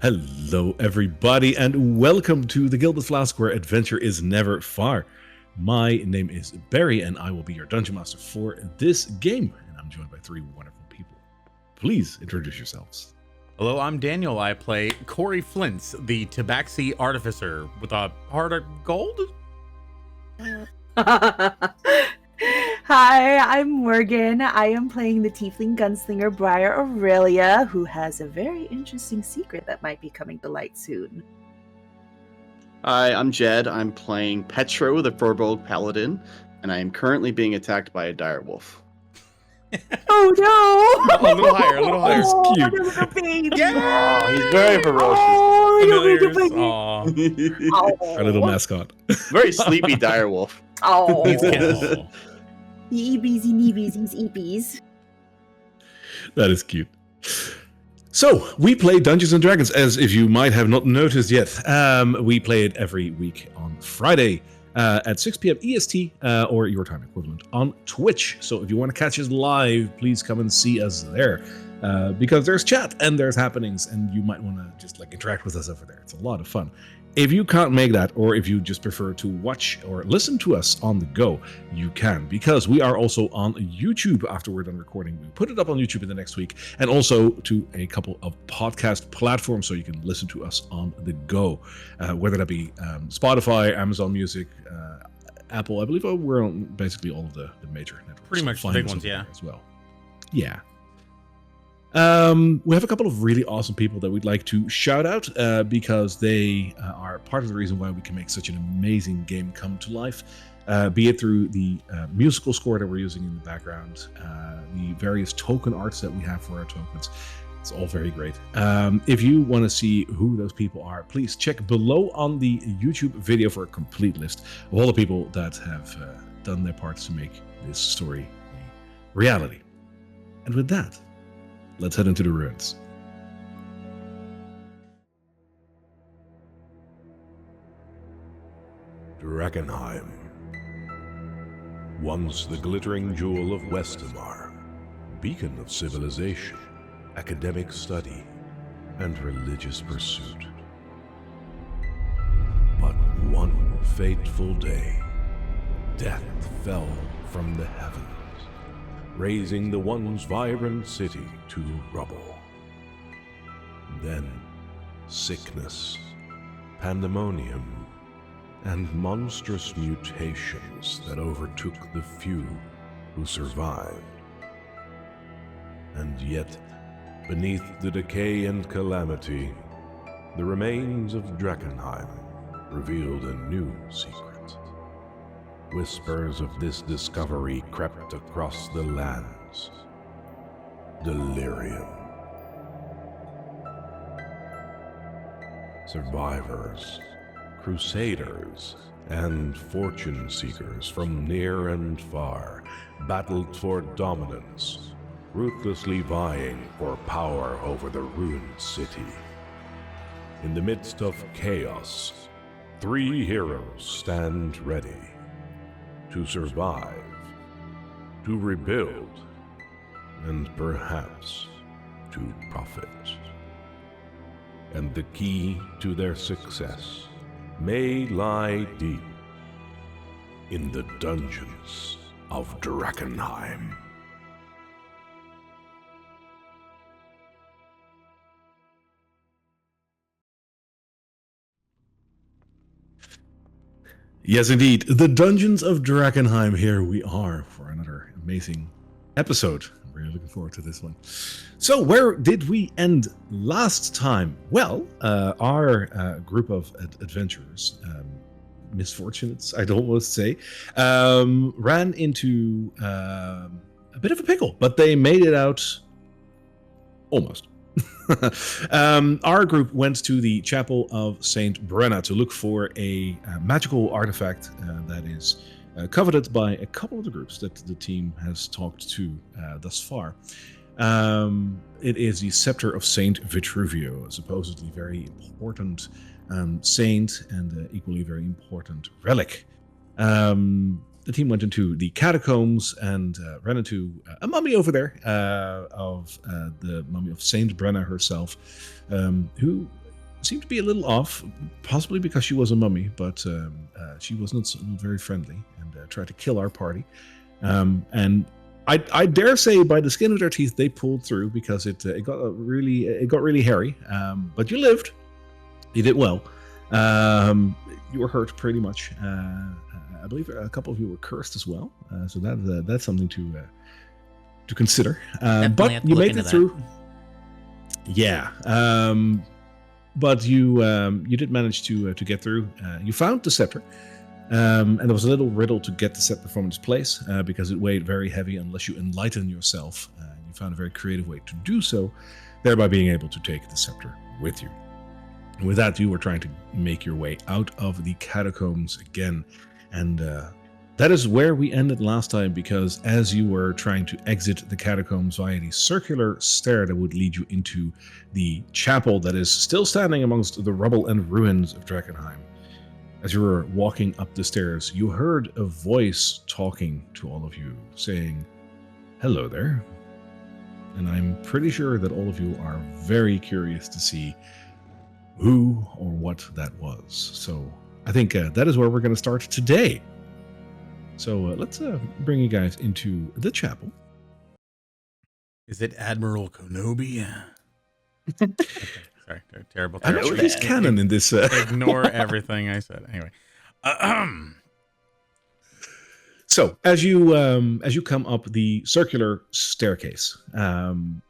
Hello, everybody, and welcome to the Gilded Flask, where adventure is never far. My name is Barry, and I will be your Dungeon Master for this game, and I'm joined by three wonderful people. Please introduce yourselves. Hello, I'm Daniel. I play Corey Flintz, the Tabaxi Artificer with a heart of gold. Hi, I'm Morgan. I am playing the Tiefling Gunslinger Briar Aurelia, who has a very interesting secret that might be coming to light soon. Hi, I'm Jed. I'm playing Petro, the Furbolg Paladin, and I am currently being attacked by a direwolf. Oh no! Oh, a little higher, a little higher. Oh, Cute. the little baby! Yeah! Oh, he's very ferocious. Oh, Familiars. the baby! Aw. Oh. Our little mascot. Very sleepy direwolf. Oh. These kids. The eebies and eebies, these eebies. That is cute. So, we play Dungeons & Dragons, as if you might have not noticed yet. We play it every week on Friday at 6 p.m. EST, or your time equivalent, on Twitch. So if you want to catch us live, please come and see us there. Because there's chat and there's happenings, and you might want to just interact with us over there. It's a lot of fun. If you can't make that, or if you just prefer to watch or listen to us on the go, you can, because we are also on YouTube after we're done recording. We put it up on YouTube in the next week, and also to a couple of podcast platforms, so you can listen to us on the go, whether that be Spotify, Amazon Music, Apple. I believe we're on basically all of the major networks. Pretty much the Find big us ones, over yeah. there as well. Yeah. We have a couple of really awesome people that we'd like to shout out because they are part of the reason why we can make such an amazing game come to life, be it through the musical score that we're using in the background, the various token arts that we have for our tokens. It's all very great. If you want to see who those people are, please check below on the YouTube video for a complete list of all the people that have done their parts to make this story a reality. And with that, let's head into the ruins. Drakkenheim. Once the glittering jewel of Westamar, beacon of civilization, academic study, and religious pursuit. But one fateful day, death fell from the heavens, razing the once vibrant city to rubble. Then, sickness, pandemonium, and monstrous mutations that overtook the few who survived. And yet, beneath the decay and calamity, the remains of Drakkenheim revealed a new secret. Whispers of this discovery crept across the lands. Delirium. Survivors, crusaders, and fortune seekers from near and far battled for dominance, ruthlessly vying for power over the ruined city. In the midst of chaos, three heroes stand ready to survive, to rebuild, and perhaps to profit. And the key to their success may lie deep in the dungeons of Drakkenheim. Yes, indeed. The Dungeons of Drakkenheim. Here we are for another amazing episode. I'm really looking forward to this one. So, where did we end last time? Well, our group of adventurers, misfortunates, I'd almost say, ran into a bit of a pickle, but they made it out almost. Our group went to the Chapel of Saint Brenna to look for a magical artifact that is coveted by a couple of the groups that the team has talked to thus far. It is the scepter of Saint Vitruvio, a supposedly very important saint and equally very important relic. The team went into the catacombs and ran into a mummy over there of the mummy of Saint Brenna herself, who seemed to be a little off, possibly because she was a mummy, but she was not very friendly and tried to kill our party. And I dare say, by the skin of their teeth, they pulled through because it got really hairy. But you lived. You did well. You were hurt pretty much. I believe a couple of you were cursed as well. So that's something to consider. But you made it through. Yeah. But you did manage to get through. You found the scepter. And there was a little riddle to get the scepter from its place because it weighed very heavy unless you enlighten yourself. You found a very creative way to do so, thereby being able to take the scepter with you. And with that, you were trying to make your way out of the catacombs again. And that is where we ended last time, because as you were trying to exit the catacombs via the circular stair that would lead you into the chapel that is still standing amongst the rubble and ruins of Drakkenheim, as you were walking up the stairs, you heard a voice talking to all of you, saying, "Hello there." And I'm pretty sure that all of you are very curious to see who or what that was. So I think that is where we're going to start today. So let's bring you guys into the chapel. Is it Admiral Kenobi? Okay, sorry, terrible. I'm not sure he's canon in this. Ignore everything I said. Anyway, So as you come up the circular staircase,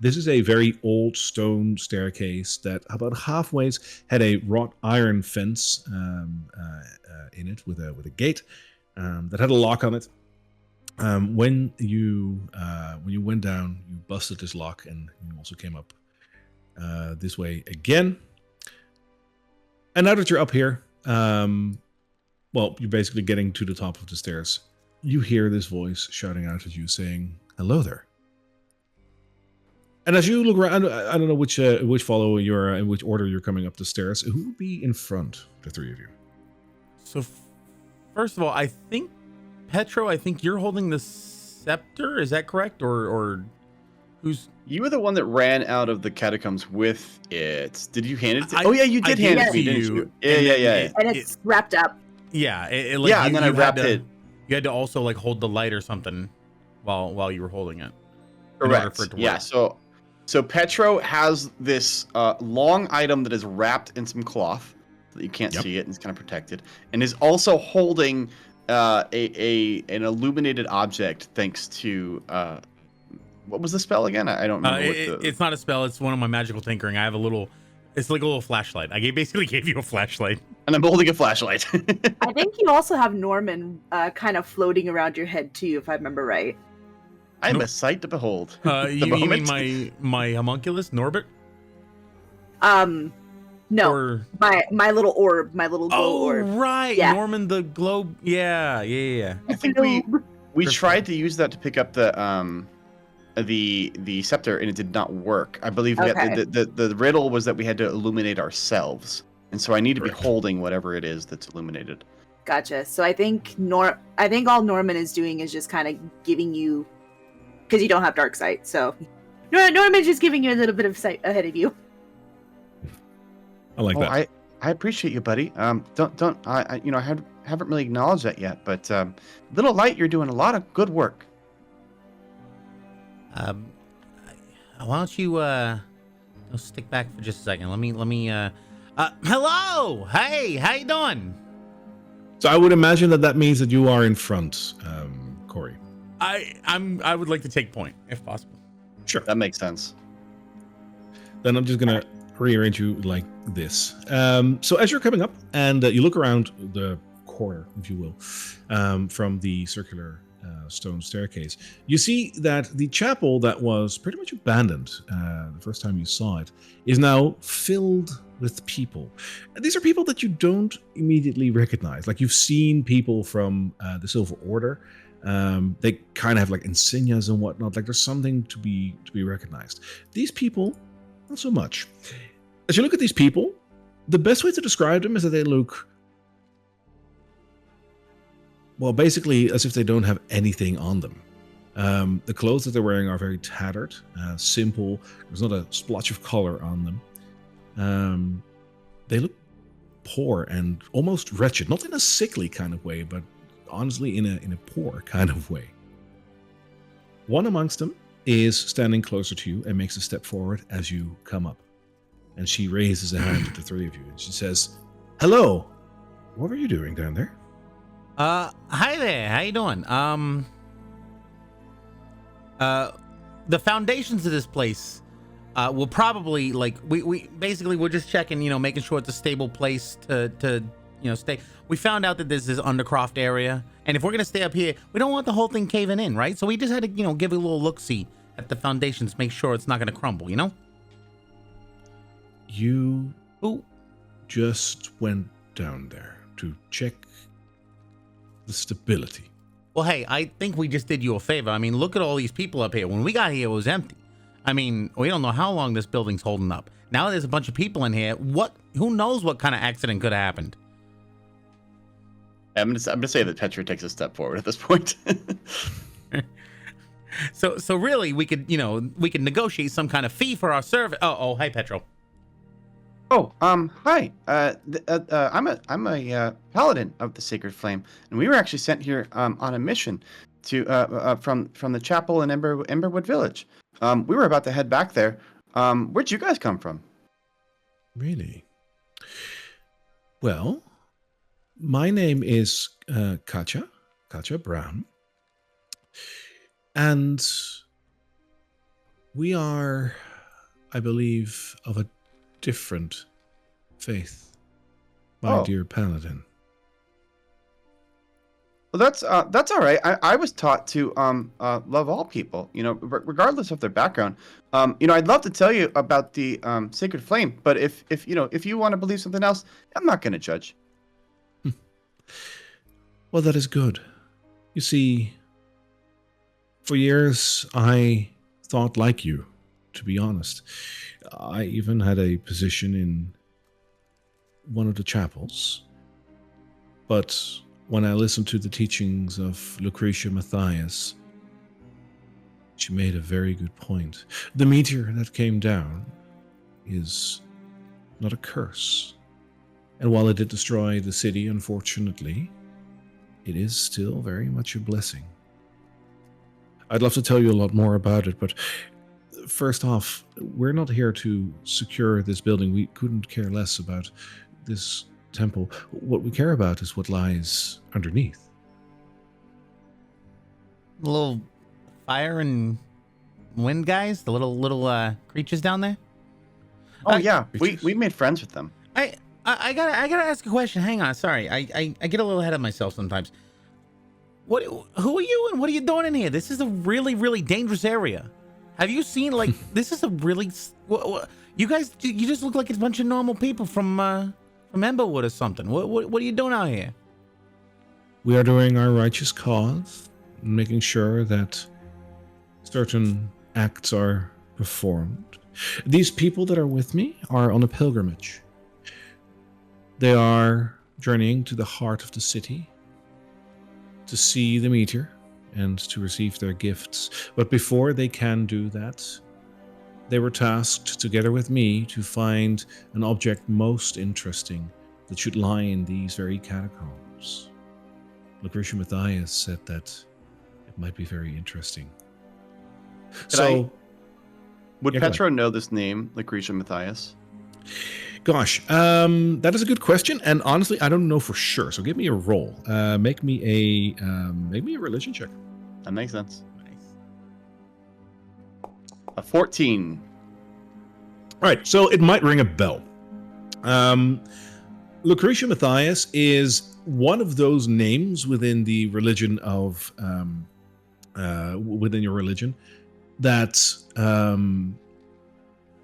this is a very old stone staircase that about halfway had a wrought iron fence in it with a gate that had a lock on it. When you went down, you busted this lock, and you also came up this way again. And now that you're up here, well, you're basically getting to the top of the stairs. You hear this voice shouting out at you, saying, "Hello there." And as you look around, I don't know which follow you're in which order you're coming up the stairs. Who would be in front, the three of you? So first of all, I think Petro, I think you're holding the scepter. Is that correct, or who's? You were the one that ran out of the catacombs with it. Did you hand it to? Oh yeah, you did hand it to me, you. didn't you? Yeah. And it's wrapped up. Yeah, And then I wrapped it. You had to also like hold the light or something while you were holding it. Correct. For it to Yeah. work. So Petro has this long item that is wrapped in some cloth so that you can't see it and it's kind of protected, and is also holding an illuminated object thanks to what was the spell again? I don't remember. It's not a spell. It's one of my magical tinkering. I have a little. It's like a little flashlight. I basically gave you a flashlight. And I'm holding a flashlight. I think you also have Norman kind of floating around your head too, if I remember right. I'm a sight to behold. You mean my homunculus, Norbert? No, Or... my little orb, my little glow orb. Oh, right, Yeah. Norman the globe. Yeah. I think we tried to use that to pick up the scepter, and it did not work. I believe the riddle was that we had to illuminate ourselves, and so I need to be holding whatever it is that's illuminated. Gotcha. So I think all Norman is doing is just kind of giving you, because you don't have dark sight. So Norman's just giving you a little bit of sight ahead of you. I like that. I appreciate you, buddy. I haven't really acknowledged that yet, but little light, you're doing a lot of good work. Why don't you stick back for just a second? Let me hello, hey, how you doing? So I would imagine that means that you are in front, Corey. I would like to take point if possible. Sure, that makes sense. Then I'm just gonna rearrange you like this. So as you're coming up and you look around the corner, if you will, from the circular stone staircase, you see that the chapel that was pretty much abandoned the first time you saw it is now filled with people. And these are people that you don't immediately recognize. Like, you've seen people from the Silver Order. They kind of have like insignias and whatnot. Like, there's something to be recognized. These people, not so much. As you look at these people, the best way to describe them is that they look, well, basically as if they don't have anything on them. The clothes that they're wearing are very tattered, simple. There's not a splotch of color on them. they look poor and almost wretched, not in a sickly kind of way, but honestly in a poor kind of way. One amongst them is standing closer to you and makes a step forward as you come up. And she raises a hand to the three of you and she says, "Hello, what are you doing down there?" Hi there. How you doing? The foundations of this place will probably, like, we basically we're just checking, making sure it's a stable place to stay. We found out that there's this undercroft area, and if we're gonna stay up here, we don't want the whole thing caving in, right? So we just had to, give a little look-see at the foundations, make sure it's not gonna crumble, You just went down there to check the stability. Well, hey, I think we just did you a favor. I mean, look at all these people up here. When we got here, it was empty. I mean, we don't know how long this building's holding up. Now there's a bunch of people in here. Who knows what kind of accident could have happened? I'm gonna say that Petra takes a step forward at this point. So really, we could negotiate some kind of fee for our service. Oh, hi, Petro. Oh, hi. I'm a paladin of the Sacred Flame, and we were actually sent here on a mission to from the chapel in Emberwood Village. We were about to head back there. Where'd you guys come from? Really? Well, my name is Katcha Brown, and we are, I believe, of a different faith, my dear paladin. Well, that's all right. I was taught to love all people, regardless of their background. I'd love to tell you about the Sacred Flame, but if you want to believe something else, I'm not going to judge. Well, that is good. You see, for years I thought like you, to be honest. I even had a position in one of the chapels. But when I listened to the teachings of Lucretia Matthias, she made a very good point. The meteor that came down is not a curse. And while it did destroy the city, unfortunately, it is still very much a blessing. I'd love to tell you a lot more about it, but first off, we're not here to secure this building. We couldn't care less about this temple. What we care about is what lies underneath. The little fire and wind guys, the little creatures down there. Oh yeah, we made friends with them. I gotta ask a question. Hang on, sorry. I get a little ahead of myself sometimes. Who are you and what are you doing in here? This is a really, really dangerous area. Have you seen, like, this is a really... You guys, you just look like a bunch of normal people from Emberwood or something. What are you doing out here? We are doing our righteous cause, making sure that certain acts are performed. These people that are with me are on a pilgrimage. They are journeying to the heart of the city to see the meteor and to receive their gifts. But before they can do that, they were tasked, together with me, to find an object most interesting that should lie in these very catacombs. Lucretia Matthias said that it might be very interesting. Would Petro know this name, Lucretia Matthias? Gosh, that is a good question, and honestly, I don't know for sure. So give me a roll. Make me a religion check. That makes sense. Nice. A 14. All right, so it might ring a bell. Lucretia Matthias is one of those names within the religion of within your religion that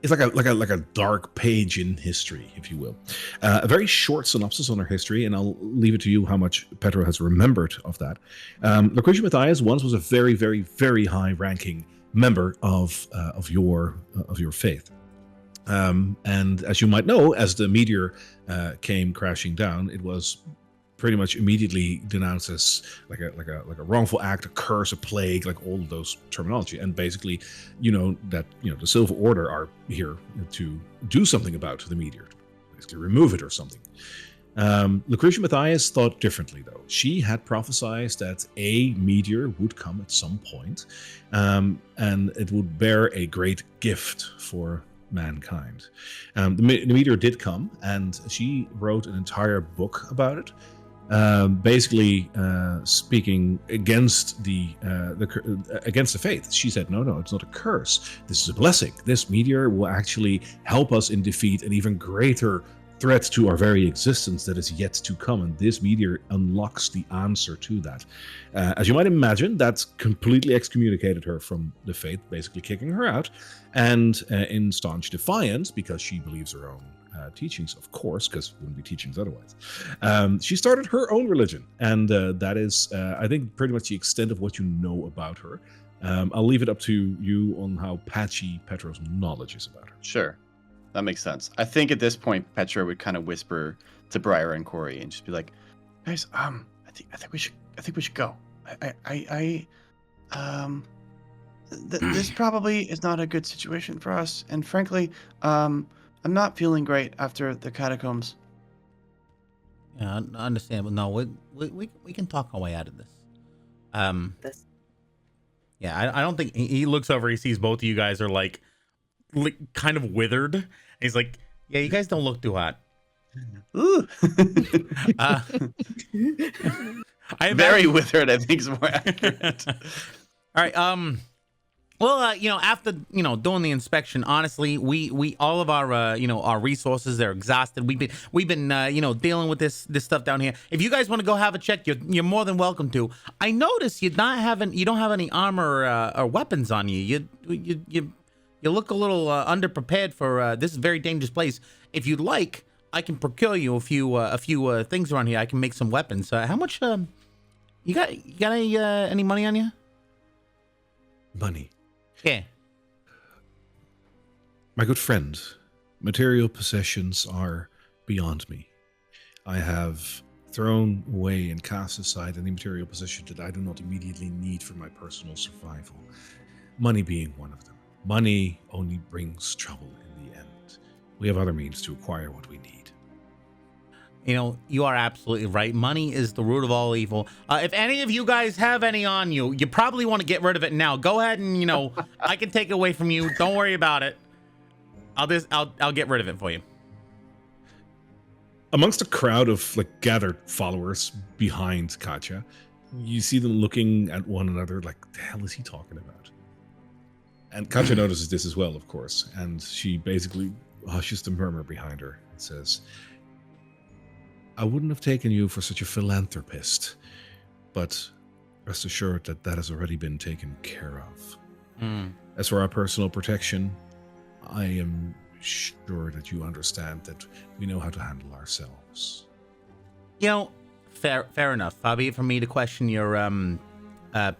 it's like a dark page in history, if you will. A very short synopsis on her history, and I'll leave it to you how much Petro has remembered of that. Lucretia Matthias once was a very, very, very high-ranking member of your faith. And as you might know, as the meteor came crashing down, it was pretty much immediately denounced as like a wrongful act, a curse, a plague, like all of those terminology. And basically, the Silver Order are here to do something about the meteor, basically remove it or something. Lucretia Matthias thought differently, though. She had prophesied that a meteor would come at some point, and it would bear a great gift for mankind. The meteor did come, and she wrote an entire book about it, basically speaking against the faith. She said, no, it's not a curse. This is a blessing. This meteor will actually help us in defeat an even greater threat to our very existence that is yet to come, and this meteor unlocks the answer to that. As you might imagine, that's completely excommunicated her from the faith, basically kicking her out, and in staunch defiance, because she believes her own teachings, of course, because it wouldn't be teachings otherwise. She started her own religion, and that is, I think, pretty much the extent of what you know about her. I'll leave it up to you on how patchy Petro's knowledge is about her. Sure. That makes sense. I think at this point, Petra would kind of whisper to Briar and Corey and just be like, "Guys, I think we should go. This probably is not a good situation for us, and frankly, I'm not feeling great after the catacombs." Yeah, I understand, but no, we can talk our way out of this. Yeah, I don't think he looks over. He sees both of you guys are like kind of withered. He's like, yeah, you guys don't look too hot. Ooh. Very withered, I think is more accurate. All right. Well, after doing the inspection, honestly, we all of our our resources, they're exhausted. We've been dealing with this stuff down here. If you guys want to go have a check, you're more than welcome to. I noticed you don't have any armor or weapons on you. You look a little underprepared for this very dangerous place. If you'd like, I can procure you a few things around here. I can make some weapons. How much? You got any money on you? Money. Yeah. My good friend, material possessions are beyond me. I have thrown away and cast aside any material possession that I do not immediately need for my personal survival. Money being one of them. Money only brings trouble in the end. We have other means to acquire what we need. You are absolutely right. Money is the root of all evil. If any of you guys have any on you, you probably want to get rid of it now. Go ahead and, I can take it away from you. Don't worry about it. I'll get rid of it for you. Amongst a crowd of gathered followers behind Katcha, you see them looking at one another like, the hell is he talking about? And Katcha notices this as well, of course, and she basically hushes the murmur behind her and says, I wouldn't have taken you for such a philanthropist, but rest assured that has already been taken care of. As for our personal protection, I am sure that you understand that we know how to handle ourselves. Fair enough. Far be it from me to question your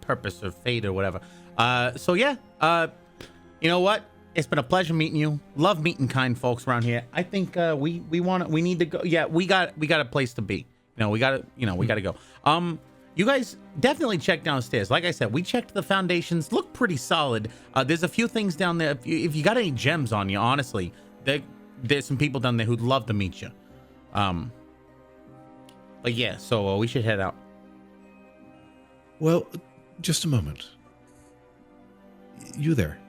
purpose or fate or whatever. You know what? It's been a pleasure meeting you. Love meeting kind folks around here. I think we need to go. Yeah, we got a place to be. We got to go. You guys definitely check downstairs. Like I said, we checked the foundations. Look pretty solid. There's a few things down there. If you got any gems on you, honestly, there's some people down there who'd love to meet you. But yeah, so we should head out. Well, just a moment. You there?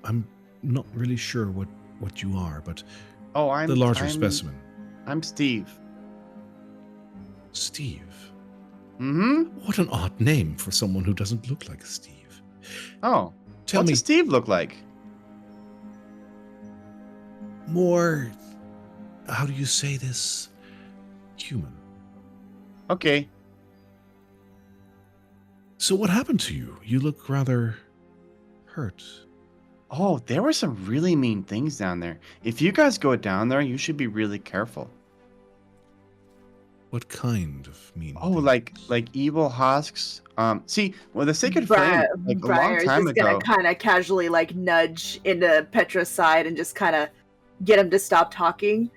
I'm not really sure what you are, but I'm the larger specimen. I'm Steve. Steve? Mm-hmm. What an odd name for someone who doesn't look like Steve. Oh, Tell me, does Steve look like? More, how do you say this? Human. Okay. So what happened to you? You look rather hurt. Oh, there were some really mean things down there. If you guys go down there, you should be really careful. What kind of mean? Oh, things? like evil husks. See, well, the Sacred Briar, Flame, a long Briar's time just ago. gonna kind of casually nudge into Petra's side and just kind of get him to stop talking.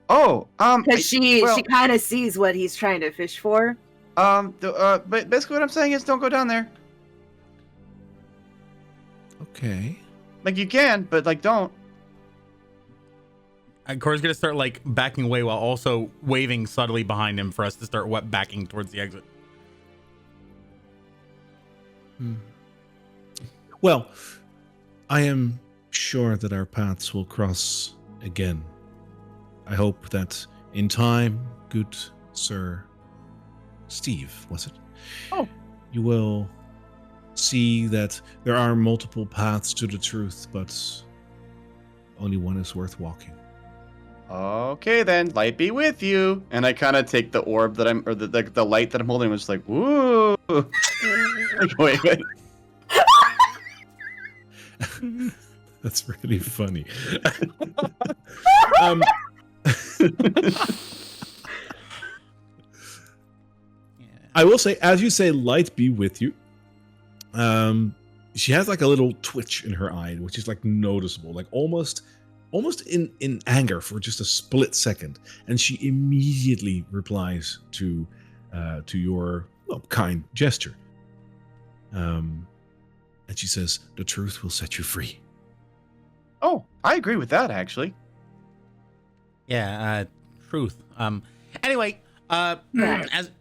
Oh, Because she kind of sees what he's trying to fish for. But basically what I'm saying is don't go down there. Okay. You can, but don't. Corey's gonna start like backing away while also waving subtly behind him for us to start backing towards the exit. Well, I am sure that our paths will cross again. I hope that in time, good Sir Steve, was it? Oh. You will see that there are multiple paths to the truth, but only one is worth walking. Okay then, light be with you. And I kind of take the orb that or the light that I'm holding, and was just like, woo. Like, wait. That's really funny. I will say, as you say, light be with you. She has like a little twitch in her eye, which is like noticeable, like almost in anger for just a split second, and she immediately replies to your kind gesture. And she says, "The truth will set you free." Oh, I agree with that actually. Yeah, truth. Anyway, as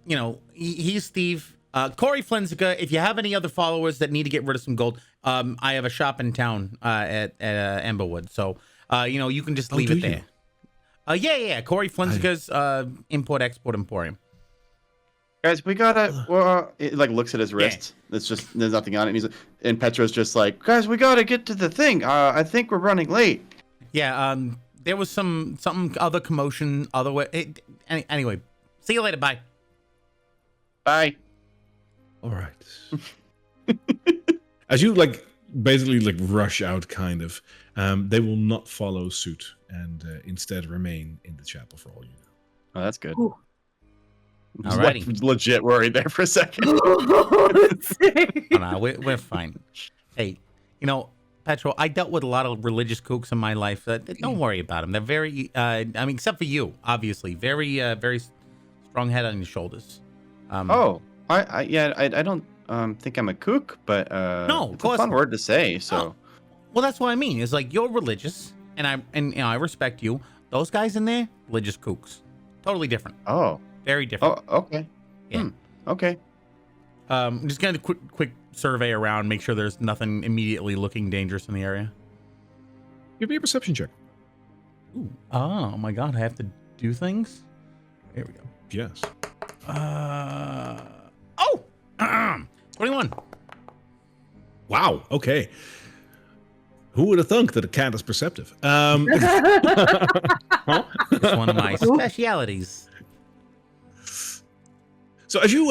you know, he's Steve. Corey Flinsica, if you have any other followers that need to get rid of some gold, I have a shop in town at Amberwood, so you can just leave it there. Yeah. Corey Flinsica's Import Export Emporium. Guys, we gotta. It like looks at his wrist. It's just there's nothing on it. And Petro's just like, guys, we gotta get to the thing. I think we're running late. Yeah. There was some other commotion. Anyway, see you later. Bye. Bye. All right. As you basically rush out, kind of, they will not follow suit and instead remain in the chapel for all you know. Oh, that's good. Ooh. Alrighty. Legit worried there for a second. No, we're fine. Hey, Petro, I dealt with a lot of religious kooks in my life. Don't worry about them. They're very, except for you, obviously, very, very strong head on your shoulders. I don't think I'm a kook, but no, of it's course. a fun word to say. So, well, that's what I mean. It's like you're religious, and I respect you. Those guys in there, religious kooks, totally different. Oh, very different. Oh, okay. Yeah. Okay. I'm just gonna quick survey around, make sure there's nothing immediately looking dangerous in the area. Give me a perception check. Ooh. Oh my god, I have to do things? Here we go. Yes. 21. Wow. Okay. Who would have thunk that a cat is perceptive? It's one of my specialities. So as you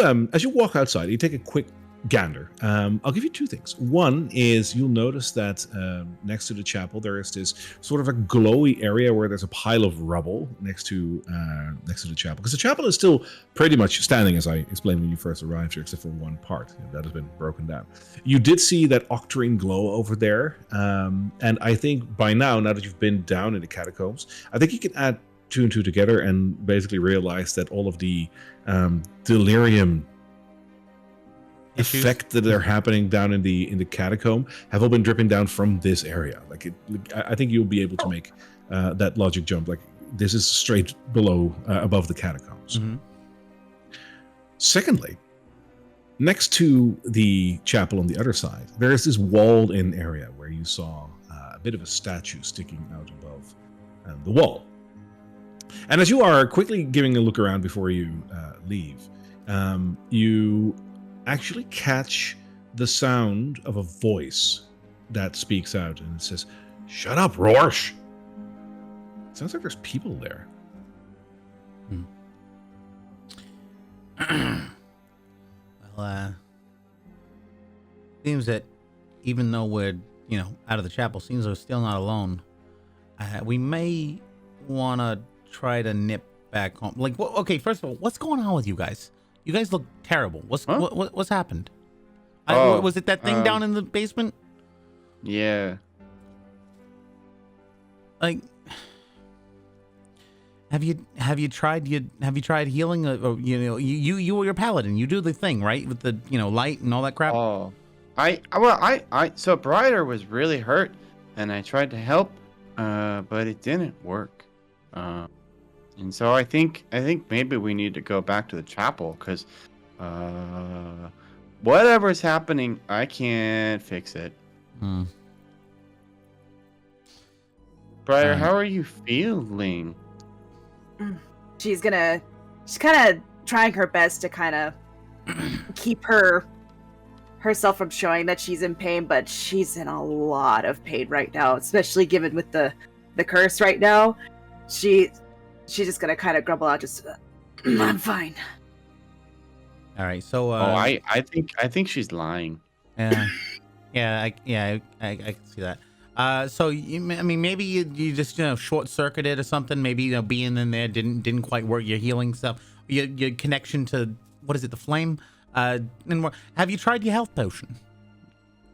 walk outside, you take a quick gander. I'll give you two things. One is you'll notice that next to the chapel there is this sort of a glowy area where there's a pile of rubble next to the chapel, because the chapel is still pretty much standing, as I explained when you first arrived here, except for one part that has been broken down. You did see that octarine glow over there, and I think by now that you've been down in the catacombs, I think you can add two and two together and basically realize that all of the delirium effect that are happening down in the catacomb have all been dripping down from this area. I think you'll be able to make that logic jump. Like, this is straight below, above the catacombs. Mm-hmm. Secondly, next to the chapel on the other side, there is this walled-in area where you saw a bit of a statue sticking out above the wall. And as you are quickly giving a look around before you leave, you actually catch the sound of a voice that speaks out, and it says, "Shut up, Rorsch." Sounds like there's people there. Well, seems that even though we're, out of the chapel, seems we're still not alone. We may want to try to nip back home. Okay, first of all, what's going on with you guys? You guys look terrible. What's happened? Was it that thing down in the basement? Yeah. Like, have you tried healing? You were your paladin. You do the thing, right, with the light and all that crap. Oh, so Brider was really hurt, and I tried to help, but it didn't work. And so I think maybe we need to go back to the chapel because whatever's happening, I can't fix it. Briar, how are you feeling? She's kind of trying her best to kind of keep herself from showing that she's in pain, but she's in a lot of pain right now, especially given with the curse right now. She's just gonna kind of grumble out, just I'm fine. All right, so I think she's lying. I can see that. So maybe you just short circuited or something. Maybe being in there didn't quite work. Your healing stuff, your connection to what is it, the flame? And more. Have you tried your health potion?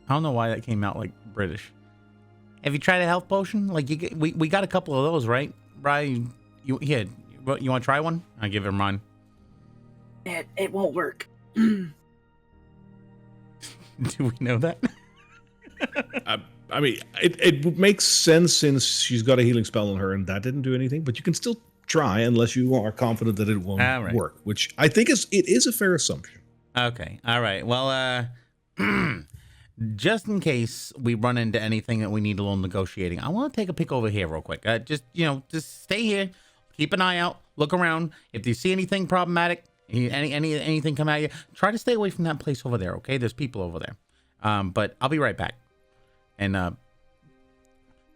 I don't know why that came out like British. Have you tried a health potion? Like we got a couple of those, right? Brian, you want to try one? I'll give her mine. It won't work. Do we know that? I mean, it makes sense since she's got a healing spell on her, and that didn't do anything. But you can still try unless you are confident that it won't work, which I think is a fair assumption. Okay, all right. Well, just in case we run into anything that we need a little negotiating, I want to take a peek over here real quick. Just stay here, keep an eye out, look around. If you see anything problematic, anything come at you, try to stay away from that place over there. Okay, there's people over there. But I'll be right back. And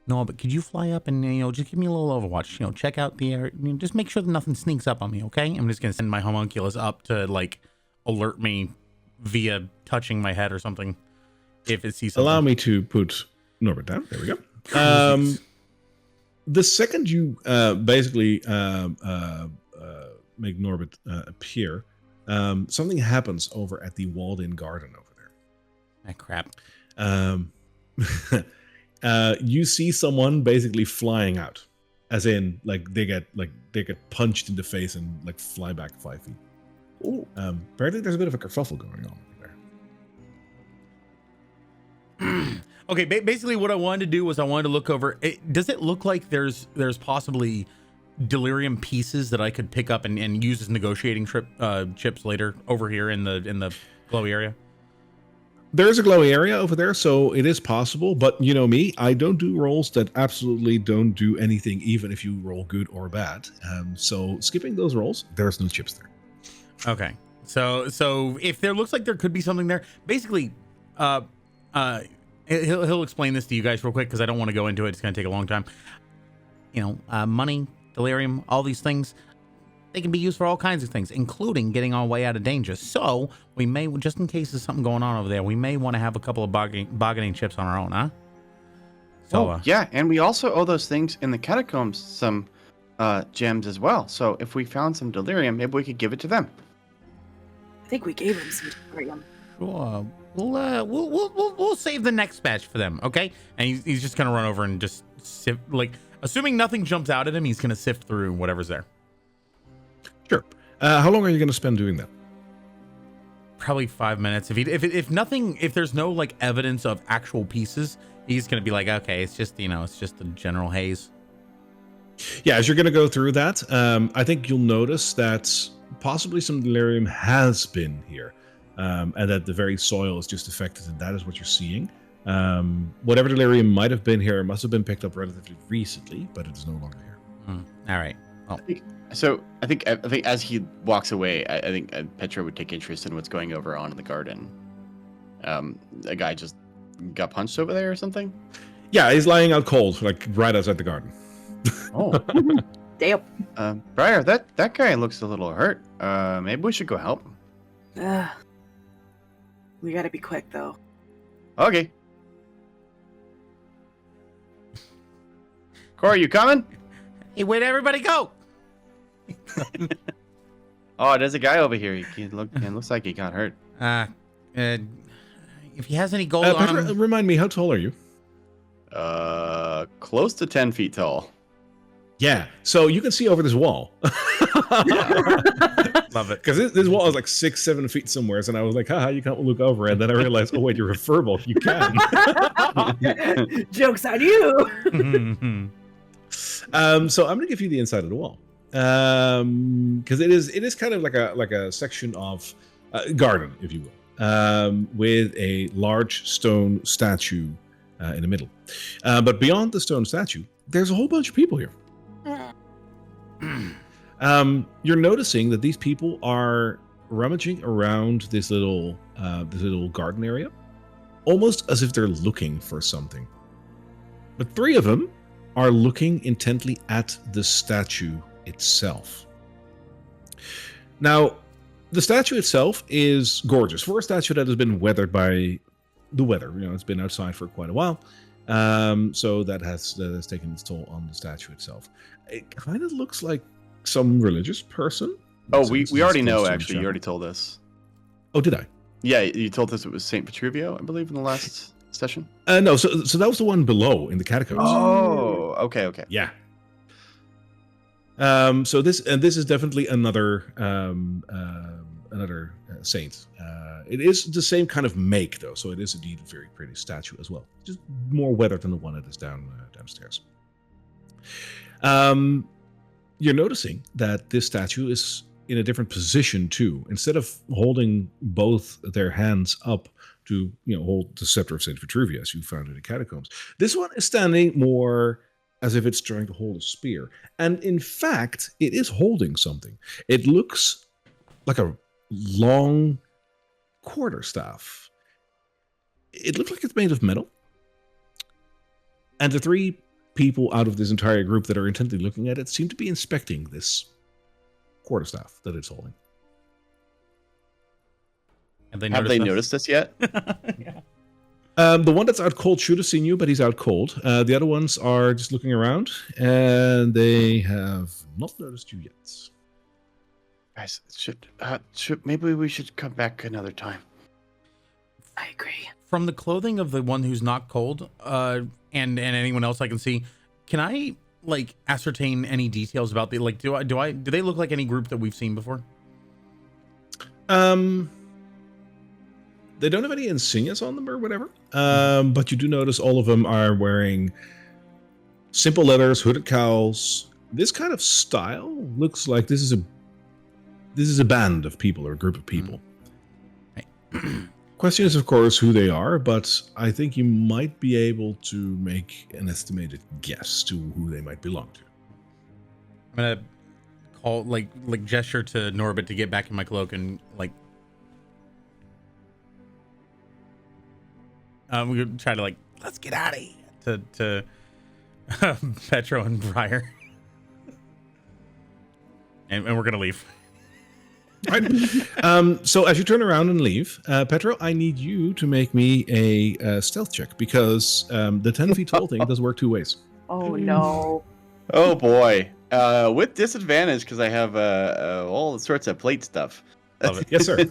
no, but could you fly up and just give me a little overwatch? Check out the area. Just make sure that nothing sneaks up on me. Okay, I'm just gonna send my homunculus up to like alert me via touching my head or something if it sees something. Allow me to put Norbert down. There we go. The second you basically make Norbert appear, something happens over at the walled-in garden over there. Ah, crap. You see someone basically flying out, as in like they get punched in the face and like fly back 5 feet. Ooh. Apparently there's a bit of a kerfuffle going on there. Okay, basically what I wanted to do was I wanted to look over. Does it look like there's possibly delirium pieces that I could pick up and use as negotiating chips later over here in the glowy area? There is a glowy area over there, so it is possible. But you know me, I don't do rolls that absolutely don't do anything, even if you roll good or bad. So skipping those rolls, there's no chips there. Okay, so if there looks like there could be something there, basically, he'll explain this to you guys real quick because I don't want to go into it. It's going to take a long time. Money, delirium, all these things, they can be used for all kinds of things, including getting our way out of danger. So we may, just in case there's something going on over there, we may want to have a couple of bargaining chips on our own, huh? So yeah, and we also owe those things in the catacombs some gems as well. So if we found some delirium, maybe we could give it to them. I think we gave him some delirium. Sure. We'll save the next batch for them, okay? And he's just gonna run over and just sift, like, assuming nothing jumps out at him, he's gonna sift through whatever's there. Sure. How long are you going to spend doing that? Probably 5 minutes. If there's no like evidence of actual pieces, he's gonna be like, okay, it's just it's just the general haze. Yeah, as you're going to go through that, I think you'll notice that possibly some delirium has been here, and that the very soil is just affected, and that is what you're seeing. Whatever delirium might have been here must have been picked up relatively recently, but it is no longer here. All right. Oh. I think as he walks away, I think Petra would take interest in what's going on in the garden. A guy just got punched over there or something? Yeah, he's lying out cold, like right outside the garden. Oh. Damn. Briar, that guy looks a little hurt. Maybe we should go help him. We gotta be quick, though. Okay. Corey, you coming? Hey, where'd everybody go? Oh, there's a guy over here. He looks like he got hurt. If he has any gold on Petra, him... remind me, how tall are you? Close to 10 feet tall. Yeah, so you can see over this wall. Love it. Because this wall is like 6-7 feet somewhere, and I was like, haha, you can't look over it. And then I realized, oh wait, you're a furball. You can. Joke's on you. So I'm going to give you the inside of the wall, because it is kind of like a section of garden, if you will, with a large stone statue in the middle. But beyond the stone statue, there's a whole bunch of people here. You're noticing that these people are rummaging around this little garden area, almost as if they're looking for something. But 3 of them are looking intently at the statue itself. Now, the statue itself is gorgeous. For a statue that has been weathered by the weather, it's been outside for quite a while, so that has taken its toll on the statue itself. It kind of looks like some religious person. Oh, we already know, actually. You already told us. Oh, did I? Yeah, you told us it was St. Petruvio, I believe, in the last session. No, so that was the one below in the catacombs. Oh, okay. Yeah. So this is definitely another saint. It is the same kind of make, though, so it is indeed a very pretty statue as well. Just more weathered than the one that is downstairs. You're noticing that this statue is in a different position too. Instead of holding both their hands up to hold the scepter of Saint Vitruvia, as you found in the catacombs, this one is standing more as if it's trying to hold a spear. And in fact, it is holding something. It looks like a long quarterstaff. It looks like it's made of metal. And the 3 people out of this entire group that are intently looking at it seem to be inspecting this quarterstaff that it's holding. Have they noticed this yet? Yeah. The one that's out cold should have seen you, but he's out cold. The other ones are just looking around, and they have not noticed you yet. Guys, maybe we should come back another time. I agree. From the clothing of the one who's not cold, and anyone else I can see, can I ascertain any details about the do they look like any group that we've seen before? They don't have any insignias on them or whatever, but you do notice all of them are wearing simple leathers, hooded cowls. This kind of style looks like this is a band of people or a group of people. Question is, of course, who they are, but I think you might be able to make an estimated guess to who they might belong to. I'm gonna call gesture to Norbit to get back in my cloak and we could try to let's get out of here to Petro and Briar, and we're gonna leave. Right. So as you turn around and leave, Petro, I need you to make me a stealth check, because the 10 feet tall thing does work 2 ways. Oh no. Oh boy. With disadvantage, because I have all sorts of plate stuff. Love it. Yes, sir.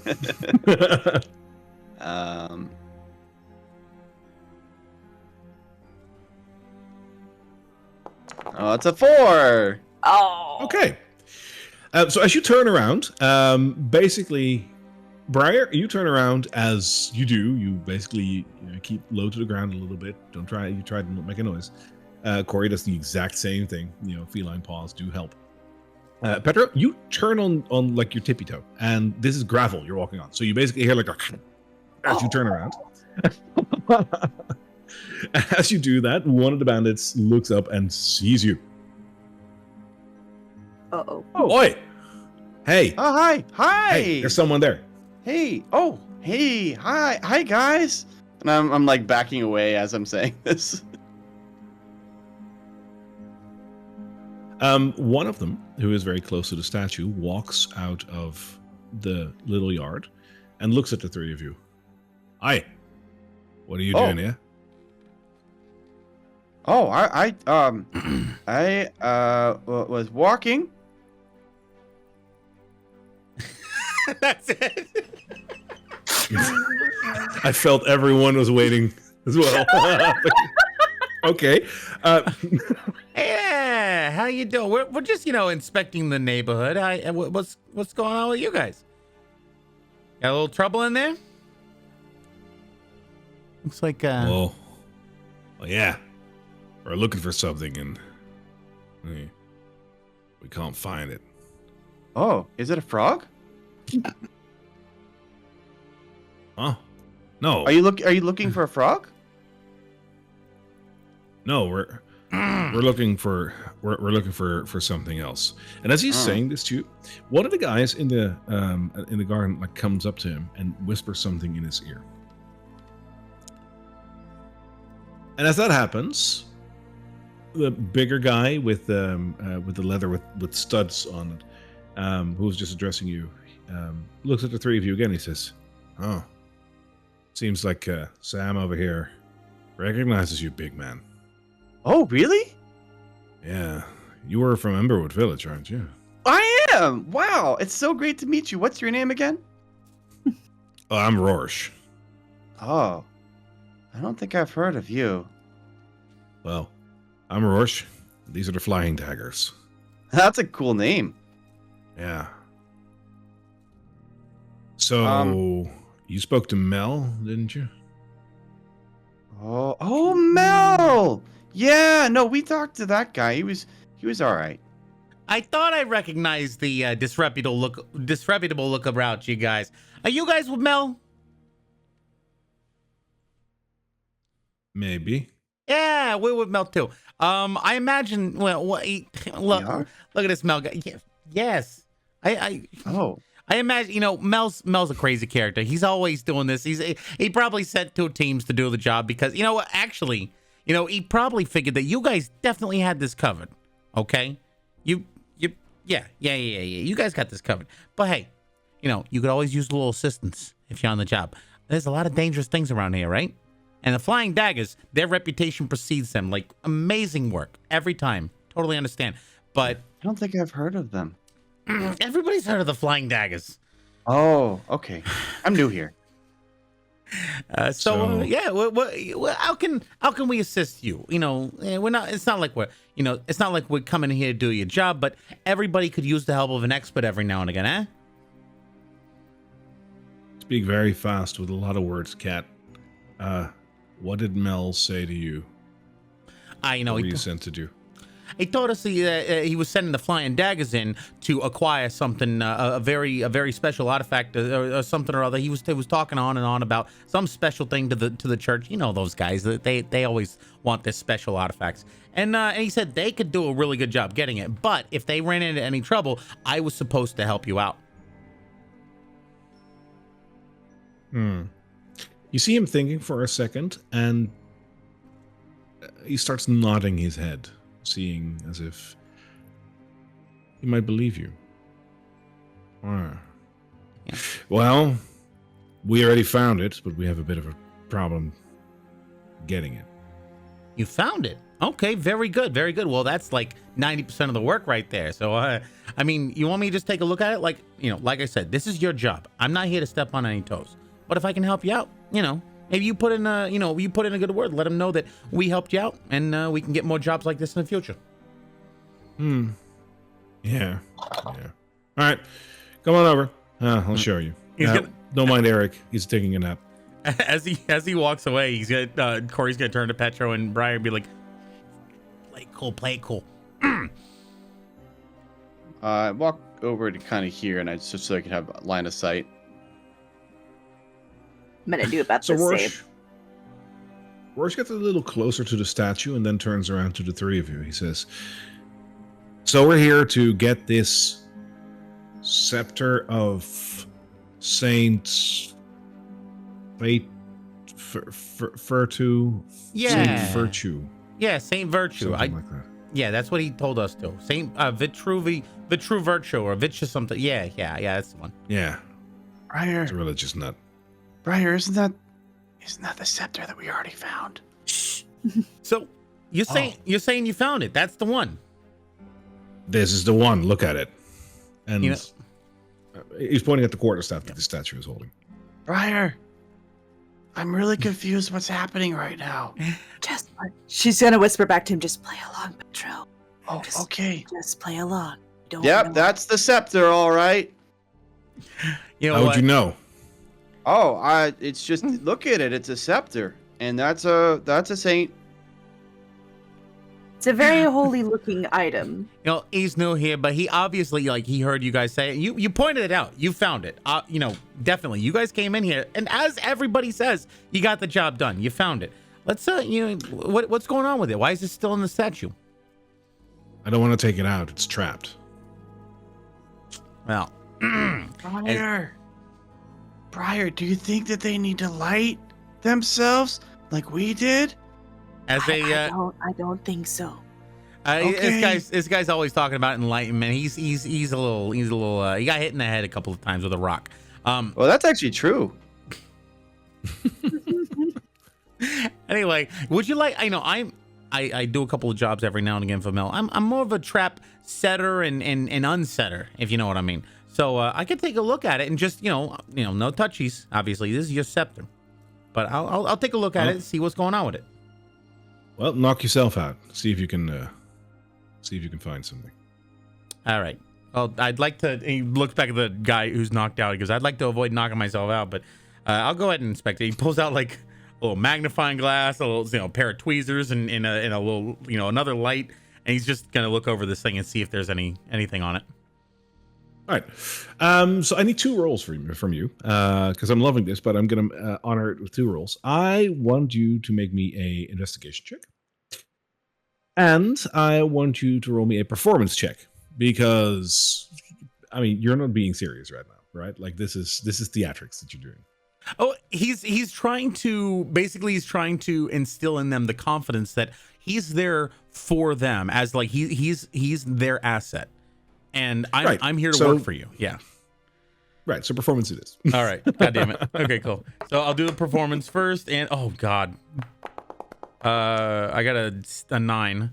Oh, it's a 4. Oh. Okay. So as you turn around, basically, Briar, you turn around as you do. You basically keep low to the ground a little bit. You try to not make a noise. Corey does the exact same thing. Feline paws do help. Petro, you turn on your tippy toe, and this is gravel you're walking on. So you basically hear as you turn around. As you do that, one of the bandits looks up and sees you. Uh-oh. Oh, boy. Hey. Oh, hi. Hey, there's someone there. Hey. Oh, hey. Hi. Hi, guys. And I'm backing away as I'm saying this. One of them, who is very close to the statue, walks out of the little yard and looks at the 3 of you. Hi. What are you doing here? Oh, I was walking. That's it. I felt everyone was waiting as well. Okay. Yeah, how you doing? We're just inspecting the neighborhood. What's going on with you guys? Got a little trouble in there? Looks like Well, yeah. We're looking for something, and We can't find it. Oh, is it a frog? Huh? No. Are you looking for a frog? No, we're looking for something else. And as he's saying this to you, one of the guys in the garden like comes up to him and whispers something in his ear. And as that happens, the bigger guy with the leather with studs on it, who was just addressing you, looks at the three of you again. He says, "Oh, seems like Sam over here recognizes you, big man." Oh, really? Yeah, you were from Emberwood Village, aren't you? I am. Wow, it's so great to meet you. What's your name again? Oh, I'm Rorsch. Oh, I don't think I've heard of you. Well, I'm Rorsch. These are the flying daggers. That's a cool name. Yeah. So, you spoke to Mel, didn't you? Oh, Mel. Yeah, no, we talked to that guy. He was all right. I thought I recognized the disreputable look about you guys. Are you guys with Mel? Maybe. Yeah, we're with Mel too. I imagine. Well, look at this Mel guy. Yeah, yes, I imagine. Mel's a crazy character. He's always doing this. He probably sent two teams to do the job because actually, he probably figured that you guys definitely had this covered. Okay, yeah. You guys got this covered. But hey, you could always use a little assistance if you're on the job. There's a lot of dangerous things around here, right? And the flying daggers, their reputation precedes them. Like, amazing work every time. Totally understand. But I don't think I've heard of them. everybody's heard of the flying daggers. Oh, okay. I'm new here. Yeah. How can we assist you? We're not. It's not like we're coming here to do your job. But everybody could use the help of an expert every now and again, eh? Speak very fast with a lot of words, Cat. What did Mel say to you? What were you sent to do? He told us he was sending the flying daggers in to acquire something, a very special artifact or something or other. He was talking on and on about some special thing to the church. Those guys, they always want this special artifacts. And he said they could do a really good job getting it, but if they ran into any trouble, I was supposed to help you out. You see him thinking for a second, and he starts nodding his head, seeing as if he might believe you. Yeah. Well, we already found it, but we have a bit of a problem getting it. You found it? Okay, very good, very good. Well, that's like 90% of the work right there. So, you want me to just take a look at it? Like I said, this is your job. I'm not here to step on any toes. But if I can help you out, maybe you put in a good word. Let them know that we helped you out, and we can get more jobs like this in the future. Yeah. All right, come on over. I'll show you. Don't mind Eric. He's taking a nap. As he walks away, Corey's gonna turn to Petro and Brian and be like, "Play it cool." I walk over to kind of here, and just so I can have line of sight. I'm gonna do about the same. Rorsch gets a little closer to the statue and then turns around to the three of you. He says, "So we're here to get this scepter of Saint Virtue. Yeah. Saint Virtue. Yeah, Saint Virtue. Something like that. Yeah, that's what he told us to. Saint Vitru Virtue or Vitru something. Yeah, that's the one. Yeah. Briar. It's a religious nut. Briar, isn't that the scepter that we already found? So you're saying you found it? That's the one. This is the one. Look at it. And he's pointing at the quarterstaff that the statue is holding. Briar, I'm really confused what's happening right now. She's gonna whisper back to him, "Just play along, Petro. Oh, okay. Just play along. Yep, that's the scepter, all right. How would you know? Oh, it's just look at it. It's a scepter, and that's a saint. It's a very holy looking item. You know, he's new here, but he obviously, like, he heard you guys say it. You pointed it out. You found it. You know, definitely. You guys came in here, and as everybody says, you got the job done. You found it. Let's, you know, what's going on with it? Why is it still in the statue? I don't want to take it out. It's trapped. Well, Briar, do you think that they need to light themselves like we did? as a, I don't think so. Okay. this guy's always talking about enlightenment. He's a little, he got hit in the head a couple of times with a rock. Well, that's actually true. Anyway, would you like? I know I do a couple of jobs every now and again for Mel. I'm more of a trap setter and unsetter, if you know what I mean. So I could take a look at it and just you know no touchies. Obviously, this is your scepter, but I'll take a look at it and see what's going on with it. Well, knock yourself out. See if you can find something. All right. Well, I'd like to. He looks back at the guy who's knocked out. He goes, "I'd like to avoid knocking myself out, but I'll go ahead and inspect it." He pulls out like a little magnifying glass, a little pair of tweezers, and a little another light, and he's just gonna look over this thing and see if there's anything on it. All right. So I need 2 rolls from you because I'm loving this, but I'm going to honor it with 2 rolls. I want you to make me a investigation check, and I want you to roll me a performance check because, I mean, you're not being serious right now, right? Like this is theatrics that you're doing. Oh, he's trying to instill in them the confidence that he's there for them as like he's their asset. And I'm here to work for you. Yeah. Right. So performance it is. All right. God damn it. Okay, cool. So I'll do the performance first. And oh God. I got a 9.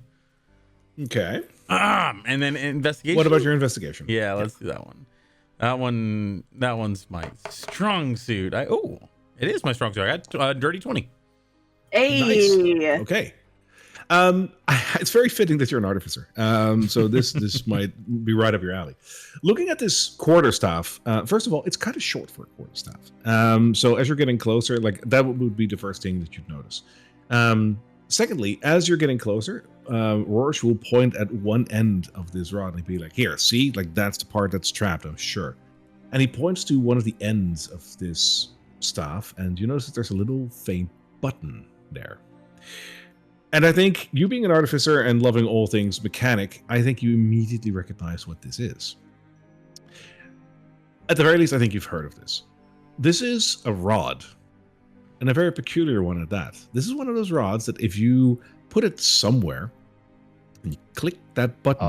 Okay. And then investigation. What about your investigation? Yeah, let's do that one. That one's my strong suit. It is my strong suit. I got dirty 20. Hey. Nice. Okay. It's very fitting that you're an artificer. So this might be right up your alley. Looking at this quarterstaff, first of all, it's kind of short for a quarterstaff. So as you're getting closer, like that would be the first thing that you'd notice. Secondly, as you're getting closer, Rorsch will point at one end of this rod and be like, "Here, see, like that's the part that's trapped. I'm sure." And he points to one of the ends of this staff, and you notice that there's a little faint button there. And I think you being an artificer and loving all things mechanic, I think you immediately recognize what this is. At the very least, I think you've heard of this. This is a rod, and a very peculiar one at that. This is one of those rods that if you put it somewhere and you click that button,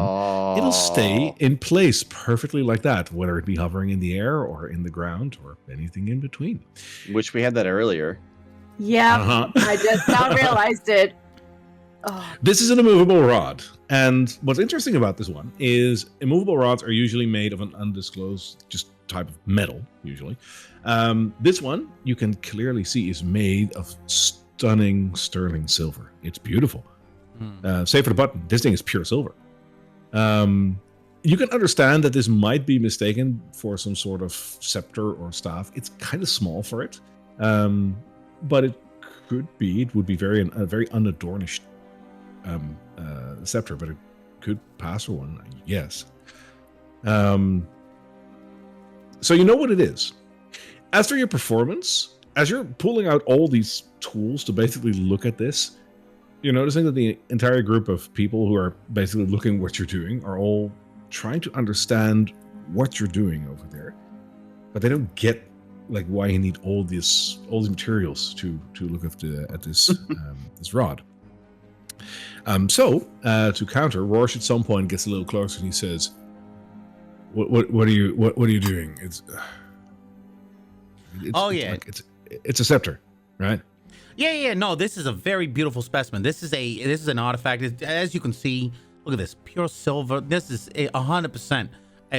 it'll stay in place perfectly like that, whether it be hovering in the air or in the ground or anything in between. Which we had that earlier. Yeah, I just now realized it. Oh. This is an immovable rod, and what's interesting about this one is immovable rods are usually made of an undisclosed just type of metal, usually. This one, you can clearly see, is made of stunning sterling silver. It's beautiful. Save for the button, this thing is pure silver. You can understand that this might be mistaken for some sort of scepter or staff. It's kind of small for it, but it could be. It would be a very unadorned scepter, but it could pass for one, yes. So you know what it is. As for your performance, as you're pulling out all these tools to basically look at this, you're noticing that the entire group of people who are basically looking at what you're doing are all trying to understand what you're doing over there, but they don't get like why you need all these materials to look at this this rod. So to counter, Rorsch at some point gets a little closer and he says, "What are you doing? It's a scepter, right?" Yeah. No, this is a very beautiful specimen. This is an artifact. As you can see, look at this, pure silver. This is 100%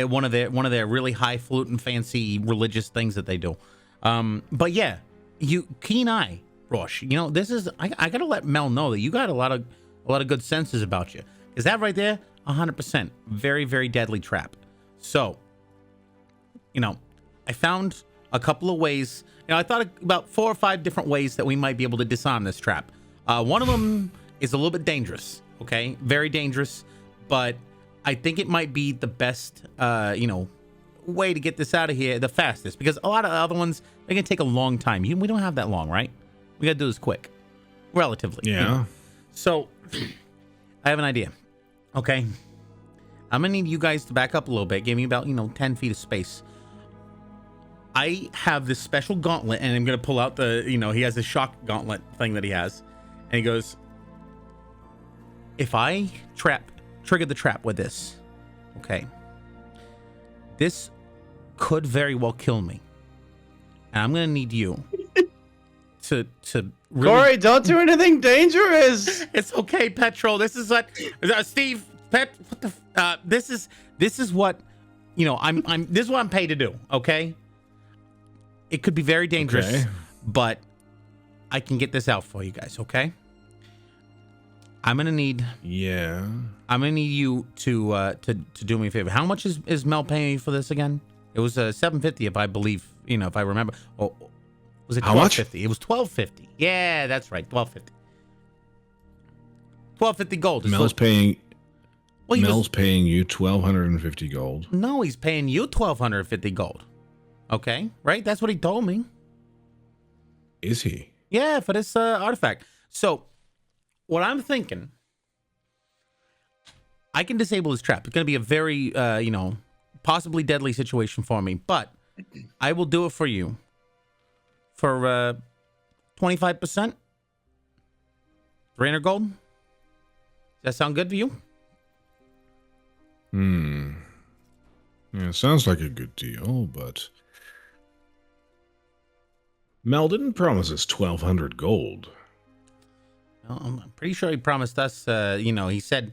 one of their really highfalutin, fancy religious things that they do. But yeah, you keen eye, Rorsch. You know, this is I gotta let Mel know that you got a lot of good senses about you. Is that right there? 100%, very, very deadly trap. So, you know, I found a couple of ways. You know, I thought about 4 or 5 different ways that we might be able to disarm this trap. One of them is a little bit dangerous. Okay, very dangerous, but I think it might be the best, way to get this out of here the fastest, because a lot of other ones, they're gonna take a long time. We don't have that long, right? We gotta do this quick, relatively. Yeah. So I have an idea. Okay, I'm gonna need you guys to back up a little bit. Give me about 10 feet of space. I have this special gauntlet, and I'm gonna pull out the he has a shock gauntlet thing that he has, and he goes, if I trigger the trap with this, okay, this could very well kill me, and I'm gonna need you to really... Corey, don't do anything dangerous. It's okay, Petrol. This is what Steve. What the? This is what I'm. This is what I'm paid to do. Okay. It could be very dangerous, Okay. but I can get this out for you guys. Okay. I'm gonna need you to do me a favor. How much is Mel paying you for this again? It was $750, if I believe. If I remember. Oh, was it How much? $12.50? It was $12.50. Yeah, that's right. $12.50. $12.50 gold. Mel's paying. Well, Mel's paying you 1,250 gold. No, he's paying you 1,250 gold. Okay, right? That's what he told me. Is he? Yeah, for this artifact. So, what I'm thinking, I can disable this trap. It's going to be a very, possibly deadly situation for me, but I will do it for you for 25%. 300 gold. Does that sound good to you? Yeah, sounds like a good deal, but Mel didn't promise us 1,200 gold. Well, I'm pretty sure he promised us, he said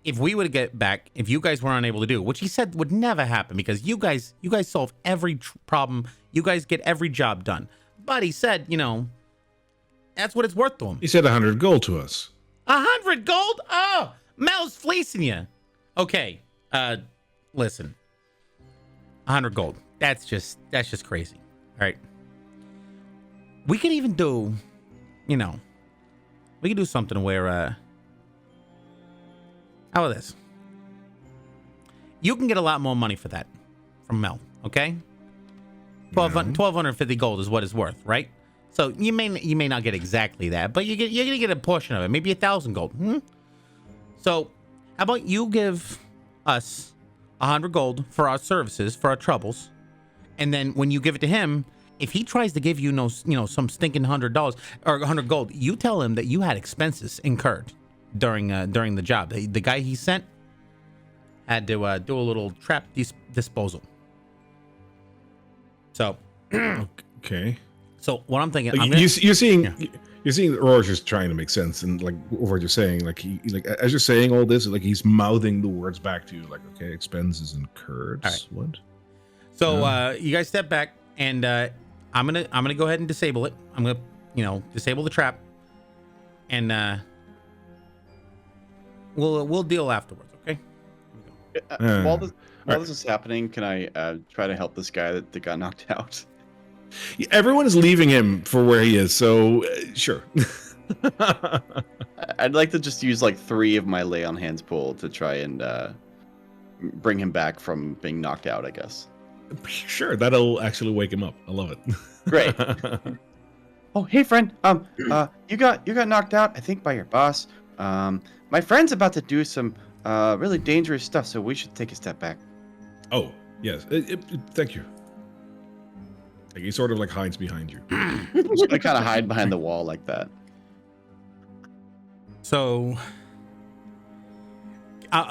if we would get back, if you guys were unable to do, which he said would never happen because you guys solve every problem. You guys get every job done. But he said, that's what it's worth to him. He said 100 gold to us. 100 gold? Oh, Mel's fleecing you. Okay, listen. 100 gold. That's just crazy. All right. We could even do, we could do something where, how about this? You can get a lot more money for that from Mel, okay? 1,250 gold is what it's worth, right? So you may not get exactly that, but you're gonna get a portion of it, maybe 1,000 gold. So how about you give us 100 gold for our services, for our troubles, and then when you give it to him, if he tries to give you some stinking $100 or 100 gold, you tell him that you had expenses incurred during the job. The guy he sent had to do a little trap disposal. So Okay. So what I'm thinking, Like, you're seeing that Roar's just trying to make sense, and like what you're saying, like as you're saying all this, like he's mouthing the words back to you, like, okay, expenses incurred. All right. What? So you guys step back, and I'm gonna go ahead and disable it. I'm gonna disable the trap, and we'll deal afterwards. Okay. While this is happening, can I try to help this guy that got knocked out? Everyone is leaving him for where he is, so sure. I'd like to just use like 3 of my lay on hands pool to try and bring him back from being knocked out, I guess. Sure, that'll actually wake him up. I love it. Great. Oh, hey friend. You got knocked out, I think, by your boss. My friend's about to do some really dangerous stuff, so we should take a step back. Oh, yes. Thank you. Like he sort of like hides behind you. I'm just gonna kind of hide behind the wall like that. So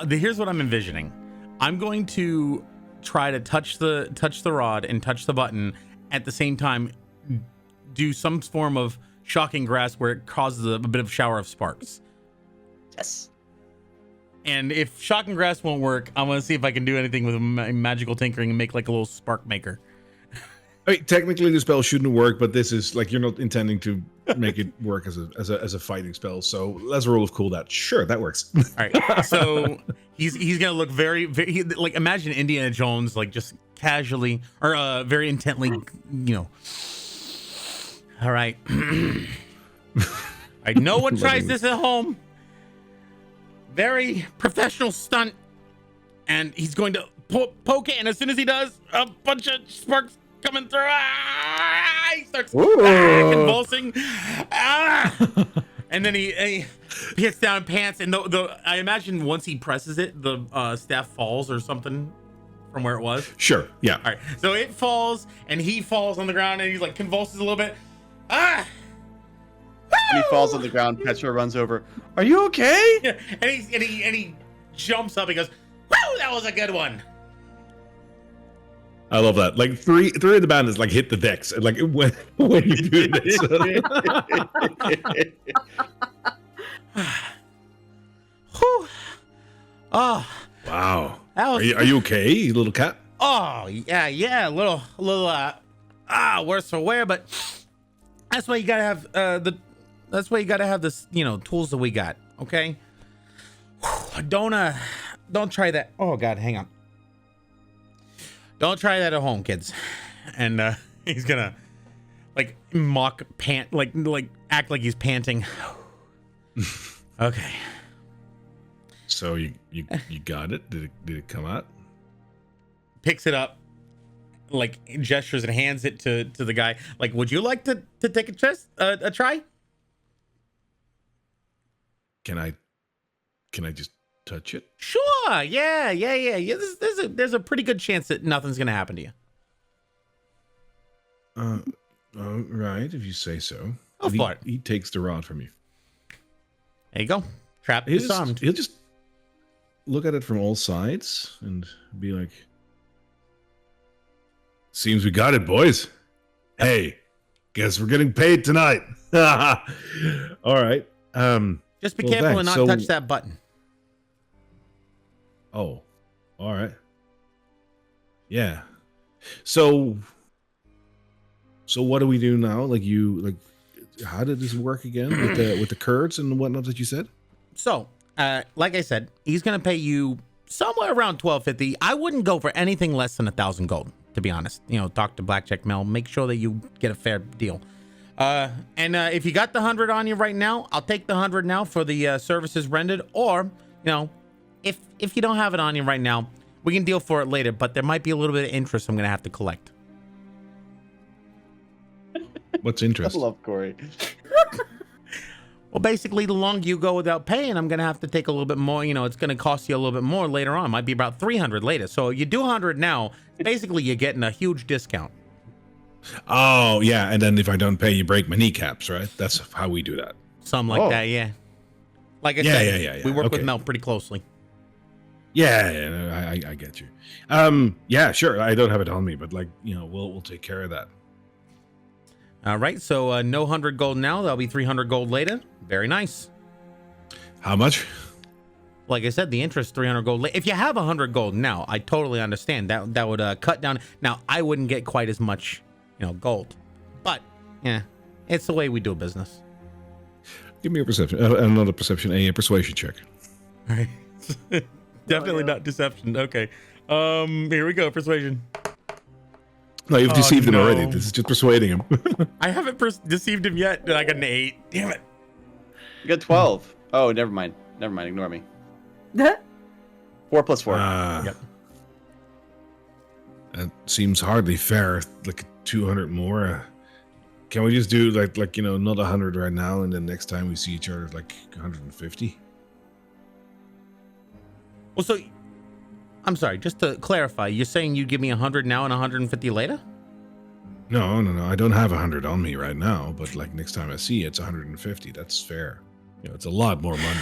here's what I'm envisioning. I'm going to try to touch the rod and touch the button at the same time. Do some form of shocking grass where it causes a bit of shower of sparks. Yes. And if shocking grass won't work, I'm gonna see if I can do anything with magical tinkering and make like a little spark maker. I mean, technically the spell shouldn't work, but this is like you're not intending to make it work as a fighting spell. So let's roll of cool that. Sure, that works. All right. So he's gonna look very like imagine Indiana Jones like just casually or very intently, All right. No one tries this at home. very professional stunt, and he's going to poke it, and as soon as he does, a bunch of sparks coming through. He starts convulsing. And then he hits down and pants, and I imagine once he presses it, the staff falls or something from where it was. Sure. Yeah. All right. So it falls, and he falls on the ground, and he's like convulses a little bit. And he falls on the ground. Petra runs over. Are you okay? Yeah. And he jumps up. He goes, "Woo! That was a good one." I love that. Like three of the band is like hit the decks. And like when you do this. Whew. Oh. Wow. That was, Are you okay, you little cat? Oh yeah, a little worse for wear, but that's why you gotta have that's why you gotta have this, tools that we got. Okay. Don't try that. Oh God, hang on. Don't try that at home, kids. And he's gonna like act like he's panting. Okay. So you got it? Did it come out? Picks it up, like gestures and hands it to the guy. Like, would you like to take a try? Can I just touch it? Sure. Yeah. There's a pretty good chance that nothing's gonna happen to you. Right, if you say so. Go for it. He takes the rod from you. There you go. Trap disarmed. He'll just look at it from all sides and be like, "Seems we got it, boys. Hey, guess we're getting paid tonight." All right. Just be careful and not touch that button. Oh, all right. Yeah. So what do we do now? How did this work again with the curds and whatnot that you said? So, like I said, he's gonna pay you somewhere around $12.50. I wouldn't go for anything less than 1,000 gold, to be honest. Talk to Blackjack Mel. Make sure that you get a fair deal. And if you got the 100 on you right now, I'll take the 100 now for the services rendered. Or, if you don't have it on you right now, we can deal for it later. But there might be a little bit of interest I'm gonna have to collect. What's interest? I love Corey. Well, basically, the longer you go without paying, I'm going to have to take a little bit more. It's going to cost you a little bit more later on. Might be about 300 later. So you do 100 now. Basically, you're getting a huge discount. Oh, yeah. And then if I don't pay, you break my kneecaps, right? That's how we do that. Something like that, yeah. Like I said, yeah. We work Okay. with Mel pretty closely. Yeah, I get you. Yeah, sure. I don't have it on me, but we'll take care of that. All right. So no 100 gold now. That'll be 300 gold later. Very nice. How much? Like I said, the interest 300 gold. If you have 100 gold now, I totally understand that would cut down. Now I wouldn't get quite as much, gold, but yeah, it's the way we do business. Give me a perception, another perception, a persuasion check. All right. Definitely not deception. Okay. Here we go. Persuasion. No, you've deceived him already. This is just persuading him. I haven't deceived him yet. I got an 8. Damn it. You got 12. Oh, never mind. Ignore me. 4 plus 4. Yep. That seems hardly fair. Like 200 more. Can we just do not 100 right now, and then next time we see each other, like 150? Well, so I'm sorry. Just to clarify, you're saying you'd give me 100 now and 150 later? No. I don't have 100 on me right now, but next time I see it's 150. That's fair. It's a lot more money.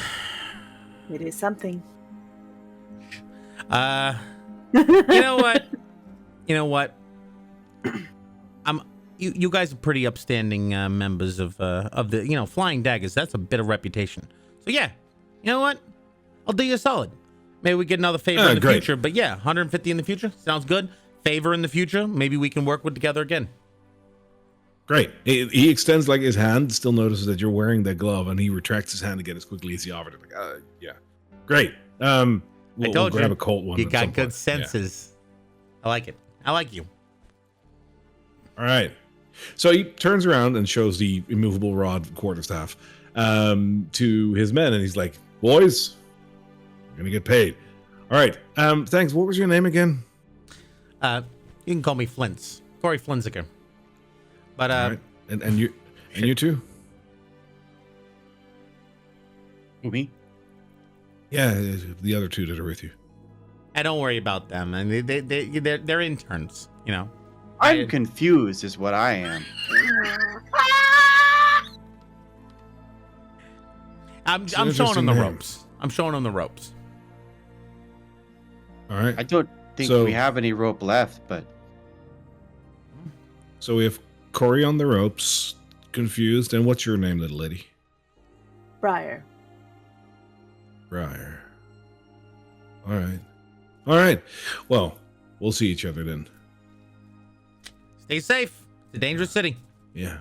It is something. You know what? You guys are pretty upstanding members of the Flying Daggers. That's a bit of reputation. So yeah, you know what? I'll do you a solid. Maybe we get another favor in the future. But yeah, 150 in the future sounds good. Favor in the future. Maybe we can work together again. Great. He extends his hand, still notices that you're wearing that glove, and he retracts his hand again as quickly as he offered it. Yeah. Great. We'll grab a Colt one. You got good senses. Yeah. I like it. I like you. All right. So he turns around and shows the immovable rod quarterstaff to his men, and he's like, "Boys, gonna get paid. All right. Thanks. What was your name again? You can call me Flints. Corey Flinsiker. But All right. And you too? Me? Yeah, the other two that are with you. don't worry about them. I mean, they're interns, you know. I'm confused is what I am. I'm an showing interesting them the name. ropes. I'm showing them the ropes. All right. I don't think So- we have any rope left, but So we have Corey on the ropes, confused. And what's your name, little lady? Briar. Briar. All right. All right. Well, we'll see each other then. Stay safe. It's a dangerous city. Yeah.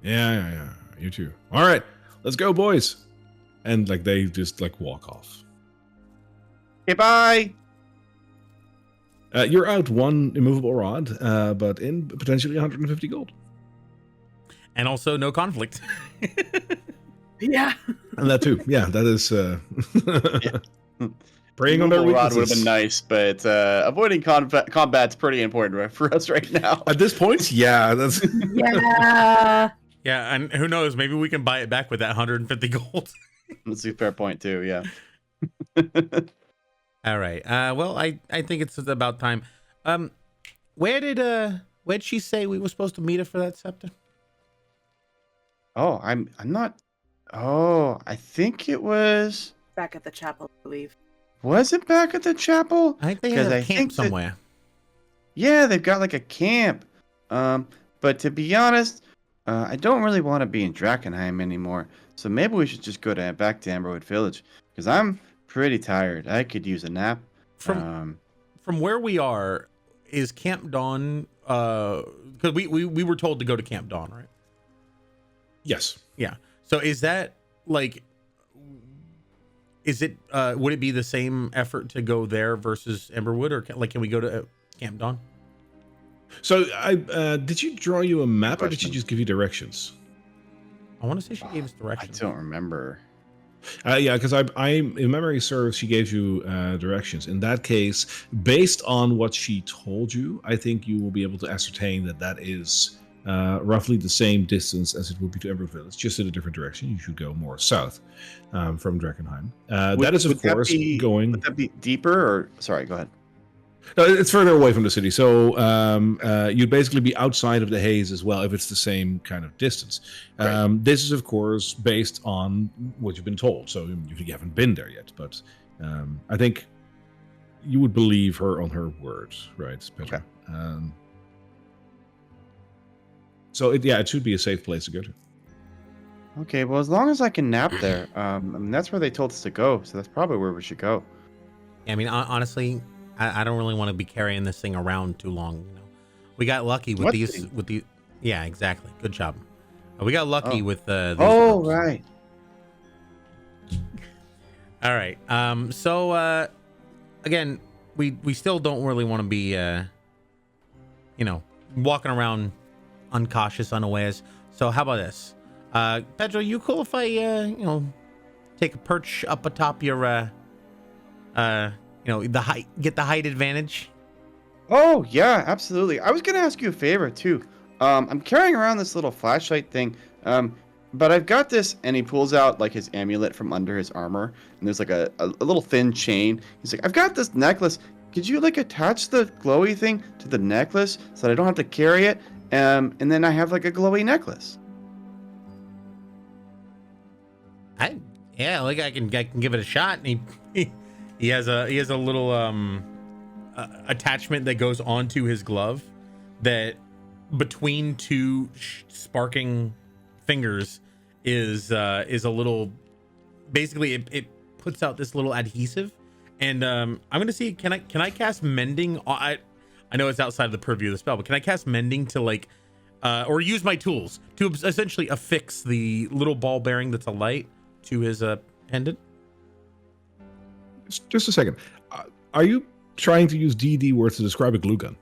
Yeah. You too. All right. Let's go, boys. And like they just like walk off. okay, bye. You're out one immovable rod, but in potentially 150 gold. And also no conflict. Yeah. And that too. Yeah, that is preying on their Removal rod would have weaknesses. been nice, but avoiding combat's pretty important for us right now. At this point, yeah, that's Yeah. Yeah, and who knows? Maybe we can buy it back with that 150 gold. That's a fair point too. Yeah. All right. Well, I think it's about time. Where'd she say we were supposed to meet her for that scepter? Oh, I'm not. Oh, I think it was. Back at the chapel, I believe. Was it back at the chapel? I think they had 'Cause a I camp think that- somewhere. Yeah, they've got like a camp. But to be honest, I don't really want to be in Drakkenheim anymore. So maybe we should just go back to Amberwood Village because I'm pretty tired. I could use a nap. From where we are, is Camp Dawn? Because we were told to go to Camp Dawn, right? yes. Yeah. So is that like? Is it? Would it be the same effort to go there versus Emberwood, or can we go to Camp Dawn? So I did she draw you a map or did she Question. just give you directions? I want to say she gave us I directions. don't remember. Yeah, because I if memory serves, she gave you directions. In that case, based on what she told you, I think you will be able to ascertain that that is roughly the same distance as it would be to Emberwood Village, just in a different direction. You should go more south from Drakkenheim. That is, of course, going. Would that be deeper or? Sorry, go ahead. No, it's further away from the city, so you'd basically be outside of the haze as well if it's the same kind of distance. Right. This is, of course, based on what you've been told, so you haven't been there yet. But I think you would believe her on her word, right, Petra? Okay. So it should be a safe place to go to. Okay, well, as long as I can nap there, I mean, that's where they told us to go, so that's probably where we should go. Yeah, I mean, honestly, I don't really want to be carrying this thing around too long. You know, we got lucky with What these. thing? With the, yeah, exactly. Good job. We got lucky Oh. with these Oh, ropes. right. All right. So again, we still don't really want to be walking around uncautious, unawares. So how about this? Pedro, you cool if I take a perch up atop your the height, get the height advantage? Oh, yeah, absolutely. I was going to ask you a favor, too. I'm carrying around this little flashlight thing, but I've got this, and he pulls out, like, his amulet from under his armor, and there's, like, a little thin chain. He's like, I've got this necklace. Could you, like, attach the glowy thing to the necklace so that I don't have to carry it, and then I have, like, a glowy necklace? I can give it a shot. And he has a little attachment that goes onto his glove that between two sparking fingers is a little, basically it puts out this little adhesive, and I'm gonna see, can I cast mending? I know it's outside of the purview of the spell, but can I cast mending to like or use my tools to essentially affix the little ball bearing that's a light to his pendant? Just a second. Are you trying to use DD words to describe a glue gun?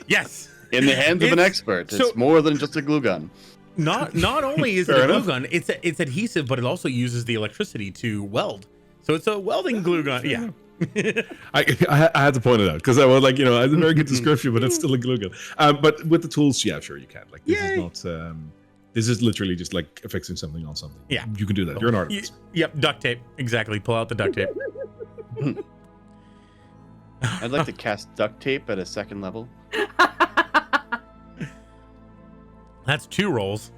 Yes. In the hands of an It's- expert, so- it's more than just a glue gun. Not only is it Fair a glue enough. gun, it's adhesive, but it also uses the electricity to weld. So it's a welding glue gun. Yeah. I had to point it out because I was like, you know, it's a very good description, but it's still a glue gun. But with the tools, yeah, sure you can. Like this Yay. is not. This is literally just like affixing something on something. Yeah. You can do that. You're an artist. Yep, duct tape. Exactly. Pull out the duct tape. I'd like to cast duct tape at a second level. That's 2 rolls.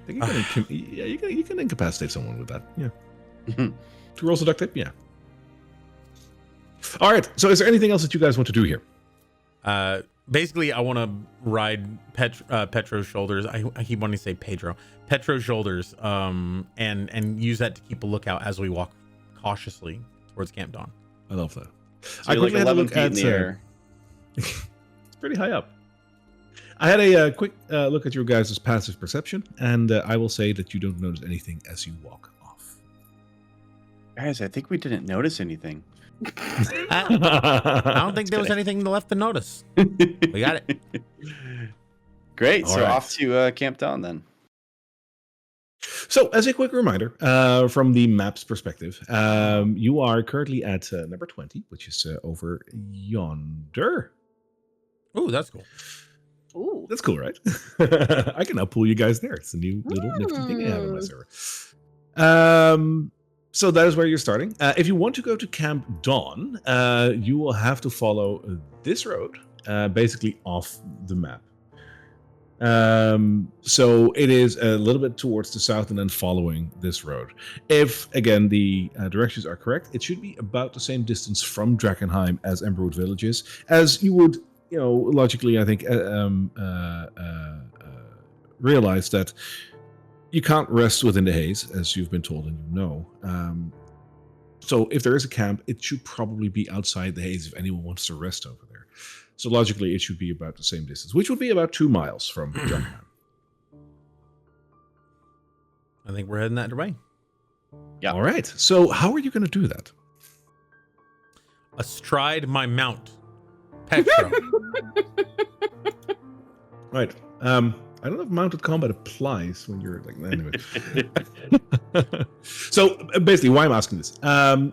I think you can incapacitate someone with that. Yeah. 2 rolls of duct tape. Yeah. All right. So, is there anything else that you guys want to do here? Basically, I want to ride Petro's shoulders. I keep wanting to say Pedro. Petro's shoulders. And use that to keep a lookout as we walk cautiously towards Camp Dawn. I love that. So I you're like quickly had a 11 look feet in at. the air. It's pretty high up. I had a quick look at your guys' passive perception, and I will say that you don't notice anything as you walk off. Guys, I think we didn't notice anything. I don't think there was anything left to notice. We got it. Great. All So right. off to Camp Dawn then. So, as a quick reminder, from the map's perspective, you are currently at number 20, which is over yonder. Ooh, that's cool. Ooh. That's cool, right? I can now pull you guys there. It's a new little nifty thing I have on my server. So that is where you're starting. If you want to go to Camp Dawn, you will have to follow this road, basically off the map. So it is a little bit towards the south and then following this road. If, again, the directions are correct, it should be about the same distance from Drakkenheim as Emberwood Village is, as you would, you know, logically, I think, realize that you can't rest within the haze, as you've been told and you know. So if there is a camp, it should probably be outside the haze if anyone wants to rest over there. So logically, it should be about the same distance, which would be about 2 miles from Drakkenheim. I think we're heading that way. Yeah. All right. So how are you going to do that? Astride my mount, Petro. Right. I don't know if mounted combat applies when you're like anyway. So basically, why I'm asking this,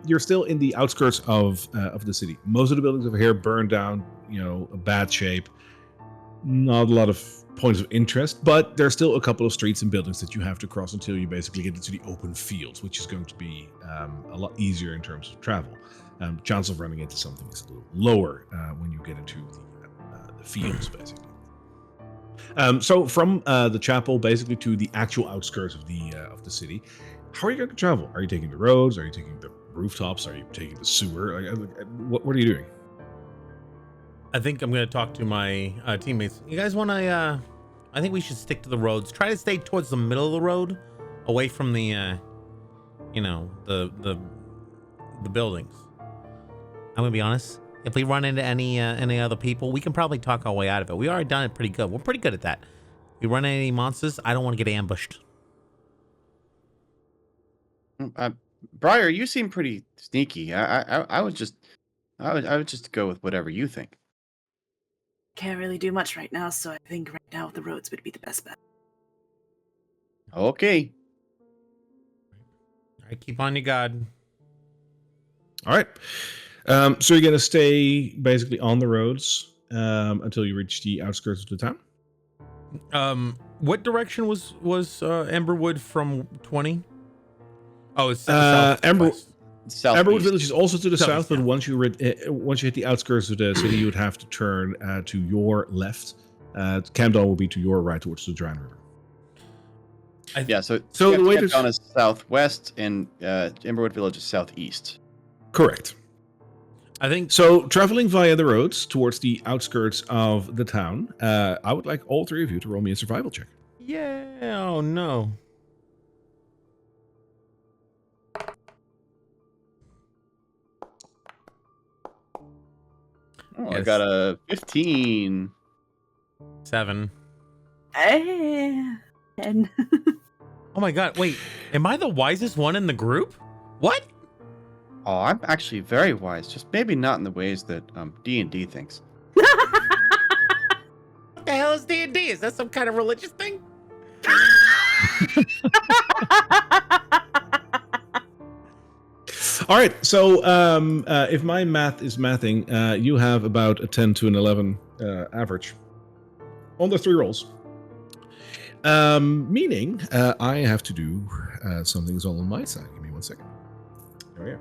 you're still in the outskirts of the city. Most of the buildings over here burned down, you know, a bad shape. Not a lot of points of interest, but there's still a couple of streets and buildings that you have to cross until you basically get into the open fields, which is going to be a lot easier in terms of travel. Chance of running into something is a little lower when you get into the fields, basically. So from the chapel basically to the actual outskirts of the city, how are you going to travel? Are you taking the roads? Are you taking the rooftops? Are you taking the sewer? What are you doing? I think I'm going to talk to my teammates. You guys want to, I think we should stick to the roads. Try to stay towards the middle of the road, away from the, you know, the buildings. I'm going to be honest. If we run into any other people, we can probably talk our way out of it. We already done it pretty good. We're pretty good at that. If we run into any monsters, I don't want to get ambushed. Briar, you seem pretty sneaky. I would just go with whatever you think. Can't really do much right now, so I think right now the roads would be the best bet. Okay. All right, keep on your guard. All right. So you're going to stay basically on the roads until you reach the outskirts of the town? What direction was Emberwood from 20? Oh, it's south. Emberwood Village is also to the south, Southeast, but yeah. once you hit the outskirts of the city, you would have to turn to your left. Camp Dawn will be to your right towards the Drown River. Yeah, so the way Camp Dawn is southwest and Emberwood Village is southeast. Correct. I think So, traveling via the roads towards the outskirts of the town, I would like all three of you to roll me a survival check. Yeah. Oh no. Oh, I Yes. got a 15. 7. And Oh my god. Wait. Am I the wisest one in the group? What? Oh, I'm actually very wise, just maybe not in the ways that D&D thinks. What the hell is D&D? Is that some kind of religious thing? All right, so if my math is mathing, you have about a 10 to an 11 average on the 3 rolls. Meaning I have to do something is all on my side. Give me 1 second. There we are.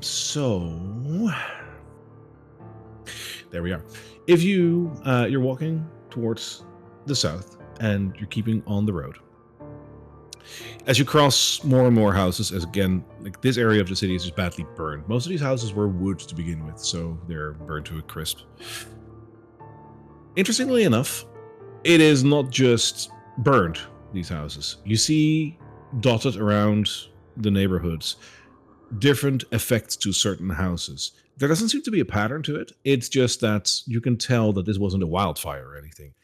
So there we are. If you're walking towards the south and you're keeping on the road, as you cross more and more houses, as again, like this area of the city is just badly burned. Most of these houses were wood to begin with, so they're burned to a crisp. Interestingly enough, it is not just burned, these houses. You see dotted around the neighborhoods different effects to certain houses. There doesn't seem to be a pattern to it. It's just that you can tell that this wasn't a wildfire or anything.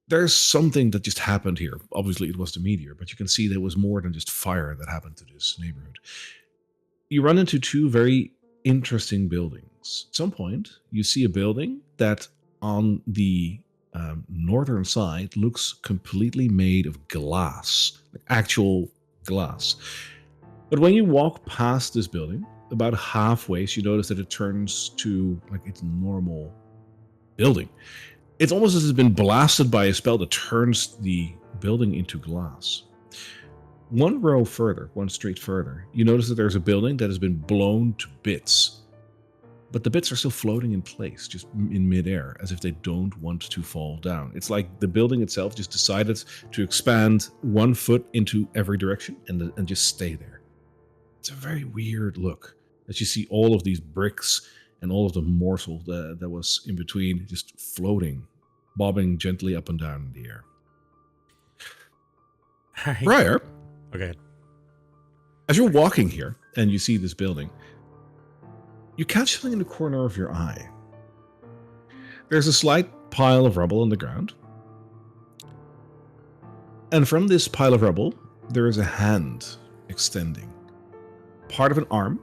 There's something that just happened here. Obviously, it was the meteor, but you can see there was more than just fire that happened to this neighborhood. You run into 2 very interesting buildings. At some point, you see a building that on the northern side looks completely made of glass, like actual glass. But when you walk past this building, about halfway, you notice that it turns to like its normal building. It's almost as if it's been blasted by a spell that turns the building into glass. 1 row further, 1 street further, you notice that there's a building that has been blown to bits. But the bits are still floating in place, just in midair, as if they don't want to fall down. It's like the building itself just decided to expand 1 foot into every direction and just stay there. It's a very weird look, as you see all of these bricks and all of the morsel that was in between just floating, bobbing gently up and down in the air. Briar, Okay. as you're walking here and you see this building, you catch something in the corner of your eye. There's a slight pile of rubble on the ground. And from this pile of rubble, there is a hand extending. Part of an arm,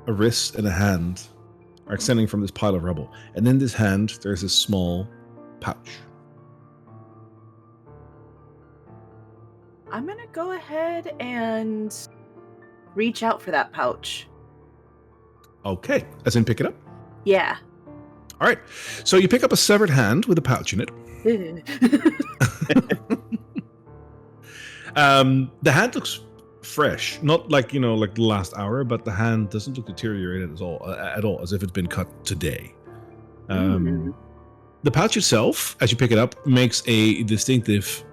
a wrist, and a hand are extending from this pile of rubble. And in this hand, there's a small pouch. I'm gonna go ahead and reach out for that pouch. Okay, as in pick it up? Yeah. All right, so you pick up a severed hand with a pouch in it. The hand looks fresh, not like, like the last hour, but the hand doesn't look deteriorated at all, as if it's been cut today. The pouch itself, as you pick it up, makes a distinctive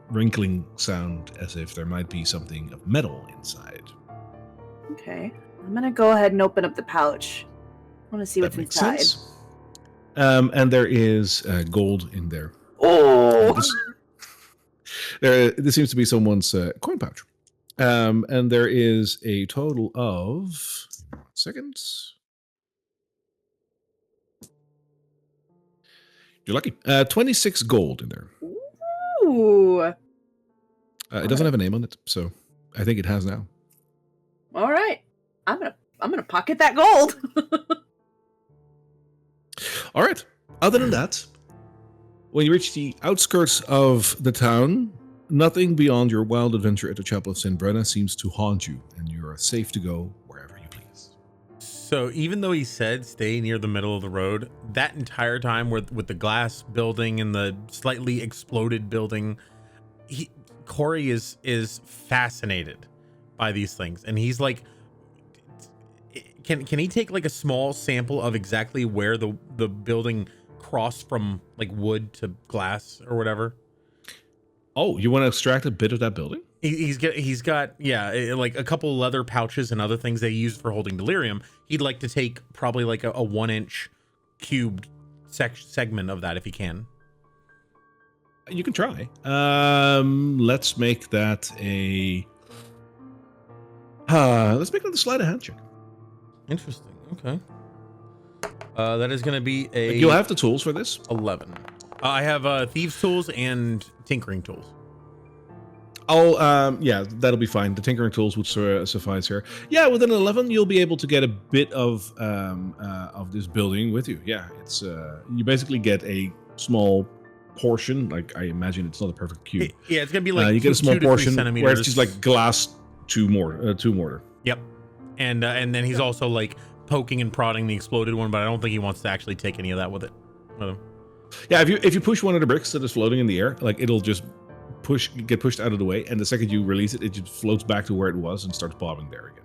wrinkling sound, as if there might be something of metal inside. Okay, I'm gonna go ahead and open up the pouch. I want to see what's inside. Sense. And there is gold in there. Oh! This seems to be someone's coin pouch. And there is a total of... seconds. You're lucky. 26 gold in there. Ooh! It doesn't have a name on it, so I think it has now. All right, I'm gonna pocket that gold. All right. Other than that, when you reach the outskirts of the town, nothing beyond your wild adventure at the Chapel of St. Brenna seems to haunt you, and you are safe to go wherever you please. So even though he said stay near the middle of the road, that entire time with the glass building and the slightly exploded building, Corey is fascinated by these things, and he's like, can he take like a small sample of exactly where the building crossed from like wood to glass or whatever? Oh, you want to extract a bit of that building? He's got like a couple of leather pouches and other things they use for holding delirium. He'd like to take probably like a 1-inch cubed segment of that if he can. You can try. Let's make that a... let's make it a sleight of hand check. Interesting. Okay. That is going to be a... You'll have the tools for this. 11. I have thieves tools and tinkering tools. Yeah, that'll be fine. The tinkering tools would suffice here. Yeah, with an 11, you'll be able to get a bit of this building with you. Yeah, it's you basically get a small portion. Like I imagine it's not a perfect cube. Yeah, it's gonna be like you get a small 2 to 3 portion centimeters. where it's just like glass to mortar. Yep, and then he's also like poking and prodding the exploded one, but I don't think he wants to actually take any of that with him. Yeah, if you push one of the bricks that is floating in the air, like it'll just get pushed out of the way, and the second you release it, it just floats back to where it was and starts bobbing there again.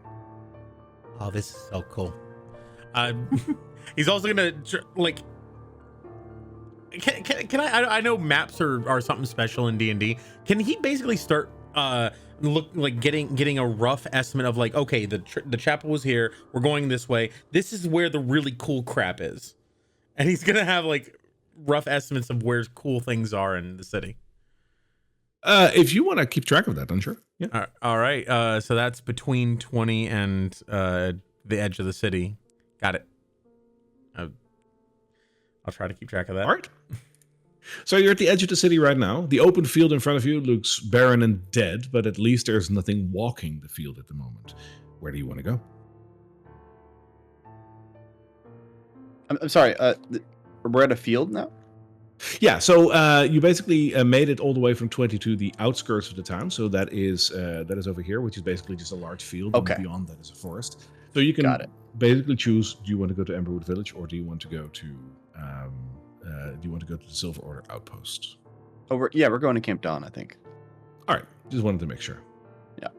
Oh, this is so cool. He's also gonna like. Can I know maps are something special in D&D. Can he basically start getting a rough estimate of like, okay, the chapel was here, we're going this way, this is where the really cool crap is, and he's gonna have like rough estimates of where cool things are in the city. If you want to keep track of that, I'm sure. Yeah. All right. So that's between 20 and the edge of the city. Got it. I'll try to keep track of that. All right. So you're at the edge of the city right now. The open field in front of you looks barren and dead, but at least there's nothing walking the field at the moment. Where do you want to go? I'm sorry. We're at a field now? Yeah, so you basically made it all the way from 20 to the outskirts of the town. So that is over here, which is basically just a large field. Okay. And beyond that is a forest. So you can basically choose: do you want to go to Emberwood Village, or do you want to go to the Silver Order outpost? Oh, we're going to Camp Dawn, I think. All right, just wanted to make sure. Yeah.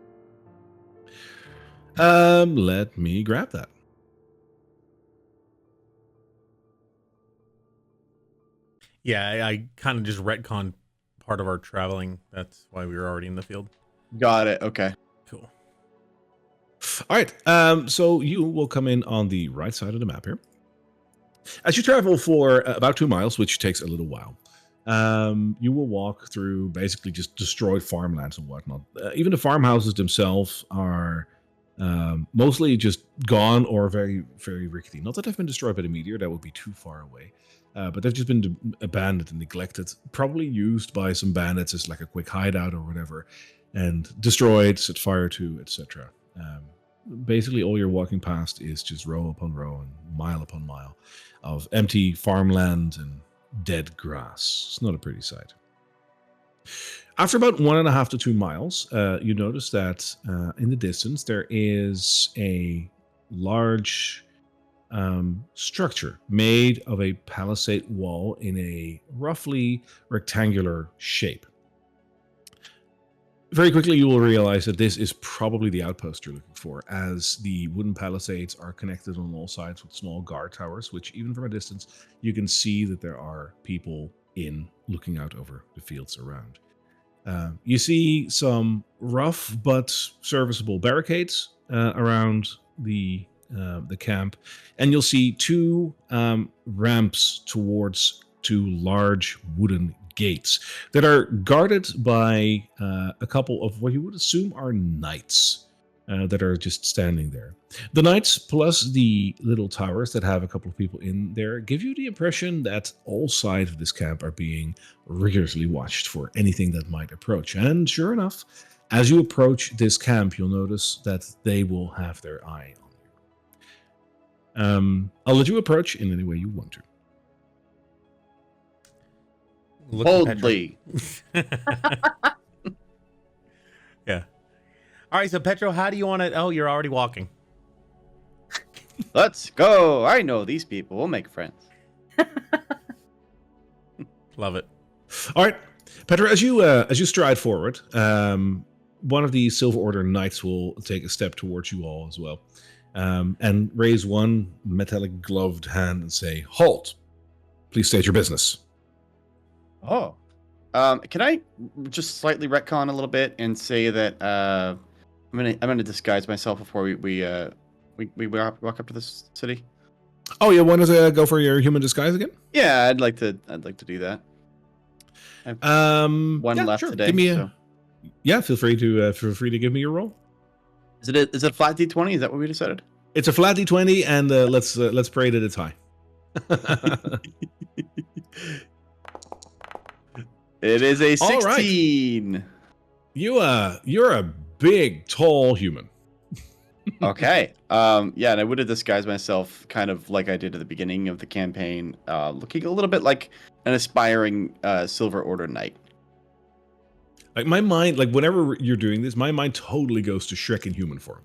Let me grab that. Yeah, I kind of just retconned part of our traveling. That's why we were already in the field. Got it. Okay. Cool. All right. So you will come in on the right side of the map here. As you travel for about 2 miles, which takes a little while, you will walk through basically just destroyed farmlands and whatnot. Even the farmhouses themselves are mostly just gone or very, very rickety. Not that they've been destroyed by the meteor. That would be too far away. But they've just been abandoned and neglected, probably used by some bandits as like a quick hideout or whatever, and destroyed, set fire to, etc. Basically, all you're walking past is just row upon row and mile upon mile of empty farmland and dead grass. It's not a pretty sight. After about 1.5 to 2 miles, you notice that in the distance there is a large structure made of a palisade wall in a roughly rectangular shape. Very quickly, you will realize that this is probably the outpost you're looking for, as the wooden palisades are connected on all sides with small guard towers, which even from a distance, you can see that there are people looking out over the fields around. You see some rough but serviceable barricades around the camp, and you'll see 2 ramps towards 2 large wooden gates that are guarded by a couple of what you would assume are knights that are just standing there. The knights plus the little towers that have a couple of people in there give you the impression that all sides of this camp are being rigorously watched for anything that might approach. And sure enough, as you approach this camp, you'll notice that they will have their eye on you. I'll let you approach in any way you want to. Boldly. Yeah. All right, so Petro, how do you want to... Oh, you're already walking. Let's go. I know these people. We'll make friends. Love it. All right, Petro, as you stride forward, one of the Silver Order knights will take a step towards you all as well, and raise one metallic gloved hand and say, "Halt! Please state your business." Oh. Can I just slightly retcon a little bit and say that I'm gonna disguise myself before we walk up to this city? Oh, you want to go for your human disguise again? Yeah, I'd like to do that. One left sure. today. Give me Yeah, feel free to give me your roll. Is it a flat D20? Is that what we decided? It's a flat D20, and let's pray that it's high. It is a 16. Right. You're a big, tall human. Okay. Yeah, and I would have disguised myself kind of like I did at the beginning of the campaign, looking a little bit like an aspiring Silver Order knight. Like my mind, like whenever you're doing this, my mind totally goes to Shrek in human form.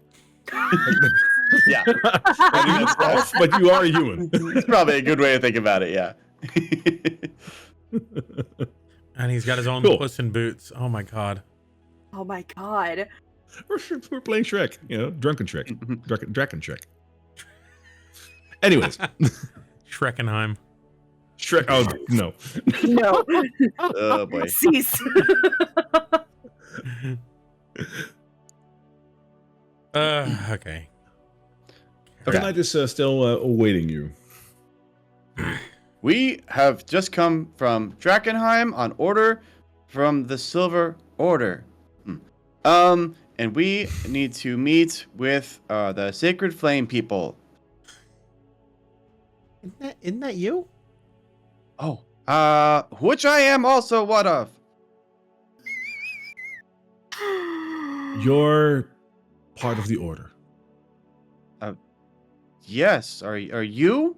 Yeah. Like, off, but you are a human. It's probably a good way to think about it, yeah. And he's got his own Cool. Puss in Boots. Oh my god. Oh my god. We're playing Shrek, drunken Shrek. Draken Shrek. Anyways. Drakkenheim. Shrek, oh, no. No. Oh boy. Cease. Okay. The night is still awaiting you. We have just come from Drakkenheim on order from the Silver Order. And we need to meet with the Sacred Flame people. Isn't that you? Oh, which I am also one of. You're part of the order. Yes. Are you?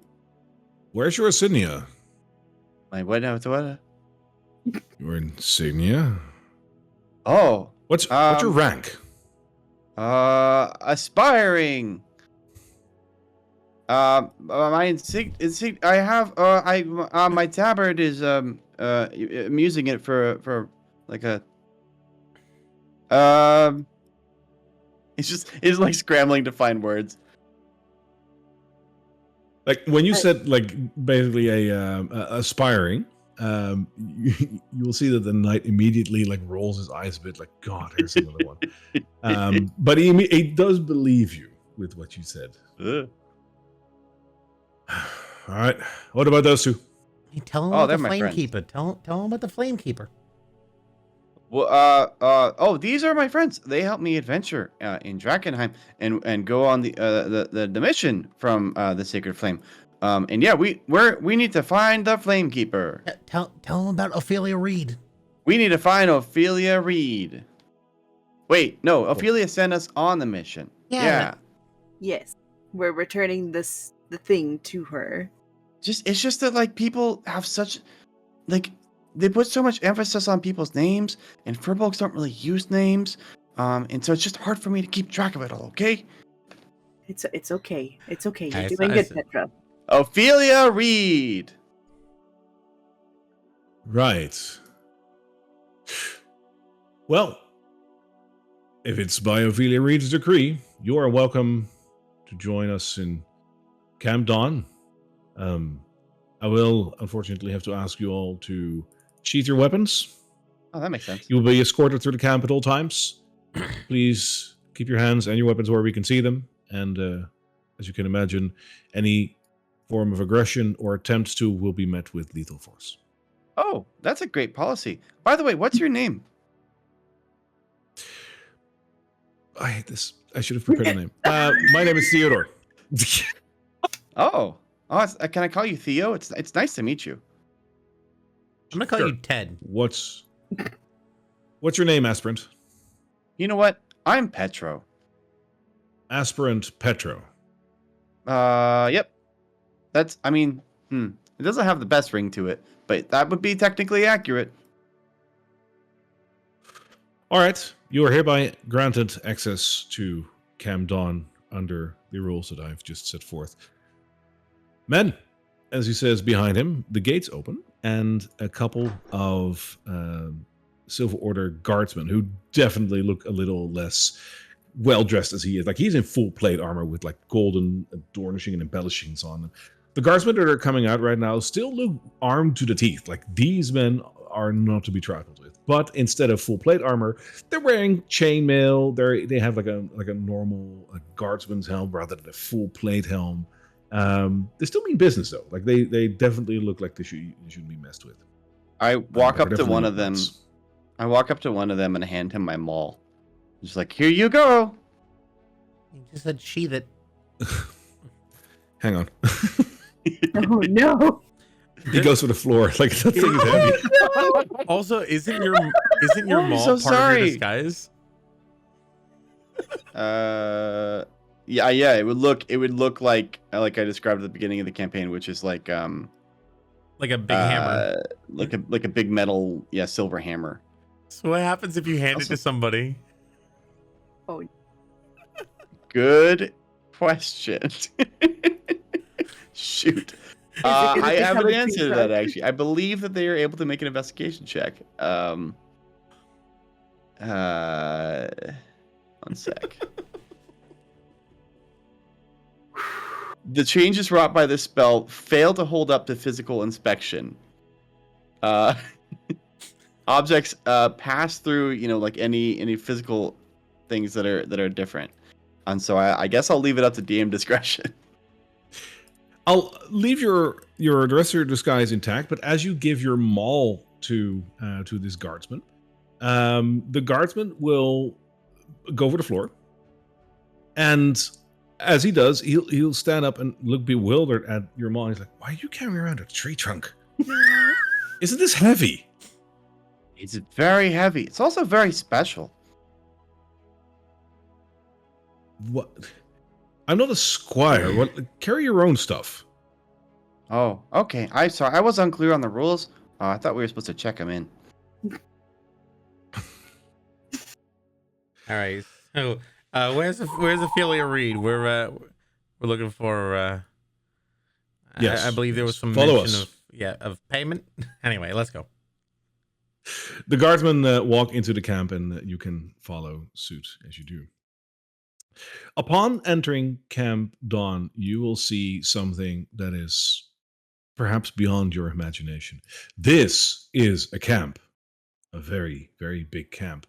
Where's your insignia? What? Your insignia? Oh. What's your rank? Aspiring. My I have my tabard is I'm using it for like a it's like scrambling to find words. Like when you said like basically a aspiring, you will see that the knight immediately like rolls his eyes a bit, like God, here's another one. But he does believe you with what you said. All right, what about those two? Hey, tell him Oh, about they're the my Flame friends. Keeper. Tell him about the Flame Keeper. Well, these are my friends. They helped me adventure in Drakkenheim and go on the mission from the Sacred Flame. And yeah, we need to find the Flame Keeper. Tell him about Ophelia Reed. We need to find Ophelia Reed. Wait, no, Ophelia sent us on the mission. Yeah. Yes. We're returning the thing to her. It's just that like people have such like they put so much emphasis on people's names, and furbolgs don't really use names. And so it's just hard for me to keep track of it all, okay? It's okay. It's okay. You're It's doing nice. good, Petra. Ophelia Reed. Right. Well, if it's by Ophelia Reed's decree, you are welcome to join us in Camp Dawn. I will unfortunately have to ask you all to sheath your weapons. Oh, that makes sense. You will be escorted through the camp at all times. Please keep your hands and your weapons where we can see them. And as you can imagine, any form of aggression or attempts to will be met with lethal force. Oh, that's a great policy. By the way, what's your name? I hate this. I should have prepared a name. My name is Theodore. Oh, can I call you Theo? It's nice to meet you. I'm gonna call Sure. you Ted. What's your name, aspirant? You know what? I'm Petro. Aspirant Petro. Yep. It doesn't have the best ring to it, but that would be technically accurate. All right. You are hereby granted access to Camp Dawn under the rules that I've just set forth. Men, as he says behind him, the gates open, and a couple of Silver Order guardsmen who definitely look a little less well-dressed as he is. Like, he's in full plate armor with, like, golden adornishing and embellishings on them. The guardsmen that are coming out right now still look armed to the teeth. Like, these men are not to be trifled with. But instead of full plate armor, they're wearing chainmail. They have like a normal guardsman's helm rather than a full plate helm. They still mean business though. Like they definitely look like they shouldn't be messed with. I walk They're up to definitely one not of them. nuts. I walk up to one of them and hand him my maul. Just like, here you go. You just said sheath it. Hang on. Oh no. He goes for the floor. Like that thing is heavy. Also, isn't Isn't your Oh, I'm maul so part of sorry. your disguise? Yeah. It would look like I described at the beginning of the campaign, which is like Like a big hammer. like a big metal, silver hammer. So what happens if you hand it to somebody? Oh, Good question. Shoot. I have become an a answer to tree that, trunk? actually. I believe that they are able to make an investigation check. One sec. The changes wrought by this spell fail to hold up to physical inspection. Objects pass through, like any physical things that are different. And so I guess I'll leave it up to DM discretion. I'll leave the rest of your disguise intact, but as you give your maul to this guardsman, the guardsman will go over the floor, and as he does, he'll stand up and look bewildered at your maul. He's like, "Why are you carrying around a tree trunk? Isn't this heavy?" It's very heavy. It's also very special. What? I'm not a squire. What? Carry your own stuff. Oh, okay. I'm sorry. I was unclear on the rules. I thought we were supposed to check them in. All right. So, where's Ophelia Reed? We're looking for. Yes, I believe there was some follow mention us. of payment. Anyway, let's go. The guardsmen walk into the camp, and you can follow suit as you do. Upon entering Camp Dawn, you will see something that is perhaps beyond your imagination. This is a camp, a very, very big camp.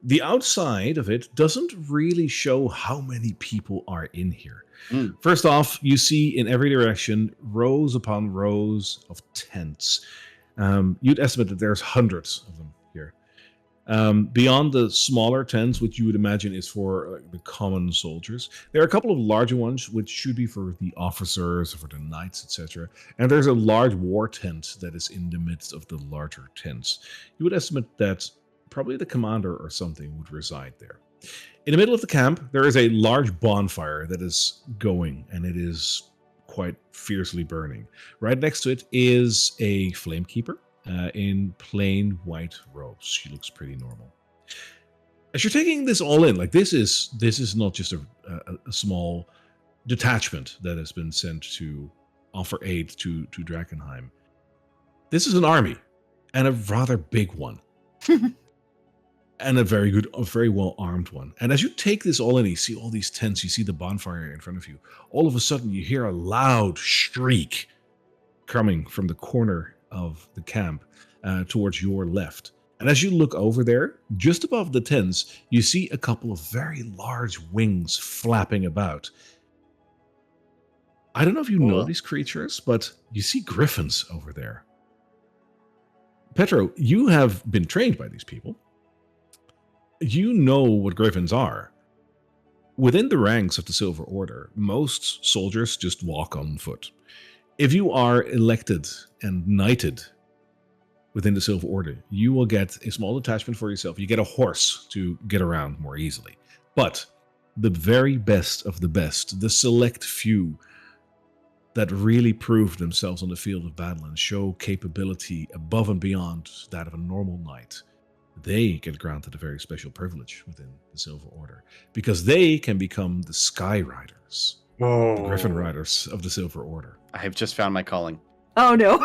The outside of it doesn't really show how many people are in here. Mm. First off, you see in every direction rows upon rows of tents. You'd estimate that there's hundreds of them here. Beyond the smaller tents, which you would imagine is for the common soldiers, there are a couple of larger ones which should be for the officers, for the knights, etc. And there's a large war tent that is in the midst of the larger tents. You would estimate that probably the commander or something would reside there. In the middle of the camp, there is a large bonfire that is going, and it is quite fiercely burning. Right next to it is a flamekeeper in plain white robes. She looks pretty normal. As you're taking this all in, like this is not just a small detachment that has been sent to offer aid to Drakkenheim. This is an army, and a rather big one. And a very well armed one. And as you take this all in, you see all these tents, you see the bonfire in front of you. All of a sudden, you hear a loud shriek coming from the corner of the camp towards your left. And as you look over there, just above the tents, you see a couple of very large wings flapping about. I don't know if you know these creatures, but you see griffins over there. Petro, you have been trained by these people. You know what griffins are. Within the ranks of the Silver Order, most soldiers just walk on foot. If you are elected and knighted within the Silver Order, you will get a small detachment for yourself. You get a horse to get around more easily. But the very best of the best, the select few that really prove themselves on the field of battle and show capability above and beyond that of a normal knight, they get granted a very special privilege within the Silver Order, because they can become the Sky Riders, the Griffin Riders of the Silver Order. I have just found my calling. Oh no.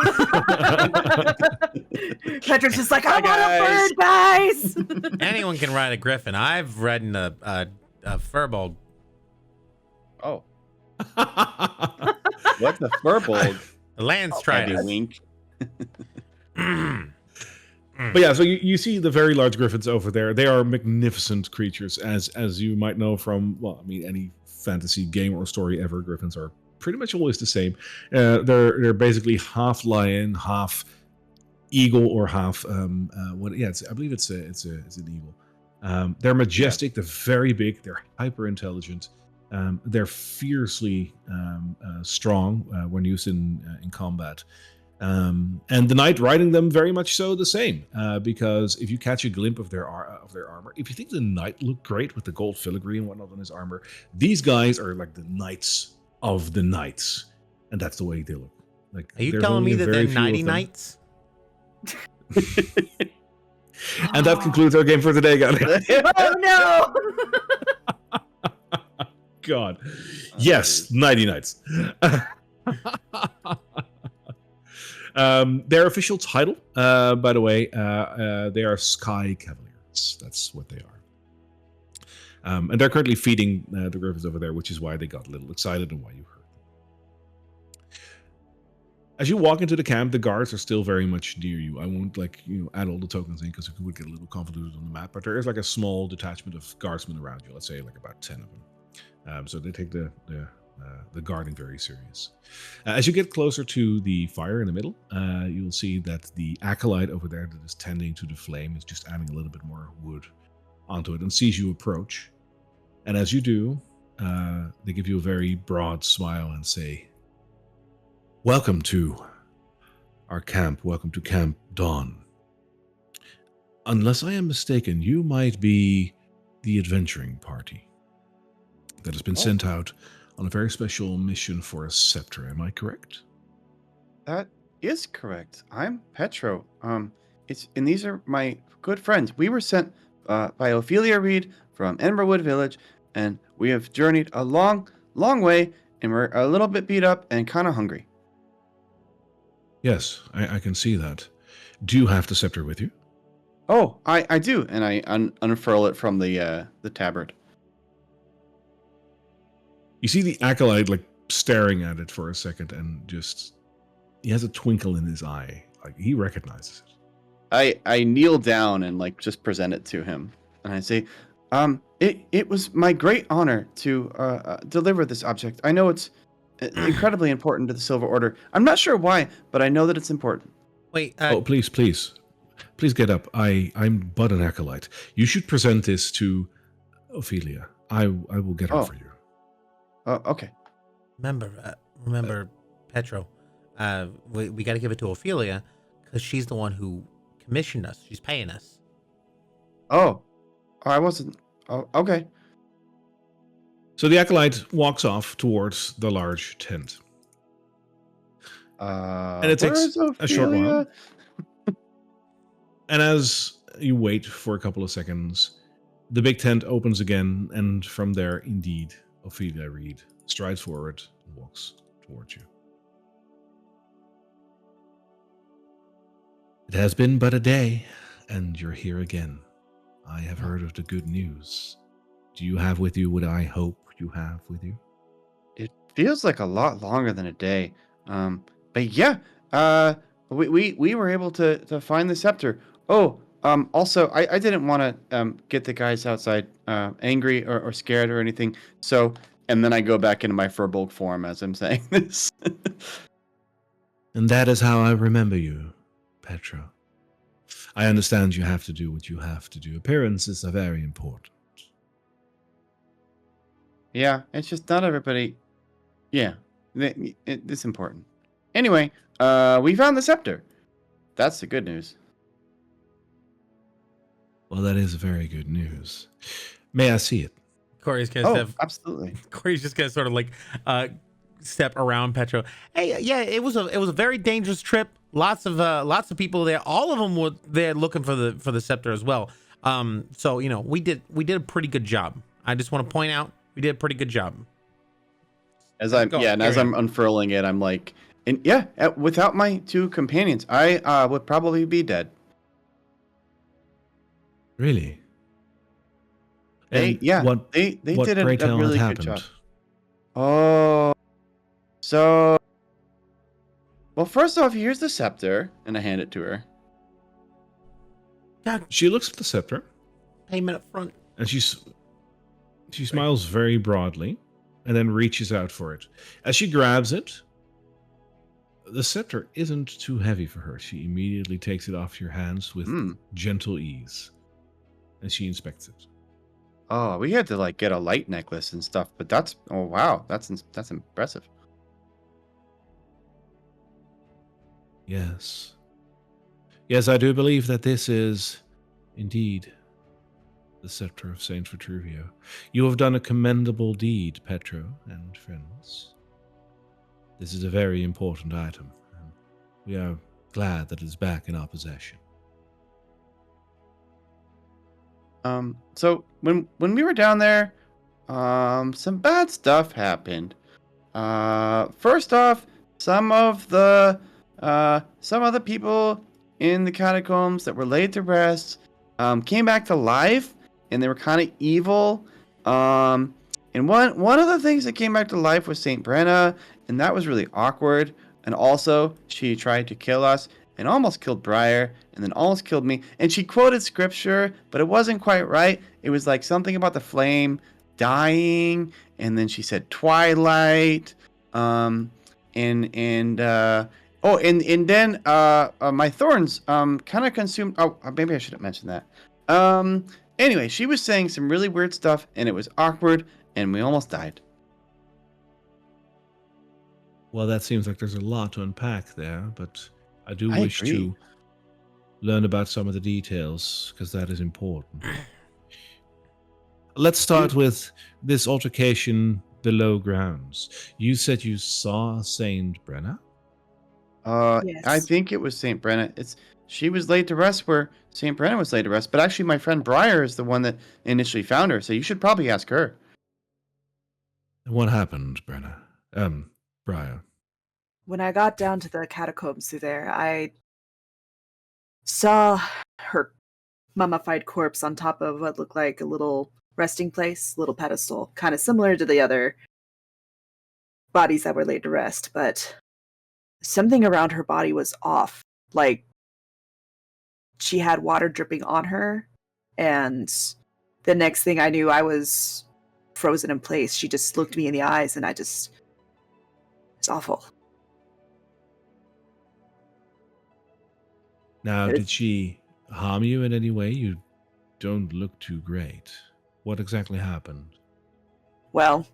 Petra's just like, I'm on a bird, guys. Anyone can ride a griffin. I've ridden a furbolg. Oh. What's a furbolg? The Lance tried it. Wink. But yeah, so you see the very large griffins over there. They are magnificent creatures, as you might know from, well, I mean, any fantasy game or story ever. Griffins are pretty much always the same. They're basically half lion, half eagle, or half I believe it's an eagle. They're majestic. They're very big. They're hyper intelligent. They're fiercely strong when used in combat. And the knight riding them very much so the same, because if you catch a glimpse of their armor, if you think the knight looked great with the gold filigree and whatnot on his armor, these guys are like the knights of the knights, and that's the way they look. Like, Are you there's telling me only a that very they're few of 90 them. knights? And that concludes our game for today, guys. Oh no! God, yes, 90 knights. Their official title, by the way, they are Sky Cavaliers. That's what they are. And they're currently feeding the griffins over there, which is why they got a little excited and why you heard them. As you walk into the camp, the guards are still very much near you. I won't add all the tokens in because it would get a little convoluted on the map, but there is like a small detachment of guardsmen around you. Let's say like about 10 of them. So they take the guarding very serious. As you get closer to the fire in the middle, you'll see that the acolyte over there that is tending to the flame is just adding a little bit more wood onto it and sees you approach. And as you do, they give you a very broad smile and say, "Welcome to our camp. Welcome to Camp Dawn. Unless I am mistaken, you might be the adventuring party that has been sent out on a very special mission for a scepter. Am I correct?" That is correct. I'm Petro. And these are my good friends. We were sent by Ophelia Reed from Emberwood Village, and we have journeyed a long, long way, and we're a little bit beat up and kind of hungry. Yes, I can see that. Do you have the scepter with you? Oh, I do, and I unfurl it from the tabard. You see the acolyte like staring at it for a second, and just he has a twinkle in his eye, like he recognizes it. I kneel down and like just present it to him, and I say, it was my great honor to deliver this object. I know it's incredibly important to the Silver Order. I'm not sure why, but I know that it's important. Wait, Oh, please get up. I'm but an acolyte. You should present this to Ophelia. I will get her for you. Okay. remember, Petro, we got to give it to Ophelia because she's the one who commissioned us. She's paying us. Oh, I wasn't. Oh, okay. So the acolyte walks off towards the large tent. And it takes a short while. And as you wait for a couple of seconds, the big tent opens again, and from there, indeed, Ophelia Reed strides forward and walks towards you. It has been but a day, and you're here again. I have heard of the good news. Do you have with you what I hope you have with you? It feels like a lot longer than a day. But yeah, we were able to find the scepter. Oh, also, I didn't want to get the guys outside angry or scared or anything. So, and then I go back into my furbolg form as I'm saying this. And that is how I remember you, Petro. I understand you have to do what you have to do. Appearances are very important. Yeah, it's just not everybody. Yeah, it's important. Anyway, we found the scepter. That's the good news. Well, that is very good news. May I see it? Corey's gonna Absolutely. Corey's just gonna sort of like step around Petro. Hey, yeah, it was a very dangerous trip. Lots of people there. All of them were there looking for the scepter as well. So we did a pretty good job. I just want to point out we did a pretty good job. As I'm unfurling it, I'm like, and yeah, without my two companions, I would probably be dead. Really? They did a really good job. Oh, so well, first off, here's the scepter, and I hand it to her. God, she looks at the scepter. Payment up front. And she smiles very broadly, and then reaches out for it. As she grabs it, the scepter isn't too heavy for her. She immediately takes it off your hands with gentle ease, and she inspects it. Oh, we had to like get a light necklace and stuff, but that's impressive. Yes. Yes, I do believe that this is indeed the scepter of Saint Vitruvio. You have done a commendable deed, Petro and friends. This is a very important item, and we are glad that it is back in our possession. So when we were down there, some bad stuff happened. First off, some of the people in the catacombs that were laid to rest came back to life, and they were kind of evil. And one of the things that came back to life was Saint Brenna, and that was really awkward. And also, she tried to kill us and almost killed Briar, and then almost killed me. And she quoted scripture, but it wasn't quite right. It was like something about the flame dying, and then she said twilight. And then my thorns kind of consumed. Oh, maybe I should have mentioned that. Anyway, she was saying some really weird stuff, and it was awkward, and we almost died. Well, that seems like there's a lot to unpack there, but I do wish agree. to learn about some of the details, because that is important. Let's start with this altercation below grounds. You said you saw Saint Brenna? Yes. I think it was Saint Brenna. She was laid to rest where Saint Brenna was laid to rest, but actually my friend Briar is the one that initially found her, so you should probably ask her. What happened, Brenna? Briar. When I got down to the catacombs through there, I saw her mummified corpse on top of what looked like a little resting place, little pedestal, kind of similar to the other bodies that were laid to rest, but something around her body was off. Like, she had water dripping on her, and the next thing I knew, I was frozen in place. She just looked me in the eyes, and it's awful. Now, did she harm you in any way? You don't look too great. What exactly happened? Well,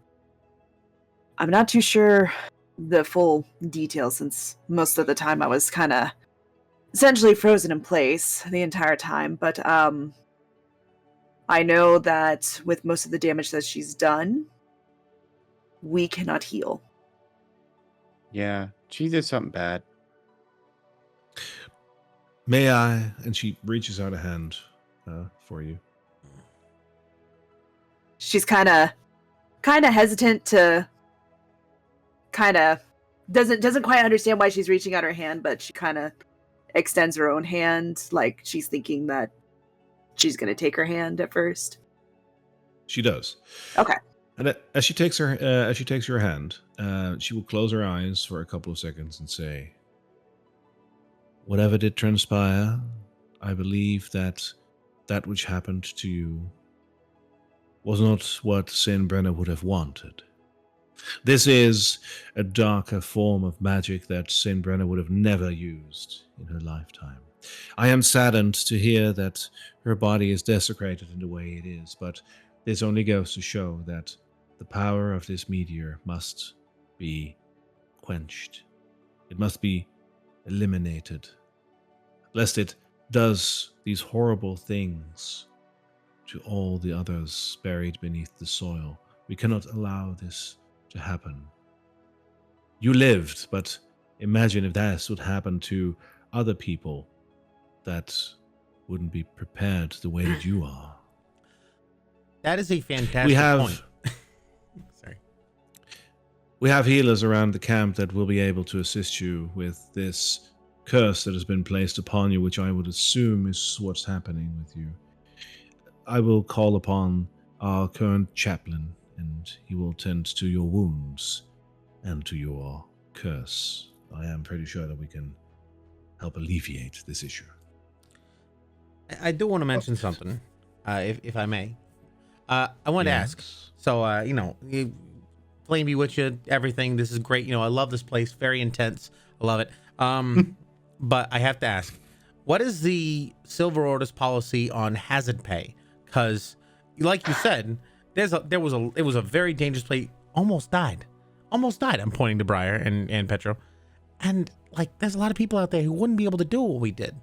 I'm not too sure the full details, since most of the time I was kind of essentially frozen in place the entire time, but I know that with most of the damage that she's done, we cannot heal. Yeah, she did something bad. May I? And she reaches out a hand for you. She's kind of hesitant to doesn't quite understand why she's reaching out her hand, but she kind of extends her own hand, like she's thinking that she's going to take her hand at first. She does. Okay. And as she takes your hand, she will close her eyes for a couple of seconds and say, "Whatever did transpire, I believe that which happened to you was not what Saint Brenna would have wanted. This is a darker form of magic that Saint Brenna would have never used in her lifetime. I am saddened to hear that her body is desecrated in the way it is, but this only goes to show that the power of this meteor must be quenched. It must be eliminated, lest it does these horrible things to all the others buried beneath the soil. We cannot allow this to happen. You lived, but imagine if this would happen to other people that wouldn't be prepared the way that you are." That is a fantastic point. Sorry. We have healers around the camp that will be able to assist you with this curse that has been placed upon you, which I would assume is what's happening with you. I will call upon our current chaplain, and he will tend to your wounds and to your curse. I am pretty sure that we can help alleviate this issue. I do want to mention something, if I may. I want to ask. So, Flame be with you, everything. This is great. I love this place. Very intense. I love it. But I have to ask, what is the Silver Order's policy on hazard pay? Because, like you said, it was a very dangerous place. Almost died. I'm pointing to Briar and Petro. And like, there's a lot of people out there who wouldn't be able to do what we did.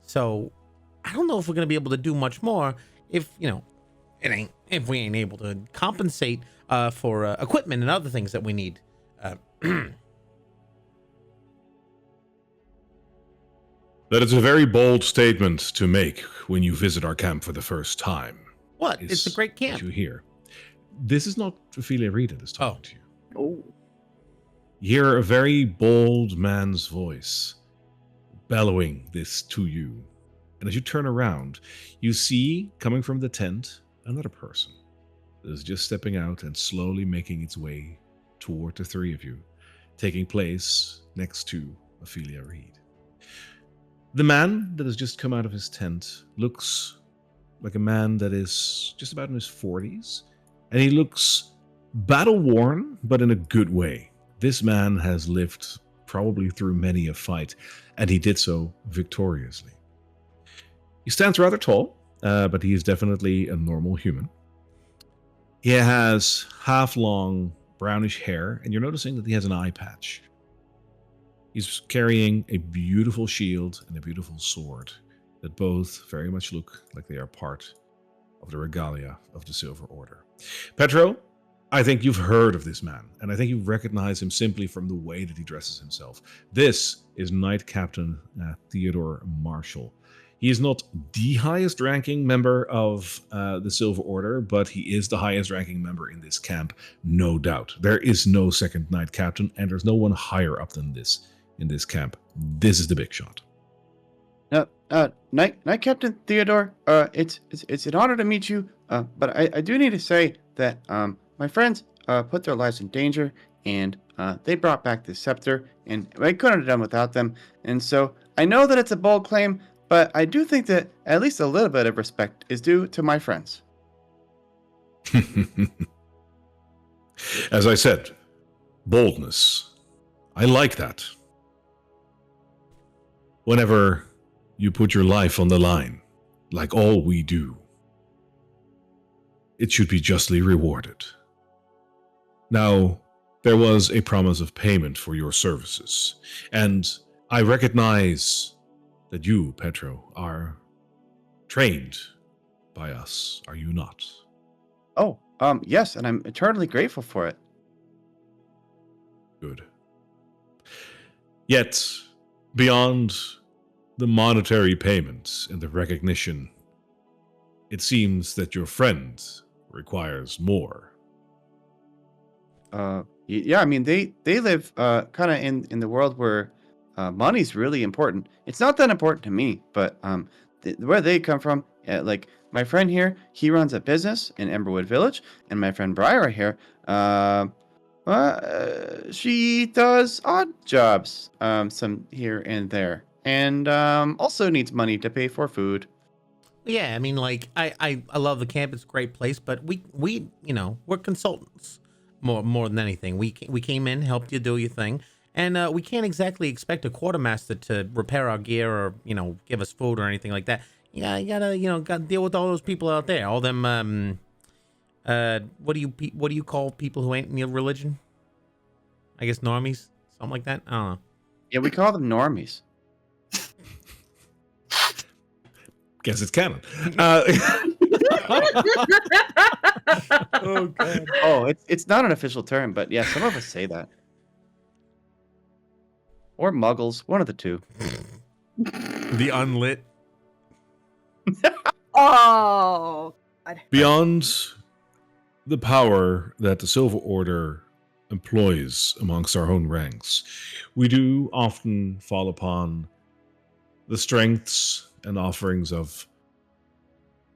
So I don't know if we're going to be able to do much more if, if we ain't able to compensate for equipment and other things that we need. That is a very bold statement to make when you visit our camp for the first time. What? It's a great camp. You hear. This is not Ophelia Reed that is talking to you. Oh. You hear a very bold man's voice bellowing this to you. And as you turn around, you see, coming from the tent, another person that is just stepping out and slowly making its way toward the three of you, taking place next to Ophelia Reed. The man that has just come out of his tent looks like a man that is just about in his 40s, and he looks battle-worn, but in a good way. This man has lived probably through many a fight, and he did so victoriously. He stands rather tall, but he is definitely a normal human. He has half-long brownish hair, and you're noticing that he has an eye patch. He's carrying a beautiful shield and a beautiful sword that both very much look like they are part of the regalia of the Silver Order. Petro, I think you've heard of this man, and I think you recognize him simply from the way that he dresses himself. This is Knight Captain Theodore Marshall. He is not the highest ranking member of the Silver Order, but he is the highest ranking member in this camp, no doubt. There is no second Knight Captain, and there's no one higher up than this in this camp. This is the big shot. Knight Captain Theodore, it's an honor to meet you, but I do need to say that my friends put their lives in danger, and they brought back the scepter, and I couldn't have done without them. And so I know that it's a bold claim, but I do think that at least a little bit of respect is due to my friends. As I said, boldness. I like that. Whenever you put your life on the line, like all we do, it should be justly rewarded. Now, there was a promise of payment for your services, and I recognize that you, Petro, are trained by us, are you not? Oh, yes, and I'm eternally grateful for it. Good. Yet, beyond the monetary payments and the recognition, it seems that your friend requires more. Yeah, I mean, they live kind of in the world where money's really important. It's not that important to me, but where they come from, like my friend here, he runs a business in Emberwood Village, and my friend Briar here, she does odd jobs, some here and there, and also needs money to pay for food. Yeah, I mean, like, I love the camp. It's a great place, but we we're consultants more than anything. We came in, helped you do your thing, and we can't exactly expect a quartermaster to repair our gear or give us food or anything like that. Yeah, you gotta deal with all those people out there, all them what do you call people who ain't in your religion? I guess normies, something like that. I don't know. Yeah, we call them normies. Guess it's canon. Oh god. Oh, it's not an official term, but yeah, some of us say that. Or muggles, one of the two. The unlit. Oh. God. Beyond the power that the Silver Order employs amongst our own ranks, we do often fall upon the strengths and offerings of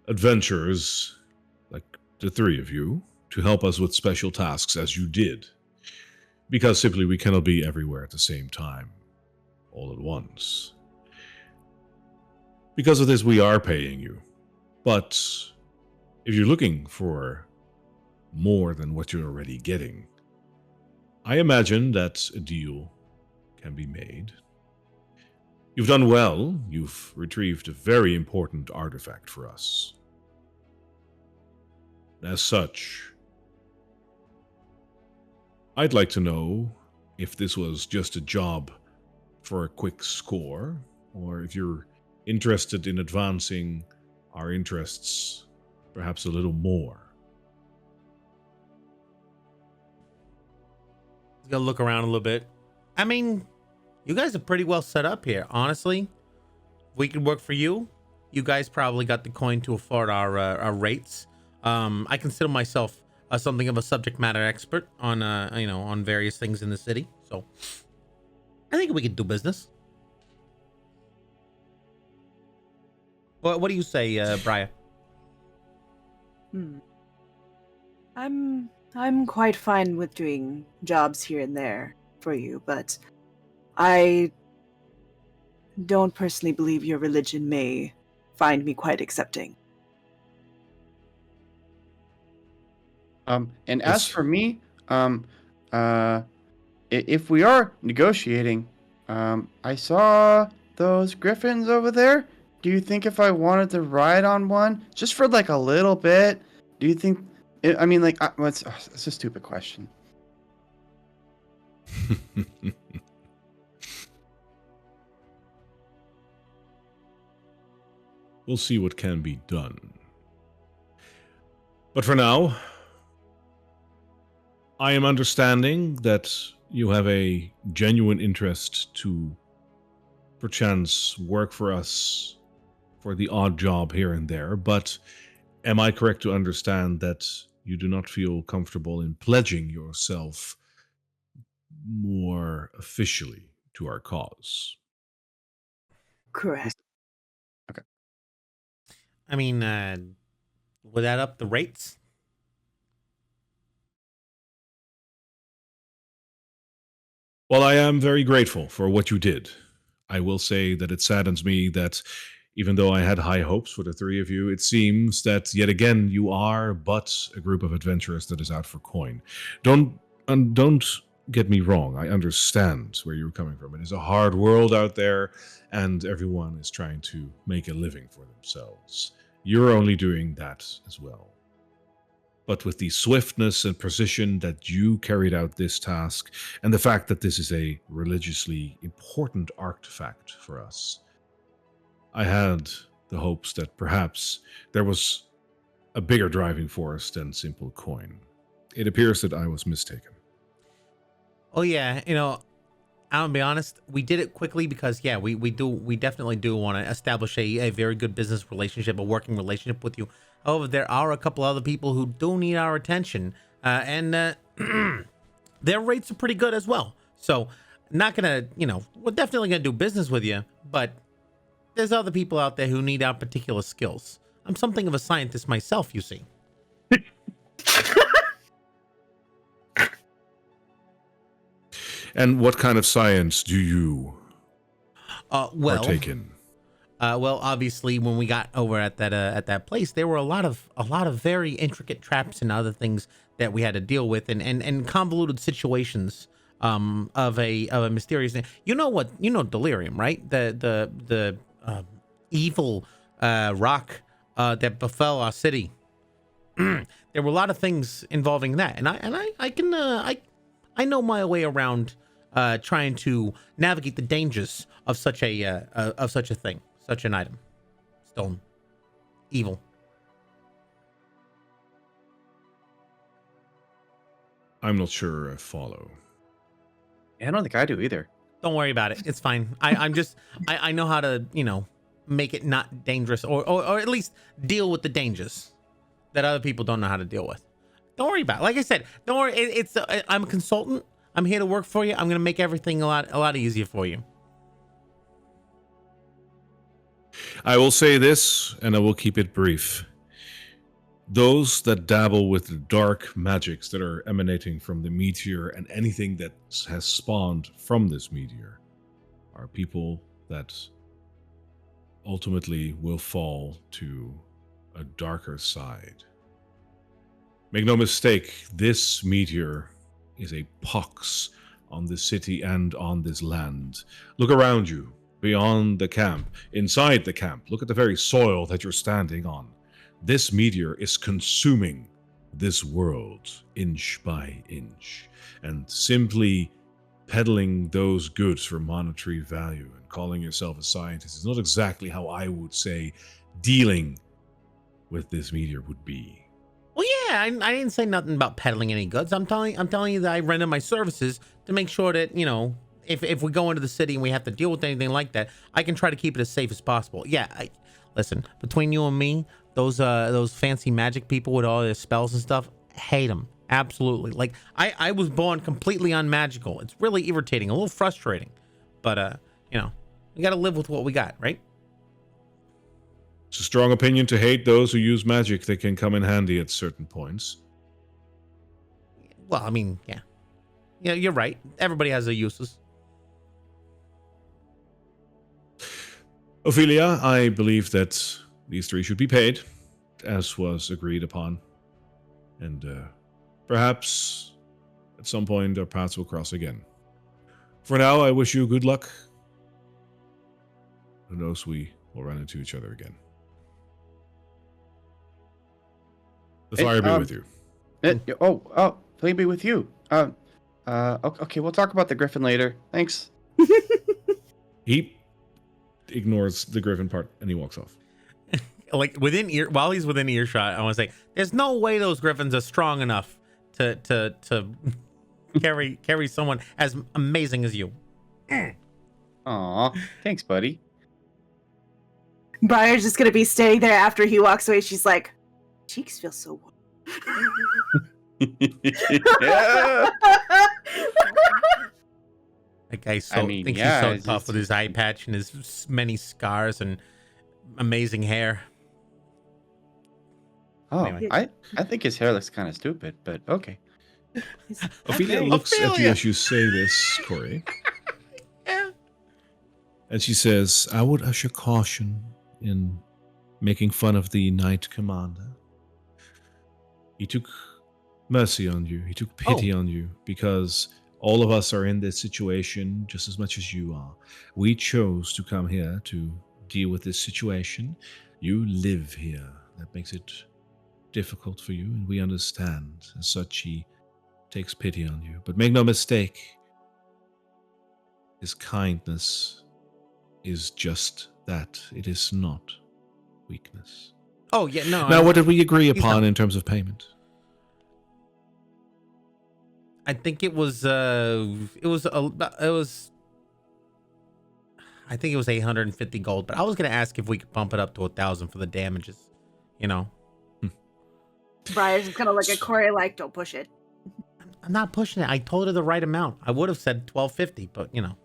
adventurers like the three of you to help us with special tasks as you did, because simply we cannot be everywhere at the same time, all at once. Because of this, we are paying you, but if you're looking for more than what you're already getting, I imagine that a deal can be made. You've done well. You've retrieved a very important artifact for us. As such, I'd like to know if this was just a job for a quick score, or if you're interested in advancing our interests perhaps a little more. Gonna look around a little bit. I mean, you guys are pretty well set up here. Honestly, if we could work for you, you guys probably got the coin to afford our rates. I consider myself something of a subject matter expert on on various things in the city, so I think we could do business. What do you say, Briar? I'm quite fine with doing jobs here and there for you, but I don't personally believe your religion may find me quite accepting. And as for me, if we are negotiating, I saw those griffins over there. Do you think if I wanted to ride on one, just for like a little bit, do you think? I mean, like, it's a stupid question. We'll see what can be done. But for now, I am understanding that you have a genuine interest to perchance work for us for the odd job here and there, but am I correct to understand that you do not feel comfortable in pledging yourself more officially to our cause? Correct. Okay. I mean, would that up the rates? Well, I am very grateful for what you did. I will say that it saddens me that even though I had high hopes for the three of you, it seems that yet again you are but a group of adventurers that is out for coin. Don't get me wrong. I understand where you're coming from. It is a hard world out there, and everyone is trying to make a living for themselves. You're only doing that as well. But with the swiftness and precision that you carried out this task, and the fact that this is a religiously important artifact for us, I had the hopes that perhaps there was a bigger driving force than simple coin. It appears that I was mistaken. Oh yeah, I'll be honest, we did it quickly because we definitely do want to establish a very good business relationship, a working relationship with you. However, there are a couple other people who do need our attention, and their rates are pretty good as well. So, not gonna, we're definitely gonna do business with you, but there's other people out there who need our particular skills. I'm something of a scientist myself, you see. And what kind of science do you partake in? Well, obviously, when we got over at that place, there were a lot of very intricate traps and other things that we had to deal with, and convoluted situations of a mysterious thing. You know delirium, right? The evil rock that befell our city. There were a lot of things involving that, and I know my way around trying to navigate the dangers of such a thing. Such an item. Stone. Evil. I'm not sure I follow. Yeah, I don't think I do either. Don't worry about it. It's fine. I know how to, make it not dangerous or at least deal with the dangers that other people don't know how to deal with. Don't worry about it. Like I said, don't worry. I'm a consultant. I'm here to work for you. I'm going to make everything a lot easier for you. I will say this, and I will keep it brief. Those that dabble with the dark magics that are emanating from the meteor and anything that has spawned from this meteor are people that ultimately will fall to a darker side. Make no mistake, this meteor is a pox on the city and on this land. Look around you. Beyond the camp, inside the camp, look at the very soil that you're standing on. This meteor is consuming this world inch by inch. And simply peddling those goods for monetary value and calling yourself a scientist is not exactly how I would say dealing with this meteor would be. Well, yeah, I didn't say nothing about peddling any goods. I'm telling you that I render my services to make sure that, you know, if we go into the city and we have to deal with anything like that, I can try to keep it as safe as possible. Yeah, listen, between you and me, those fancy magic people with all their spells and stuff, hate them. Absolutely. Like, I was born completely unmagical. It's really irritating, a little frustrating. But, you know, we got to live with what we got, right? It's a strong opinion to hate those who use magic that can come in handy at certain points. Well, I mean, yeah. Yeah, you're right. Everybody has their uses. Ophelia, I believe that these 3 should be paid, as was agreed upon. And perhaps at some point our paths will cross again. For now, I wish you good luck. Who knows, we will run into each other again. The fire be with you. Fire be with you. Okay, we'll talk about the griffin later. Thanks. He ignores the griffin part and he walks off. Like while he's within earshot, I want to say, there's no way those griffins are strong enough to carry someone as amazing as you. Aw, thanks, buddy. Briar's just gonna be staying there after he walks away. She's like, cheeks feel so warm. Yeah. That guy thinks he's so tough with his eye patch and his many scars and amazing hair. Oh, Anyway. I think his hair looks kind of stupid, but okay. Ophelia looks at you as you say this, Corey. Yeah. And she says, I would usher caution in making fun of the Knight Commander. He took mercy on you. He took pity on you because all of us are in this situation just as much as you are. We chose to come here to deal with this situation. You live here. That makes it difficult for you, and we understand. As such, he takes pity on you. But make no mistake, his kindness is just that. It is not weakness. Oh yeah, no. Now, what did we agree upon in terms of payment? I think it was I think it was 850 gold, but I was gonna ask if we could bump it up to 1,000 for the damages. You know. Briar's just gonna look at Corey like, don't push it. I'm not pushing it. I told her the right amount. I would have said 1,250, but you know.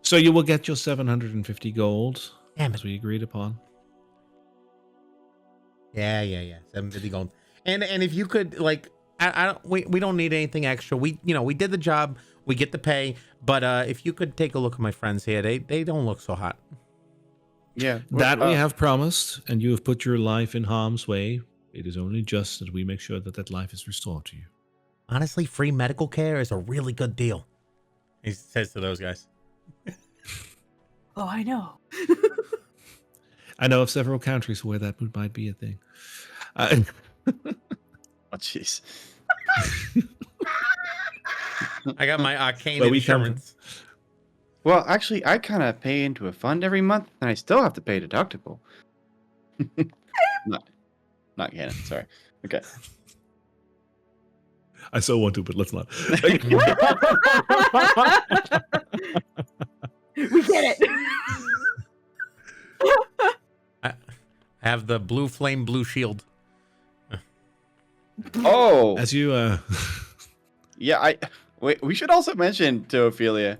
So you will get your 750 gold, Damn it. as we agreed upon. Yeah. 750 gold. And if you could, like, we don't need anything extra. We did the job. We get the pay. But if you could take a look at my friends here, they don't look so hot. Yeah. That we have promised, and you have put your life in harm's way. It is only just that we make sure that that life is restored to you. Honestly, free medical care is a really good deal. He says to those guys. Oh, I know. I know of several countries where that might be a thing. Oh, jeez. I got my arcane Well, insurance. Well, actually, I kind of pay into a fund every month, and I still have to pay deductible. Not canon. Sorry. Okay. I so want to, but let's not. We get it. I have the blue flame, blue shield. Oh, As you, yeah. We should also mention to Ophelia.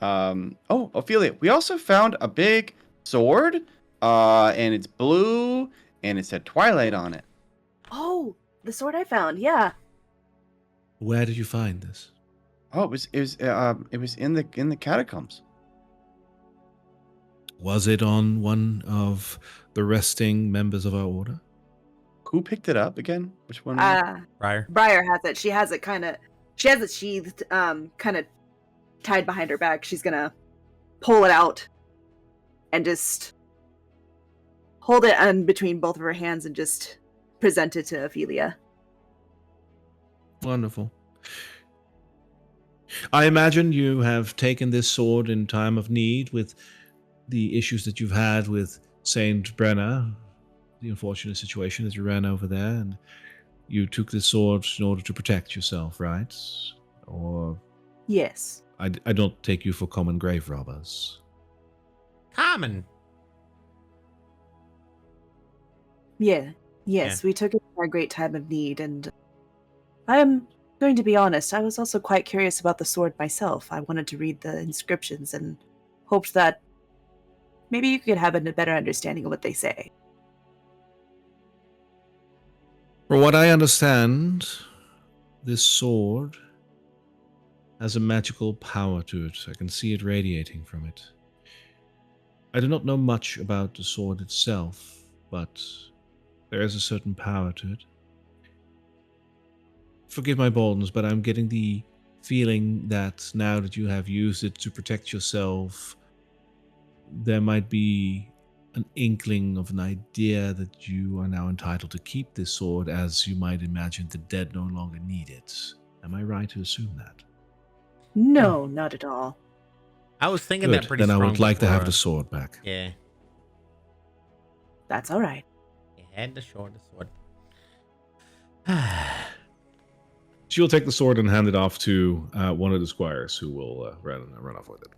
Ophelia, we also found a big sword. And it's blue, and it said Twilight on it. Oh, the sword I found. Yeah. where did you find this? Oh, it was in the catacombs. Was it on one of the resting members of our order? Who picked it up again? Which one? Briar. Briar has it. She has it sheathed, kind of tied behind her back. She's gonna pull it out and just hold it between both of her hands and just present it to Ophelia. Wonderful. I imagine you have taken this sword in time of need with the issues that you've had with Saint Brenna, the unfortunate situation that you ran over there, and you took this sword in order to protect yourself, right? Or Yes. I don't take you for common grave robbers. Common. Yeah. Yes, we took it in our great time of need, and I'm going to be honest, I was also quite curious about the sword myself. I wanted to read the inscriptions and hoped that maybe you could have a better understanding of what they say. From what I understand, this sword has a magical power to it. I can see it radiating from it. I do not know much about the sword itself, but there is a certain power to it. Forgive my boldness, but I'm getting the feeling that now that you have used it to protect yourself, there might be an inkling of an idea that you are now entitled to keep this sword, as you might imagine the dead no longer need it. Am I right to assume that? No, not at all. I was thinking Good. that pretty Then I strong would like to have before, the sword back. Yeah. That's all right. You had the shortest sword. She'll take the sword and hand it off to one of the squires, who will run off with it.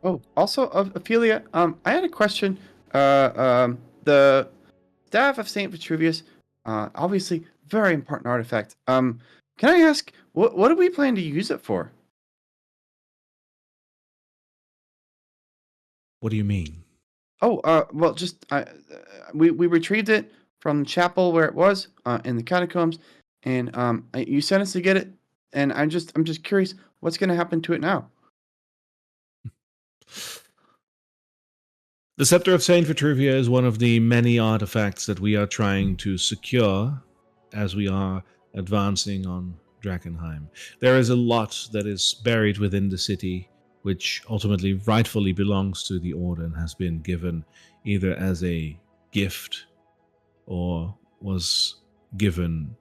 Oh, also, Ophelia, I had a question. The staff of Saint Vitruvius, obviously very important artifact. Can I ask, what do we plan to use it for? What do you mean? Oh, well, just we retrieved it from the chapel where it was in the catacombs, and you sent us to get it, and I'm just curious what's going to happen to it now. The Scepter of Saint Vitruvia is one of the many artifacts that we are trying to secure as we are advancing on Drakkenheim. There is a lot that is buried within the city, which ultimately rightfully belongs to the Order and has been given either as a gift or was given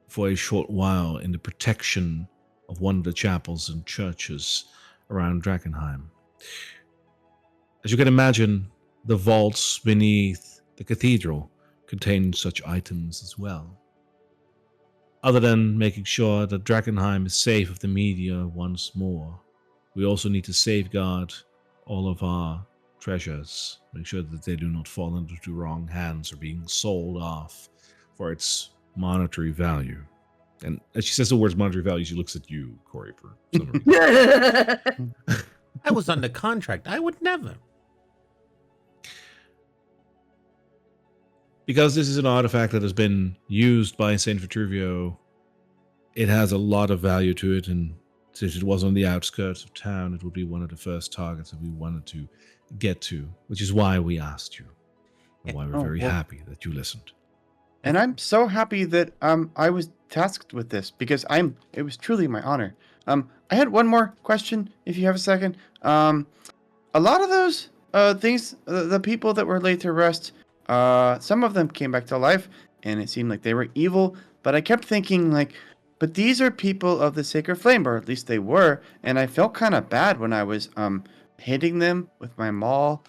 for a short while in the protection of one of the chapels and churches around Drakkenheim. As you can imagine, the vaults beneath the cathedral contain such items as well. Other than making sure that Drakkenheim is safe of the media once more, we also need to safeguard all of our treasures, make sure that they do not fall into the wrong hands or being sold off for its monetary value. And as she says the words monetary value, she looks at you, Corey, for some reason. I was under contract. I would never. Because this is an artifact that has been used by Saint Vitruvio, it has a lot of value to it, and since it was on the outskirts of town, it would be one of the first targets that we wanted to get to, which is why we asked you, and why we're very happy that you listened. And I'm so happy that I was tasked with this because it was truly my honor. I had one more question, if you have a second. A lot of those things, the people that were laid to rest, some of them came back to life, and it seemed like they were evil. But I kept thinking, like, but these are people of the Sacred Flame, or at least they were. And I felt kind of bad when I was hitting them with my maul,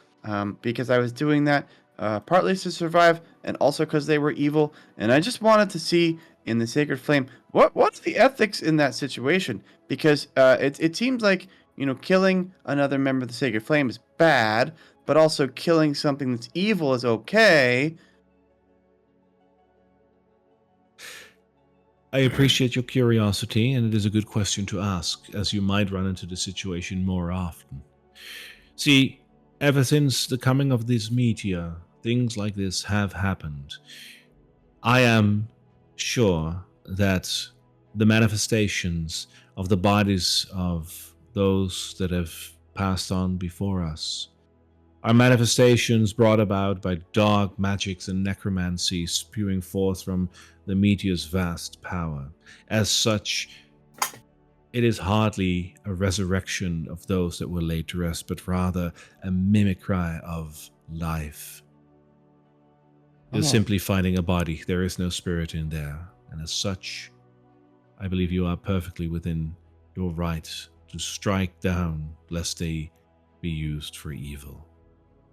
because I was doing that partly to survive, and also because they were evil. And I just wanted to see in the Sacred Flame what's the ethics in that situation, because it seems like, you know, killing another member of the Sacred Flame is bad, but also killing something that's evil is okay. I appreciate your curiosity, and it is a good question to ask, as you might run into the situation more often. See, ever since the coming of this meteor, things like this have happened. I am sure that the manifestations of the bodies of those that have passed on before us are manifestations brought about by dark magics and necromancy spewing forth from the meteor's vast power. As such, it is hardly a resurrection of those that were laid to rest, but rather a mimicry of life. You're simply finding a body. There is no spirit in there. And as such, I believe you are perfectly within your right to strike down, lest they be used for evil.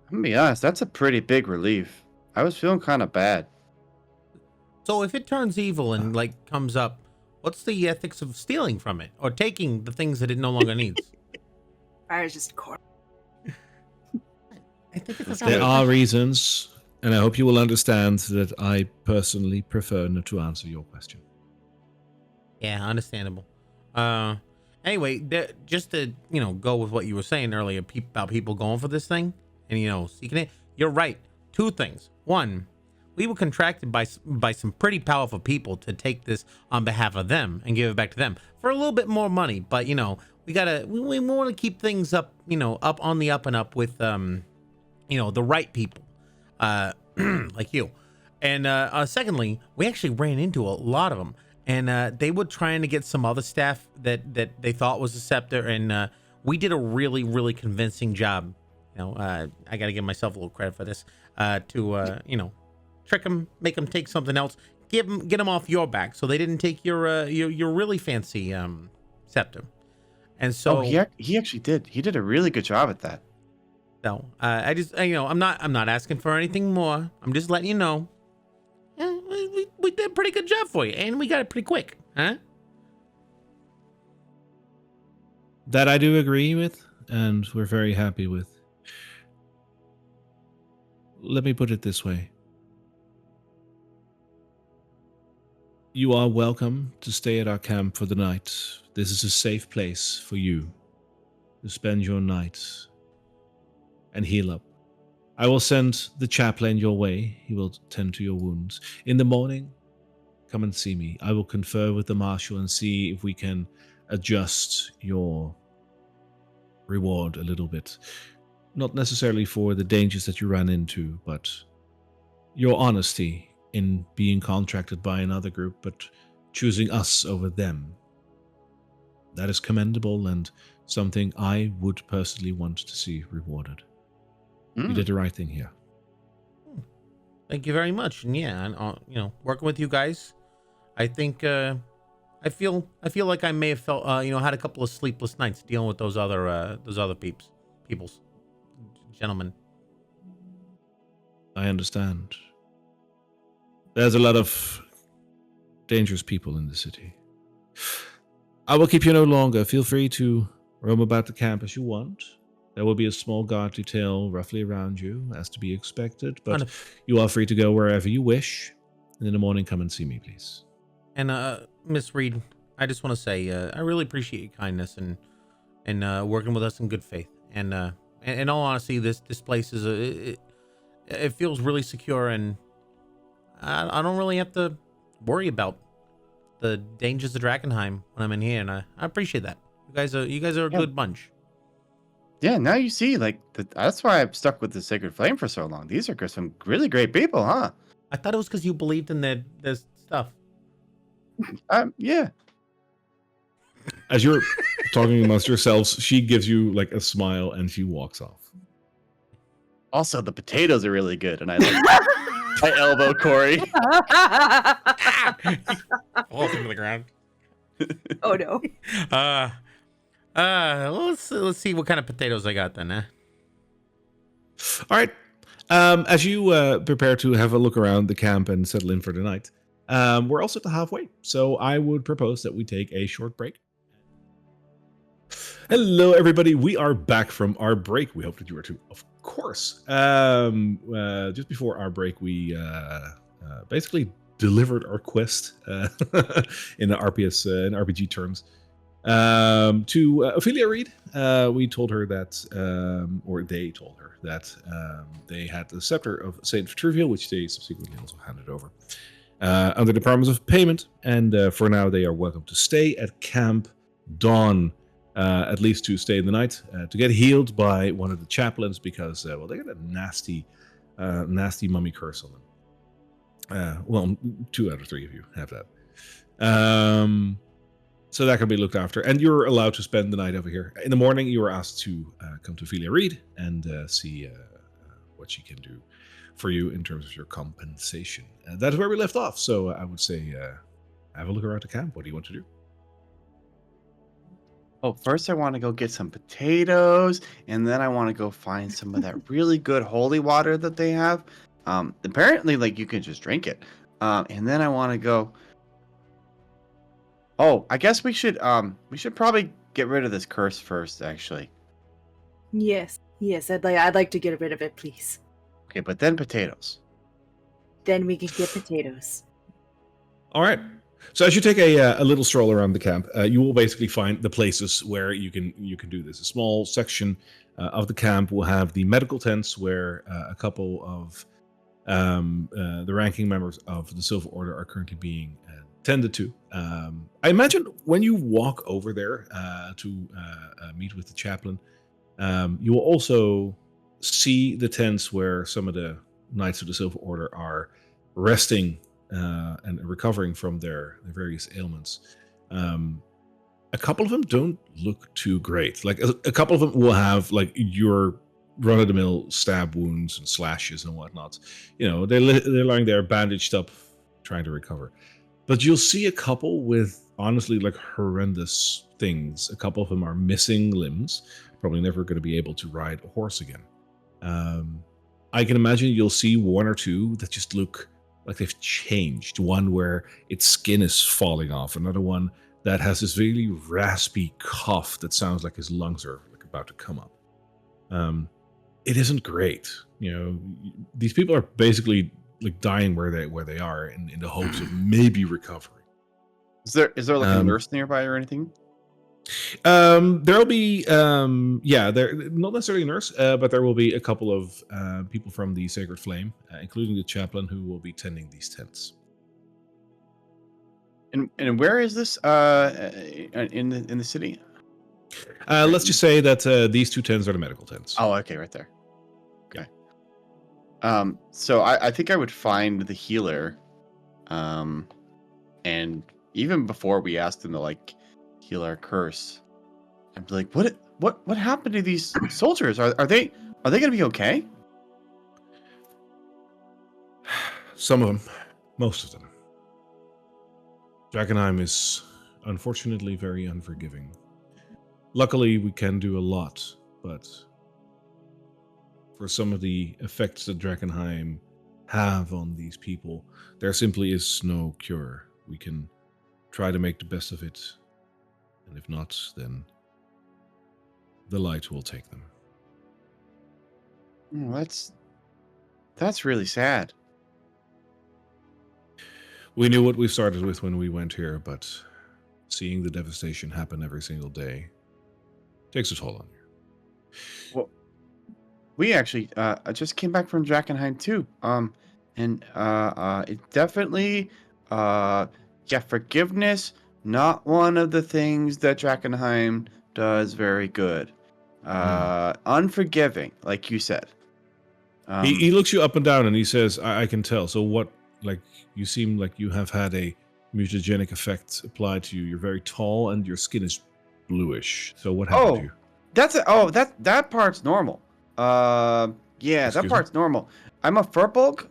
I'm gonna be honest, that's a pretty big relief. I was feeling kind of bad. So if it turns evil and like comes up, what's the ethics of stealing from it or taking the things that it no longer needs? Fire's just core. I think it's There are reasons, and I hope you will understand that I personally prefer not to answer your question. Yeah, understandable. Anyway, just to go with what you were saying earlier about people going for this thing and seeking it. You're right. Two things. One, we were contracted by some pretty powerful people to take this on behalf of them and give it back to them for a little bit more money. But we want to keep things up, up on the up and up with the right people, like you. And secondly, we actually ran into a lot of them. And they were trying to get some other staff that they thought was a scepter, and we did a really, really convincing job. I got to give myself a little credit for this. To trick them, make them take something else, get them off your back, so they didn't take your really fancy scepter. And so he actually did. He did a really good job at that. So I just I'm not asking for anything more. I'm just letting you know. We did a pretty good job for you, and we got it pretty quick, huh? That I do agree with, and we're very happy with. Let me put it this way. You are welcome to stay at our camp for the night. This is a safe place for you to spend your night and heal up. I will send the chaplain your way. He will tend to your wounds. In the morning, come and see me. I will confer with the marshal and see if we can adjust your reward a little bit. Not necessarily for the dangers that you ran into, but your honesty in being contracted by another group, but choosing us over them. That is commendable and something I would personally want to see rewarded. You did the right thing here. Thank you very much. And yeah, and working with you guys, I think I feel like I may have felt had a couple of sleepless nights dealing with those other peoples, gentlemen. I understand. There's a lot of dangerous people in the city. I will keep you no longer. Feel free to roam about the camp as you want. There will be a small guard detail roughly around you, as to be expected, but you are free to go wherever you wish. And in the morning, come and see me, please. And Miss Reed, I just want to say I really appreciate your kindness and working with us in good faith. And in all honesty, this place is it feels really secure, and I don't really have to worry about the dangers of Drakkenheim when I'm in here, and I appreciate that. You guys are a good bunch. Yeah, now you see, that's why I've stuck with the Sacred Flame for so long. These are some really great people, huh? I thought it was because you believed in their stuff. Yeah. As you're talking amongst yourselves, she gives you like a smile and she walks off. Also, the potatoes are really good, and I elbow Corey. Falls into the ground. Oh no. Let's see what kind of potatoes I got then, huh? All right. As you prepare to have a look around the camp and settle in for the night, we're also at the halfway. So I would propose that we take a short break. Hello, everybody. We are back from our break. We hope that you are too, of course. Just before our break, we basically delivered our quest in the RPG terms. To Ophelia Reed, we told her that, or they told her that they had the scepter of Saint Vitruvial, which they subsequently also handed over under the promise of payment. And for now, they are welcome to stay at Camp Dawn, at least to stay the night, to get healed by one of the chaplains because, well, they got a nasty mummy curse on them. Well, 2 out of 3 of you have that. So that can be looked after, and you're allowed to spend the night over here. In the morning, you are asked to come to Ophelia Reed and see what she can do for you in terms of your compensation. That's where we left off. So I would say, have a look around the camp. What do you want to do? Oh, first I want to go get some potatoes, and then I want to go find some of that really good holy water that they have. Apparently, like you can just drink it. And then I want to go. Oh, I guess we should probably get rid of this curse first, actually. Yes, yes, I'd like to get rid of it, please. Okay, but then potatoes. Then we can get potatoes. All right. So as you take a little stroll around the camp, you will basically find the places where you can do this. A small section of the camp will have the medical tents, where a couple of the ranking members of the Silver Order are currently being tended to. I imagine when you walk over there to meet with the chaplain, you will also see the tents where some of the Knights of the Silver Order are resting and recovering from their various ailments. A couple of them don't look too great. Like a couple of them will have like your run-of-the-mill stab wounds and slashes and whatnot. You know, they're lying there bandaged up, trying to recover. But you'll see a couple with honestly like horrendous things. A couple of them are missing limbs, probably never going to be able to ride a horse again. I can imagine you'll see one or two that just look like they've changed. One where its skin is falling off. Another one that has this really raspy cough that sounds like his lungs are like about to come up. It isn't great. You know, these people are basically like dying where they are in the hopes of maybe recovering. Is there like a nurse nearby or anything? There'll be there not necessarily a nurse, but there will be a couple of people from the Sacred Flame, including the chaplain, who will be tending these tents. And where is this in the city? Let's just say that these two tents are the medical tents. Oh, okay, right there. Okay. So I think I would find the healer, and even before we asked him to like heal our curse, I'd be like, what happened to these soldiers? Are they gonna be okay? Some of them, most of them. Drakkenheim is unfortunately very unforgiving. Luckily, we can do a lot, but for some of the effects that Drakkenheim have on these people, there simply is no cure. We can try to make the best of it, and if not, then the light will take them. Oh, that's really sad. We knew what we started with when we went here, but seeing the devastation happen every single day takes a toll on you. Well, we actually just came back from Drakkenheim too. And it definitely forgiveness, not one of the things that Drakkenheim does very good. Unforgiving, like you said. He looks you up and down and he says, I can tell. So what, like, you seem like you have had a mutagenic effect applied to you. You're very tall and your skin is bluish. So what happened to you? That part's normal. Yeah, Excuse that part's normal. I'm a furbolg.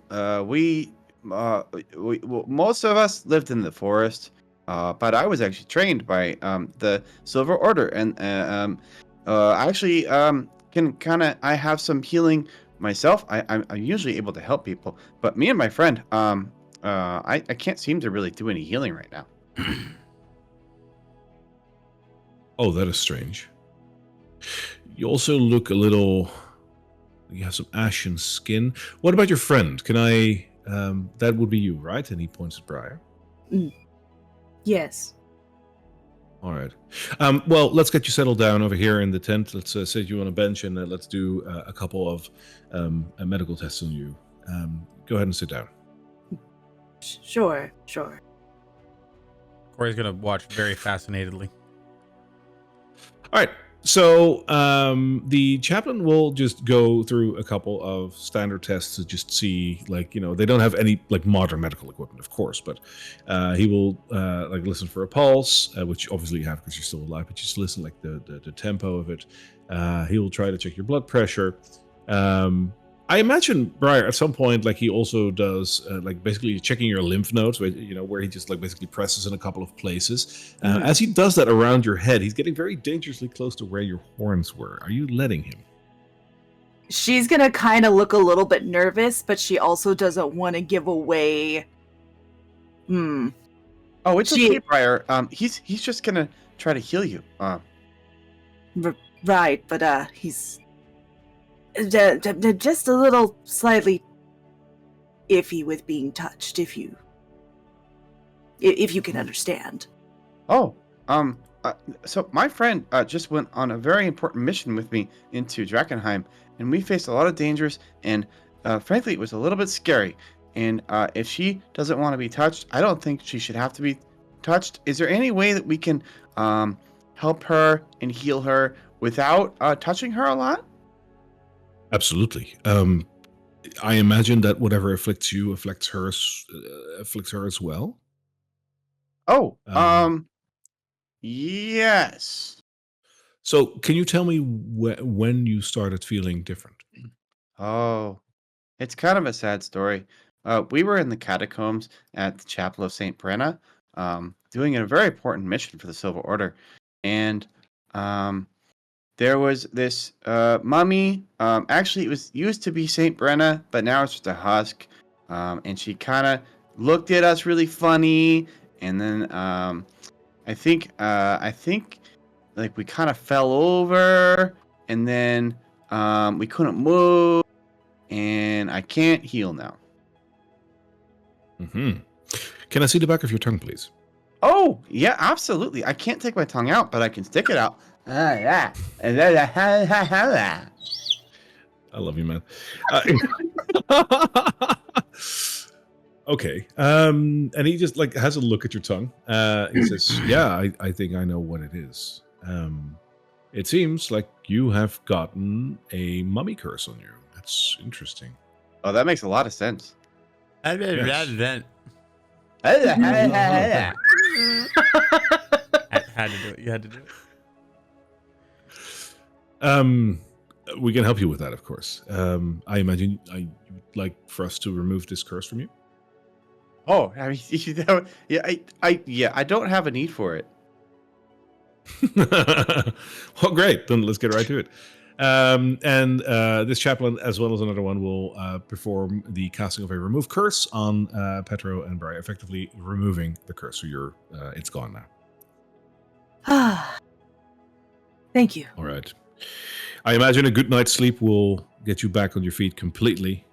We most of us lived in the forest, but I was actually trained by the Silver Order, and actually can kind of I have some healing myself. I'm usually able to help people, but me and my friend, I can't seem to really do any healing right now. Oh, that is strange. You also look a little. You have some ashen skin. What about your friend? Can I? That would be you, right? And he points at Briar. Yes. All right. Well, let's get you settled down over here in the tent. Let's sit you on a bench and let's do a couple of medical tests on you. Go ahead and sit down. Sure. Corey's gonna watch very fascinatedly. All right. So the chaplain will just go through a couple of standard tests to just see, like, you know, they don't have any like modern medical equipment, of course, but he will like listen for a pulse, which obviously you have because you're still alive, but just listen like the tempo of it. He will try to check your blood pressure. I imagine Briar at some point, like he also does, like basically checking your lymph nodes, where he just like basically presses in a couple of places. As he does that around your head, he's getting very dangerously close to where your horns were. Are you letting him? She's gonna kind of look a little bit nervous, but she also doesn't want to give away. Oh, it's okay, Briar. He's just gonna try to heal you. Right, but he's just a little slightly iffy with being touched. If you can understand. Oh, so my friend just went on a very important mission with me into Drakkenheim, and we faced a lot of dangers, and frankly, it was a little bit scary. And if she doesn't want to be touched, I don't think she should have to be touched. Is there any way that we can help her and heal her without touching her a lot? Absolutely. I imagine that whatever afflicts you afflicts her as well. Oh, yes. So, can you tell me when you started feeling different? Oh, it's kind of a sad story. We were in the catacombs at the Chapel of St. Brenna, doing a very important mission for the Silver Order. And there was this mummy. Actually, it was used to be St. Brenna, but now it's just a husk. And she kind of looked at us really funny. And then I think like we kind of fell over, and then we couldn't move, and I can't heal now. Mm-hmm. Can I see the back of your tongue, please? Oh, yeah, absolutely. I can't take my tongue out, but I can stick it out. I love you, man. Okay. And he just like has a look at your tongue. He says, "Yeah, I think I know what it is. It seems like you have gotten a mummy curse on you. That's interesting." Oh, that makes a lot of sense. Yes. Had to do it. You had to do it. We can help you with that, of course. I imagine you'd like for us to remove this curse from you. Oh, I mean, I don't have a need for it. Well, great. Then let's get right to it. And this chaplain, as well as another one, will perform the casting of a remove curse on Petro and Briar, effectively removing the curse. So it's gone now. Thank you. All right. I imagine a good night's sleep will get you back on your feet completely.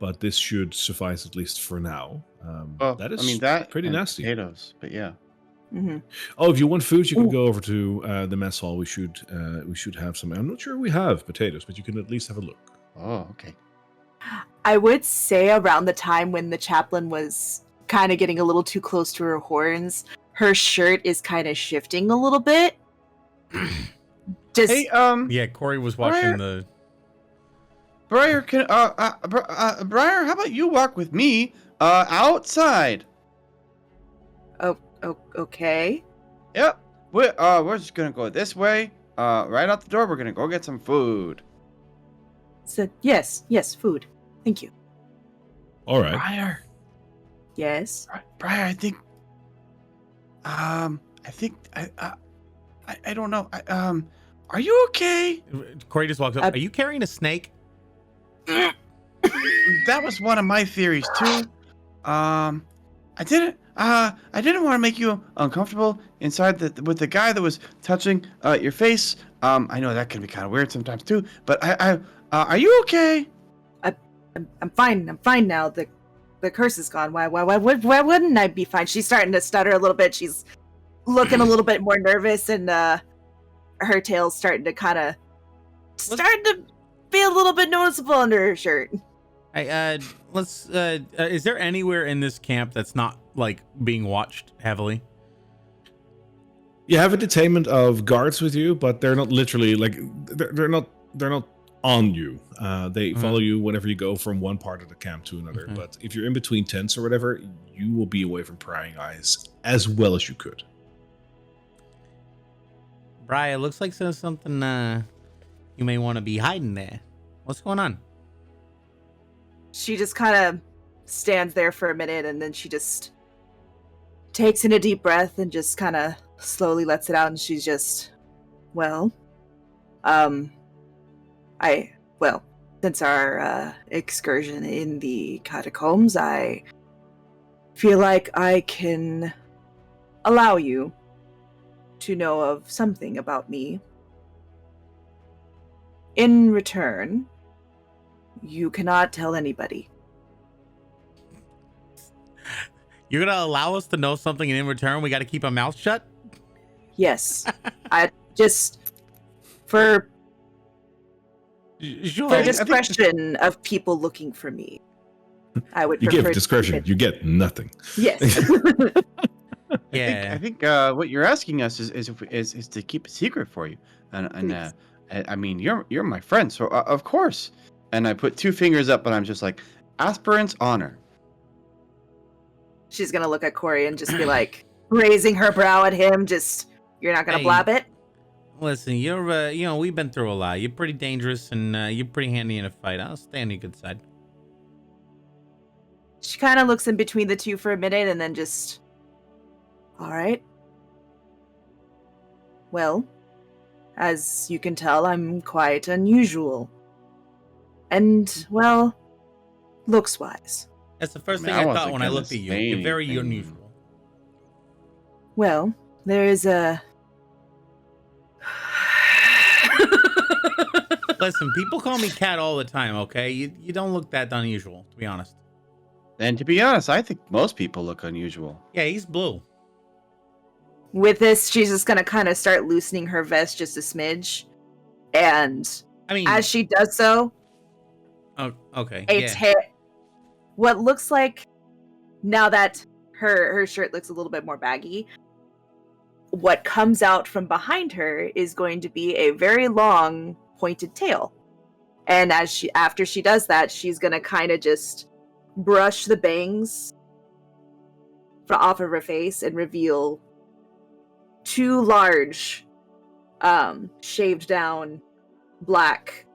But this should suffice at least for now. That is pretty nasty. Potatoes, but yeah. Mm-hmm. Oh, if you want food, you can go over to the mess hall. We should have some. I'm not sure we have potatoes, but you can at least have a look. Oh, okay. I would say around the time when the chaplain was kind of getting a little too close to her horns, her shirt is kind of shifting a little bit. Just Hey, Yeah, Corey was watching the. Briar, Briar, how about you walk with me outside? okay. Yep. We're just gonna go this way. Right out the door, we're gonna go get some food. So yes, food. Thank you. All right. Briar, Yes. Briar, I think I don't know. Are you okay? Corey just walked up. Are you carrying a snake? That was one of my theories too. I didn't want to make you uncomfortable inside with the guy that was touching your face. I know that can be kind of weird sometimes too. But are you okay? I'm fine. I'm fine now. The curse is gone. Why wouldn't I be fine? She's starting to stutter a little bit. She's looking a little bit more nervous, and her tail's starting to be a little bit noticeable under her shirt. Hey, is there anywhere in this camp that's not like being watched heavily? You have a detainment of guards with you, but they're not literally like they're not on you. They follow you whenever you go from one part of the camp to another. Okay. But if you're in between tents or whatever, you will be away from prying eyes as well as you could. Brian, looks like there's something you may want to be hiding there. What's going on? She just kind of stands there for a minute, and then she just takes in a deep breath and just kind of slowly lets it out, and she's just, well, since our excursion in the catacombs, I feel like I can allow you to know of something about me. In return, you cannot tell anybody. You're gonna allow us to know something, and in return, we got to keep our mouth shut? Yes. I just for Sure. for discretion of people looking for me. I would You prefer give to discretion, keep it- you get nothing. Yes. Yeah. I think what you're asking us is to keep a secret for you, and Please. I mean you're my friend, so of course. And I put 2 fingers up, and I'm just like, aspirant's honor. She's gonna look at Corey and just be like, raising her brow at him, just, you're not gonna Hey. blab it? Listen, you're, we've been through a lot. You're pretty dangerous, and you're pretty handy in a fight. I'll stay on your good side. She kind of looks in between the two for a minute and then just, all right. Well, as you can tell, I'm quite unusual. And, well, looks-wise. That's the first I mean, thing I I thought wasn't when I gonna looked at you. say You're very anything. unusual. Well, there is a... Listen, people call me Cat all the time, okay? You don't look that unusual, to be honest. And to be honest, I think most people look unusual. Yeah, he's blue. With this, she's just gonna kind of start loosening her vest just a smidge. And I mean, as she does so, oh, okay, a yeah. what looks like, now that her shirt looks a little bit more baggy, what comes out from behind her is going to be a very long pointed tail. And after she does that, she's gonna kind of just brush the bangs off of her face and reveal 2 large shaved down black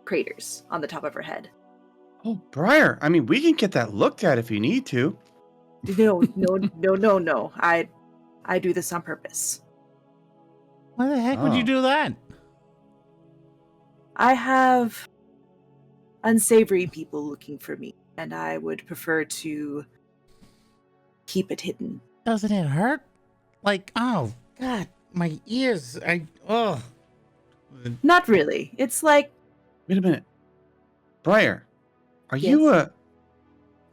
craters on the top of her head. Oh, Briar, I mean, we can get that looked at if you need to. No. I do this on purpose. Why the heck would you Oh. do that? I have unsavory people looking for me, and I would prefer to keep it hidden. Doesn't it hurt? Like, oh, God, my ears. Oh. Not really. It's like, Wait a minute. Briar, are you a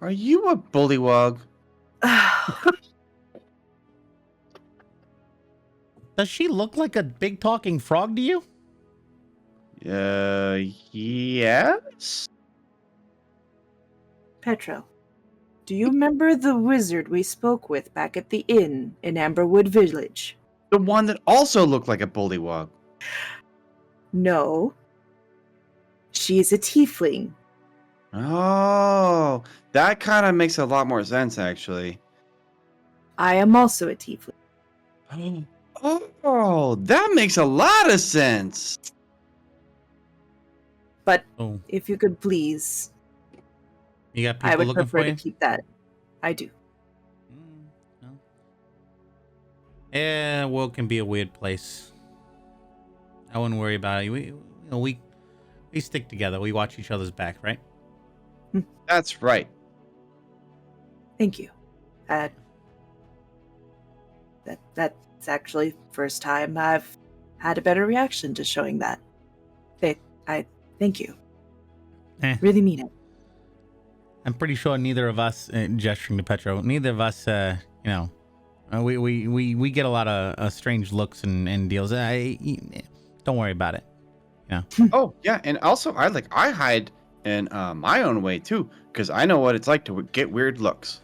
bullywug? Does she look like a big talking frog to you? Yes? Petro, do you remember the wizard we spoke with back at the inn in Amberwood Village? The one that also looked like a bullywug. No. She is a tiefling. Oh, that kind of makes a lot more sense, actually. I am also a tiefling. Oh, that makes a lot of sense. But Oh, if you could please, you got I people would looking prefer for to you? keep that. I do. No. Yeah, world can be a weird place. I wouldn't worry about it. We stick together. We watch each other's back, right? That's right. Thank you. That's actually first time I've had a better reaction to showing that. I thank you. Really mean it. I'm pretty sure neither of us, gesturing to Petro, neither of us, we get a lot of strange looks and deals. Don't worry about it. Yeah. Oh, yeah, and also I hide in my own way too, because I know what it's like to get weird looks.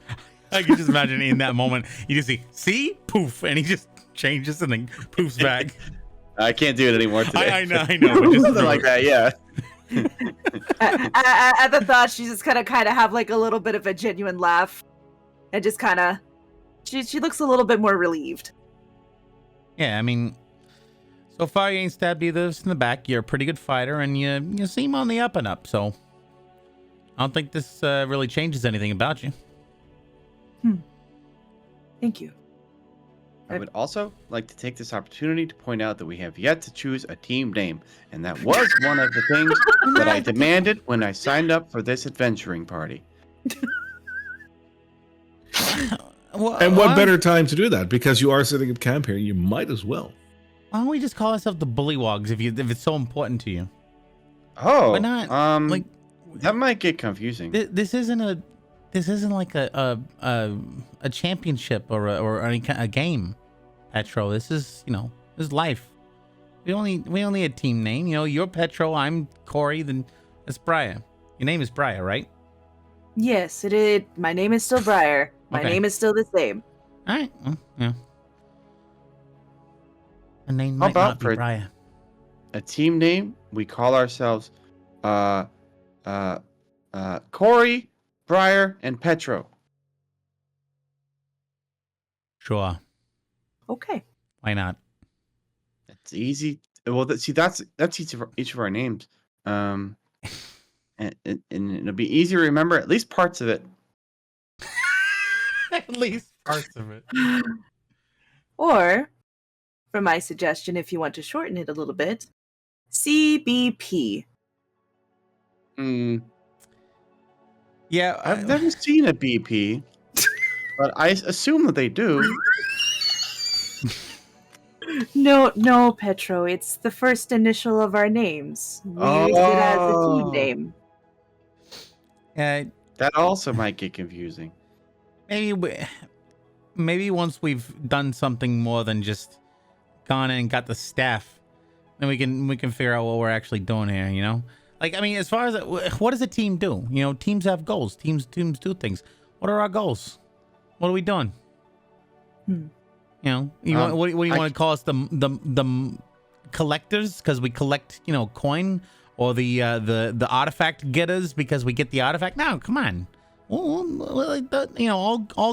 I can just imagine in that moment, you just see, poof, and he just changes and then poofs back. I can't do it anymore today. I know. But just Something like that, yeah. At the thought, she's just kind of have like a little bit of a genuine laugh, and just kind of, she looks a little bit more relieved. Yeah, I mean, So far, you ain't stabbed either of us in the back. You're a pretty good fighter, and you seem on the up and up. So I don't think this really changes anything about you. Thank you. I would also like to take this opportunity to point out that we have yet to choose a team name, and that was one of the things that I demanded when I signed up for this adventuring party. Well, And what better time to do that? Because you are setting up camp here, you might as well. Why don't we just call ourselves the Bullywogs if it's so important to you? Oh, Why not? Like, that might get confusing. this isn't like a championship or any kind of game, Petro. This is this is life. We only a team name. You're Petro. I'm Corey. Then that's Briar. Your name is Briar, right? Yes, it is. My name is still Briar. My Okay. name is still the same. All right. Well, yeah. The name How might about not be for- Briar. A team name, we call ourselves Corey, Briar, and Petro. Sure. Okay. Why not? It's easy. Well, that's each of our names. And it'll be easy to remember at least parts of it. At least parts of it. Or, for my suggestion, if you want to shorten it a little bit, CBP. Yeah. I've never seen a BP, but I assume that they do. No, Petro. It's the first initial of our names. We used it as a team Oh. name. That also might get confusing. Maybe once we've done something more than just gone in and got the staff, then we can figure out what we're actually doing here. Like, I mean, as far as what does a team do? Teams have goals. Teams do things. What are our goals? What are we doing? What do you want to call us? The collectors because we collect coin, or the artifact getters because we get the artifact? No, come on. All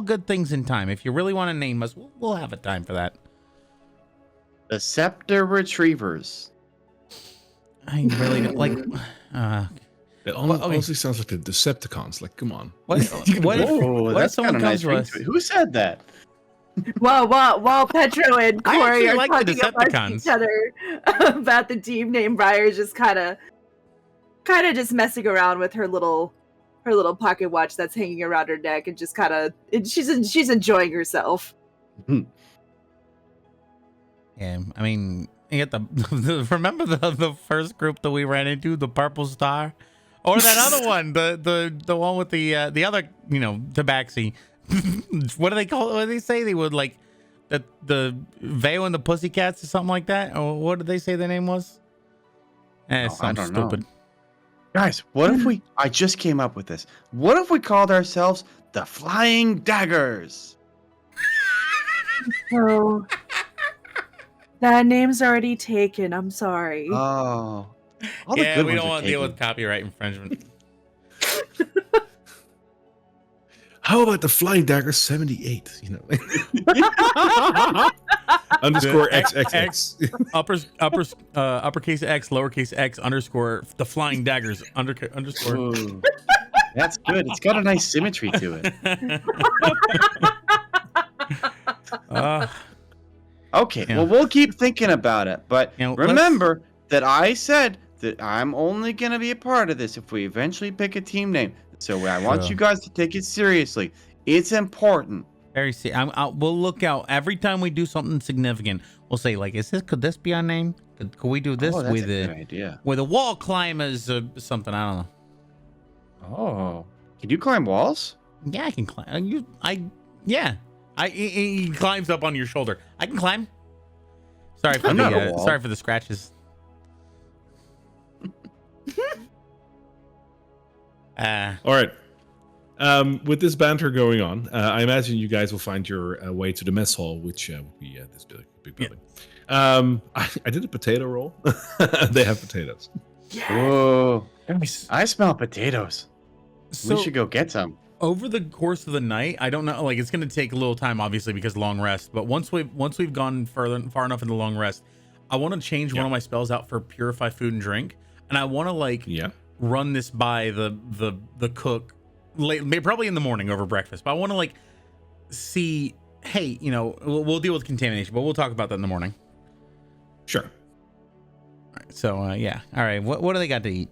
good things in time. If you really want to name us, we'll have a time for that. The scepter retrievers. I really don't like. It honestly sounds like the Decepticons. Like, come on. What if That's someone got a comes nice to ring us? to it. Who said that? While Petro and I Corey actually are like the talking amongst Decepticons. each other about the team name, Briar's just kind of just messing around with her little pocket watch that's hanging around her neck, and just she's enjoying herself. Yeah, I mean, you get remember the first group that we ran into, the Purple Star, or that other one, the one with the other tabaxi. What do they call it? What do they say? They would like the Veo and the Pussycats or something like that, or what did they say their name was? Something stupid. Guys, what if I just came up with this. What if we called ourselves the Flying Daggers? So that name's already taken. I'm sorry. Oh. All the Yeah, good we ones don't are want to deal taken. with copyright infringement. How about the Flying Dagger 78? Underscore XXX. Uppercase X, lowercase X, underscore the Flying Daggers, underscore. Ooh. That's good. It's got a nice symmetry to it. Okay, Yeah. well, we'll keep thinking about it. But You know, remember that I said that I'm only going to be a part of this if we eventually pick a team name. So I want Sure. you guys to take it seriously. It's important. Very we'll look out every time we do something significant. We'll say like, could this be our name? Could we do this Oh, that's with a good idea. with the wall climbers or something? I don't know. Oh. Can you climb walls? Yeah, I can climb. He climbs up on your shoulder. I can climb. Sorry for I'm not a wall. sorry for the scratches. All right. With this banter going on, I imagine you guys will find your way to the mess hall, which will be this big building. I did a potato roll. They have potatoes. Whoa. Nice. I smell potatoes. So We should go get some. over the course of the night, I don't know, like it's going to take a little time, obviously, because long rest. But once we've gone far enough in the long rest, I want to change one of my spells out for purify food and drink, and I want to like run this by the cook late, probably in the morning over breakfast. But I want to like see, hey, you know, we'll deal with contamination, but we'll talk about that in the morning. Sure. All right, so yeah, all right. What do they got to eat?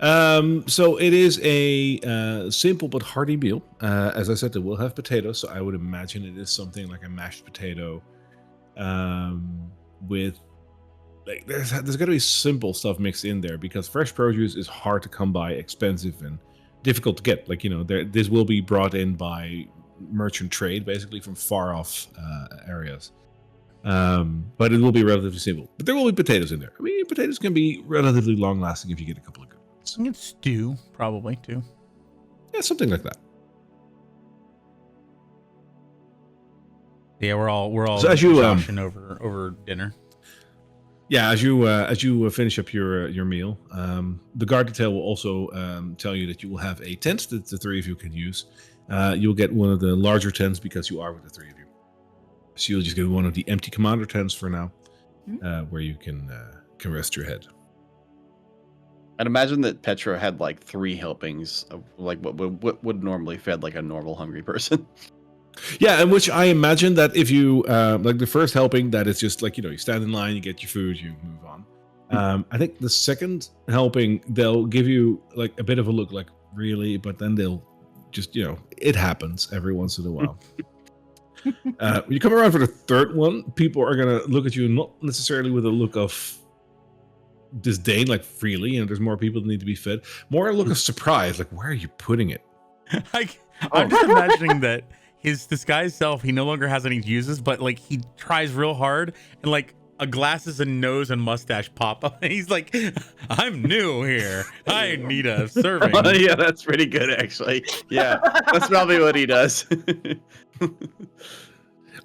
So it is a simple but hearty meal. As I said, it will have potatoes, so I would imagine it is something like a mashed potato, with like there's got to be simple stuff mixed in there because fresh produce is hard to come by, expensive, and difficult to get. Like, you know, this will be brought in by merchant trade, basically from far off areas. But it will be relatively simple. But there will be potatoes in there. I mean, potatoes can be relatively long lasting if you get a couple of good ones. I think it's stew, probably too. Yeah, something like that. Yeah, we're all so as you joshing over dinner. Yeah, as you finish up your meal, the guard detail will also tell you that you will have a tent that the three of you can use. You'll get one of the larger tents because you are with the three of you. So you'll just get one of the empty commander tents for now, where you can rest your head. I'd imagine that Petra had like 3 helpings of like what would normally fed like a normal hungry person. Yeah, and which I imagine that if you like the first helping, that it's just like, you know, you stand in line, you get your food, you move on. I think the second helping, they'll give you like a bit of a look, like really, but then they'll just, you know, it happens every once in a while. When you come around for the third one, people are gonna look at you not necessarily with a look of disdain, like freely, and there's more people that need to be fed. More a look of surprise, like where are you putting it? I'm just imagining that his disguised self, he no longer has any uses, but like he tries real hard and like a glasses and nose and mustache pop up. And he's like, I'm new here. I need a serving. Yeah, that's pretty good actually. Yeah, that's probably what he does.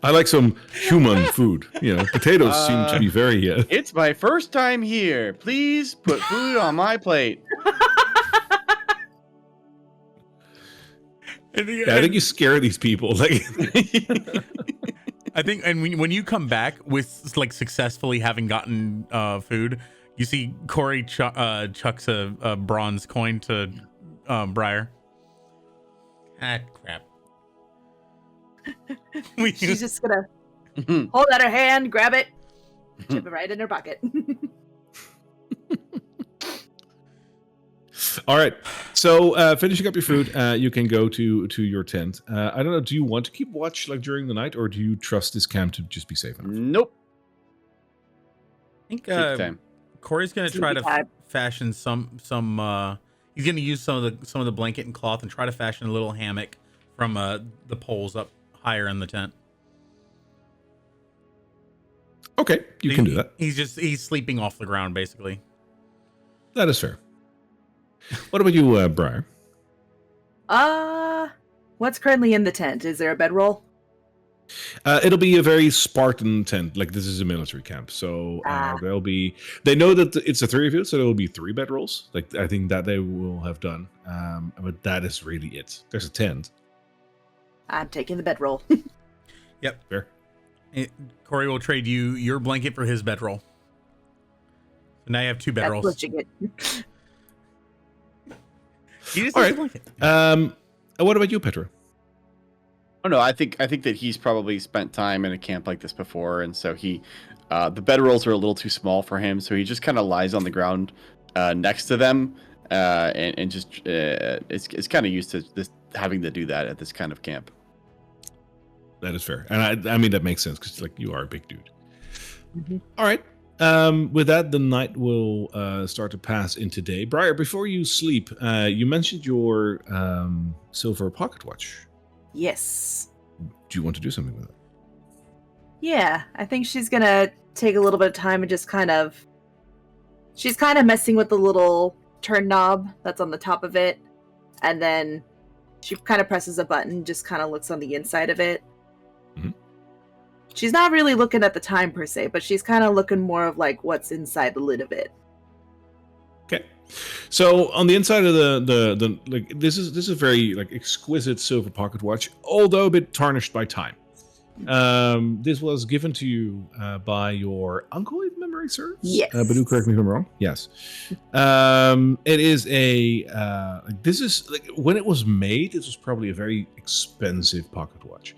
I like some human food. You know, potatoes seem to be very. It's my first time here. Please put food on my plate. Yeah, I think you scare these people. Like, I think, and when you come back with like successfully having gotten food, you see Corey chucks a bronze coin to Briar. Ah, crap. She's just gonna hold out her hand, grab it, chip it right in her pocket. All right. So finishing up your food, you can go to your tent. I don't know. Do you want to keep watch like during the night, or do you trust this camp to just be safe enough? Nope. I think Corey's gonna try to fashion some. He's gonna use some of the blanket and cloth and try to fashion a little hammock from the poles up higher in the tent. Okay, you can do that. He's sleeping off the ground basically. That is fair. What about you, Briar? What's currently in the tent? Is there a bedroll? It'll be a very Spartan tent. Like, this is a military camp, so there'll be. They know that it's a 3 of you, so there will be 3 bedrolls. Like, I think that they will have done. But that is really it. There's a tent. I'm taking the bedroll. Yep. Fair. Corey will trade you your blanket for his bedroll. So now you have 2 bedrolls. That's what you get. All right. What about you, Petra? Oh no, I think that he's probably spent time in a camp like this before, and so he, the bedrolls are a little too small for him, so he just kind of lies on the ground next to them, and just it's kind of used to this having to do that at this kind of camp. That is fair, and I mean that makes sense because like you are a big dude. Mm-hmm. All right. With that, the night will start to pass into day. Briar, before you sleep, you mentioned your silver pocket watch. Yes. Do you want to do something with it? Yeah, I think she's gonna take a little bit of time and just she's kind of messing with the little turn knob that's on the top of it, and then she kind of presses a button, just kind of looks on the inside of it. Mm-hmm. She's not really looking at the time per se, but she's kind of looking more of like what's inside the lid of it. Okay. So on the inside of the like this is a very like exquisite silver pocket watch, although a bit tarnished by time. This was given to you by your uncle, if memory serves. Yes. But do correct me if I'm wrong. Yes. It is this is like when it was made. This was probably a very expensive pocket watch.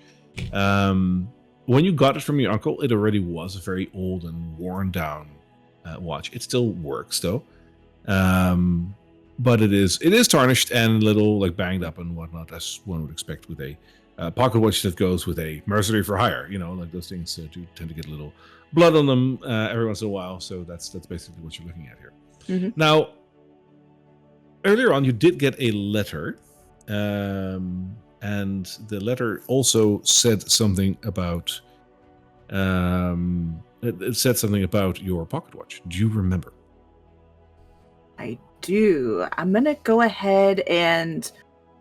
When you got it from your uncle, it already was a very old and worn down watch. It still works though, but it is tarnished and a little like banged up and whatnot, as one would expect with a pocket watch that goes with a mercenary for hire. You know, like those things do tend to get a little blood on them every once in a while. So that's basically what you're looking at here. Mm-hmm. Now, earlier on, you did get a letter, and the letter also said something about. It said something about your pocket watch. Do you remember? I do. I'm gonna go ahead and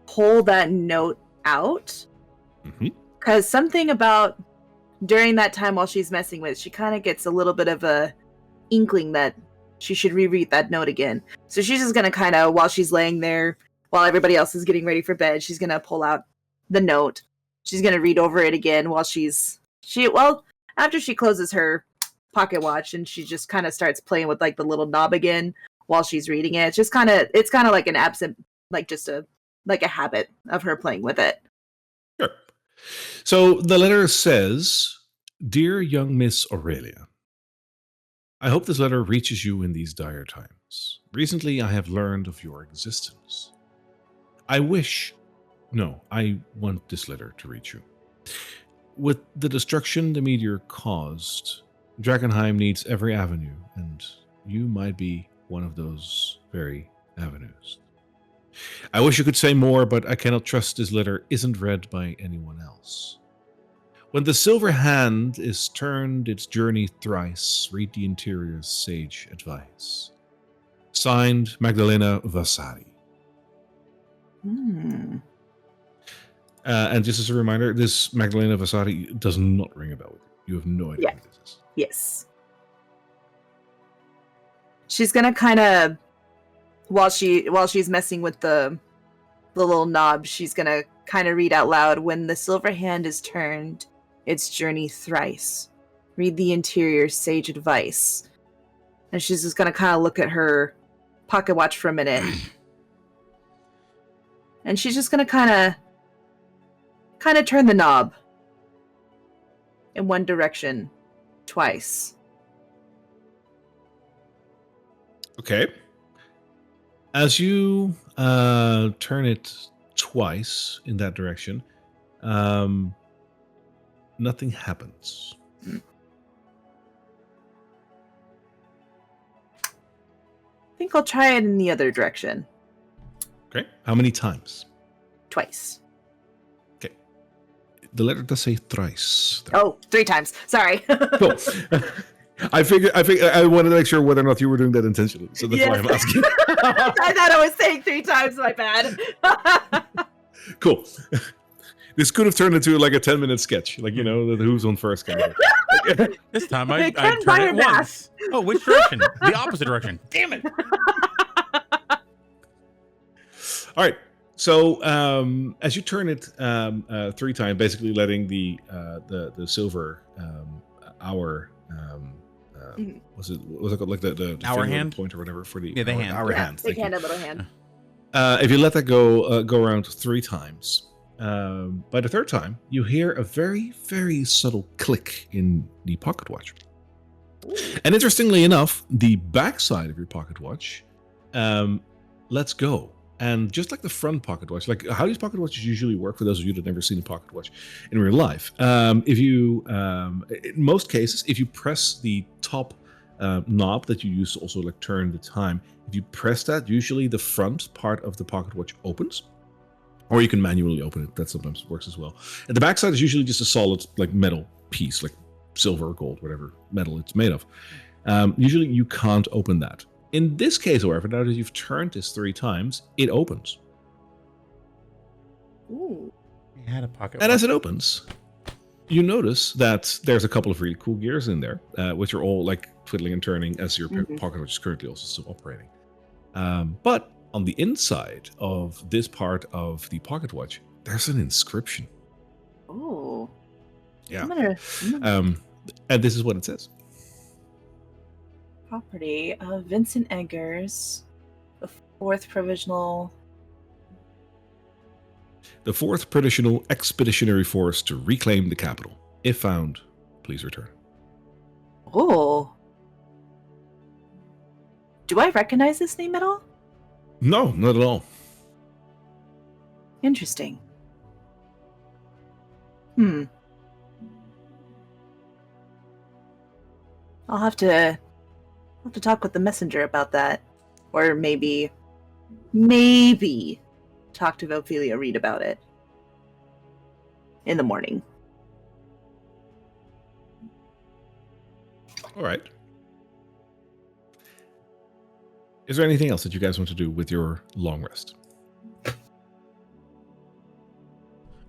pull that note out. Because something about during that time while she's messing with it, she kind of gets a little bit of a inkling that she should reread that note again. So she's just going to kind of, while she's laying there, while everybody else is getting ready for bed, she's going to pull out the note. She's going to read over it again while after she closes her pocket watch and she just kind of starts playing with like the little knob again while she's reading it. It's kind of like an absent, like just a habit of her playing with it. Sure. So the letter says, "Dear young Miss Aurelia, I hope this letter reaches you in these dire times. Recently, I have learned of your existence. I want this letter to reach you. With the destruction the meteor caused, Drakkenheim needs every avenue, and you might be one of those very avenues. I wish I could say more, but I cannot trust this letter isn't read by anyone else. When the silver hand is turned its journey thrice, read the interior's sage advice. Signed, Magdalena Vasari." And just as a reminder, this Magdalena Vasari does not ring a bell with you. You have no idea what this is. Yes. She's gonna kind of, while she's messing with the little knob, she's gonna kind of read out loud, "When the silver hand is turned its journey thrice, read the interior sage advice." And she's just gonna kind of look at her pocket watch for a minute. And she's just gonna kind of turn the knob in one direction twice. Okay. As you turn it twice in that direction, nothing happens. I think I'll try it in the other direction. Okay. How many times? Twice. Okay. The letter does say thrice. Oh, 3 times. Sorry. Cool. I wanted to make sure whether or not you were doing that intentionally, so that's why I'm asking. I thought I was saying 3 times. My bad. Cool. This could have turned into like a 10-minute sketch, like, you know, the who's on first kind of thing. This time They I can turned buy it a mask. once. Oh, which direction? The opposite direction. Damn it. All right. So as you turn it 3 times, basically letting the silver hour was it called like the Hour finger hand point or whatever for the the hand. hour hand. Big Thank hand you. and little hand. If you let that go around 3 times, by the 3rd time, you hear a very, very subtle click in the pocket watch. And interestingly enough, the backside of your pocket watch lets go. And just like the front pocket watch, like how these pocket watches usually work, for those of you that have never seen a pocket watch in real life, if you, in most cases, if you press the top knob that you use to also like turn the time, if you press that, usually the front part of the pocket watch opens, or you can manually open it. That sometimes works as well. And the backside is usually just a solid like metal piece, like silver or gold, whatever metal it's made of. Usually you can't open that. In this case, however, now that you've turned this 3 times, it opens. Ooh. I had a pocket. And as it opens, you notice that there's a couple of really cool gears in there, which are all like twiddling and turning as your pocket watch is currently also still operating. But on the inside of this part of the pocket watch, there's an inscription. Oh. Yeah. I'm gonna And this is what it says. property of Vincent Eggers, the fourth provisional. The 4th Provisional Expeditionary Force to reclaim the capital. If found, please return. Oh. Do I recognize this name at all? No, not at all. Interesting. I'll have to talk with the messenger about that. Or maybe talk to Ophelia Reed about it. In the morning. All right. Is there anything else that you guys want to do with your long rest?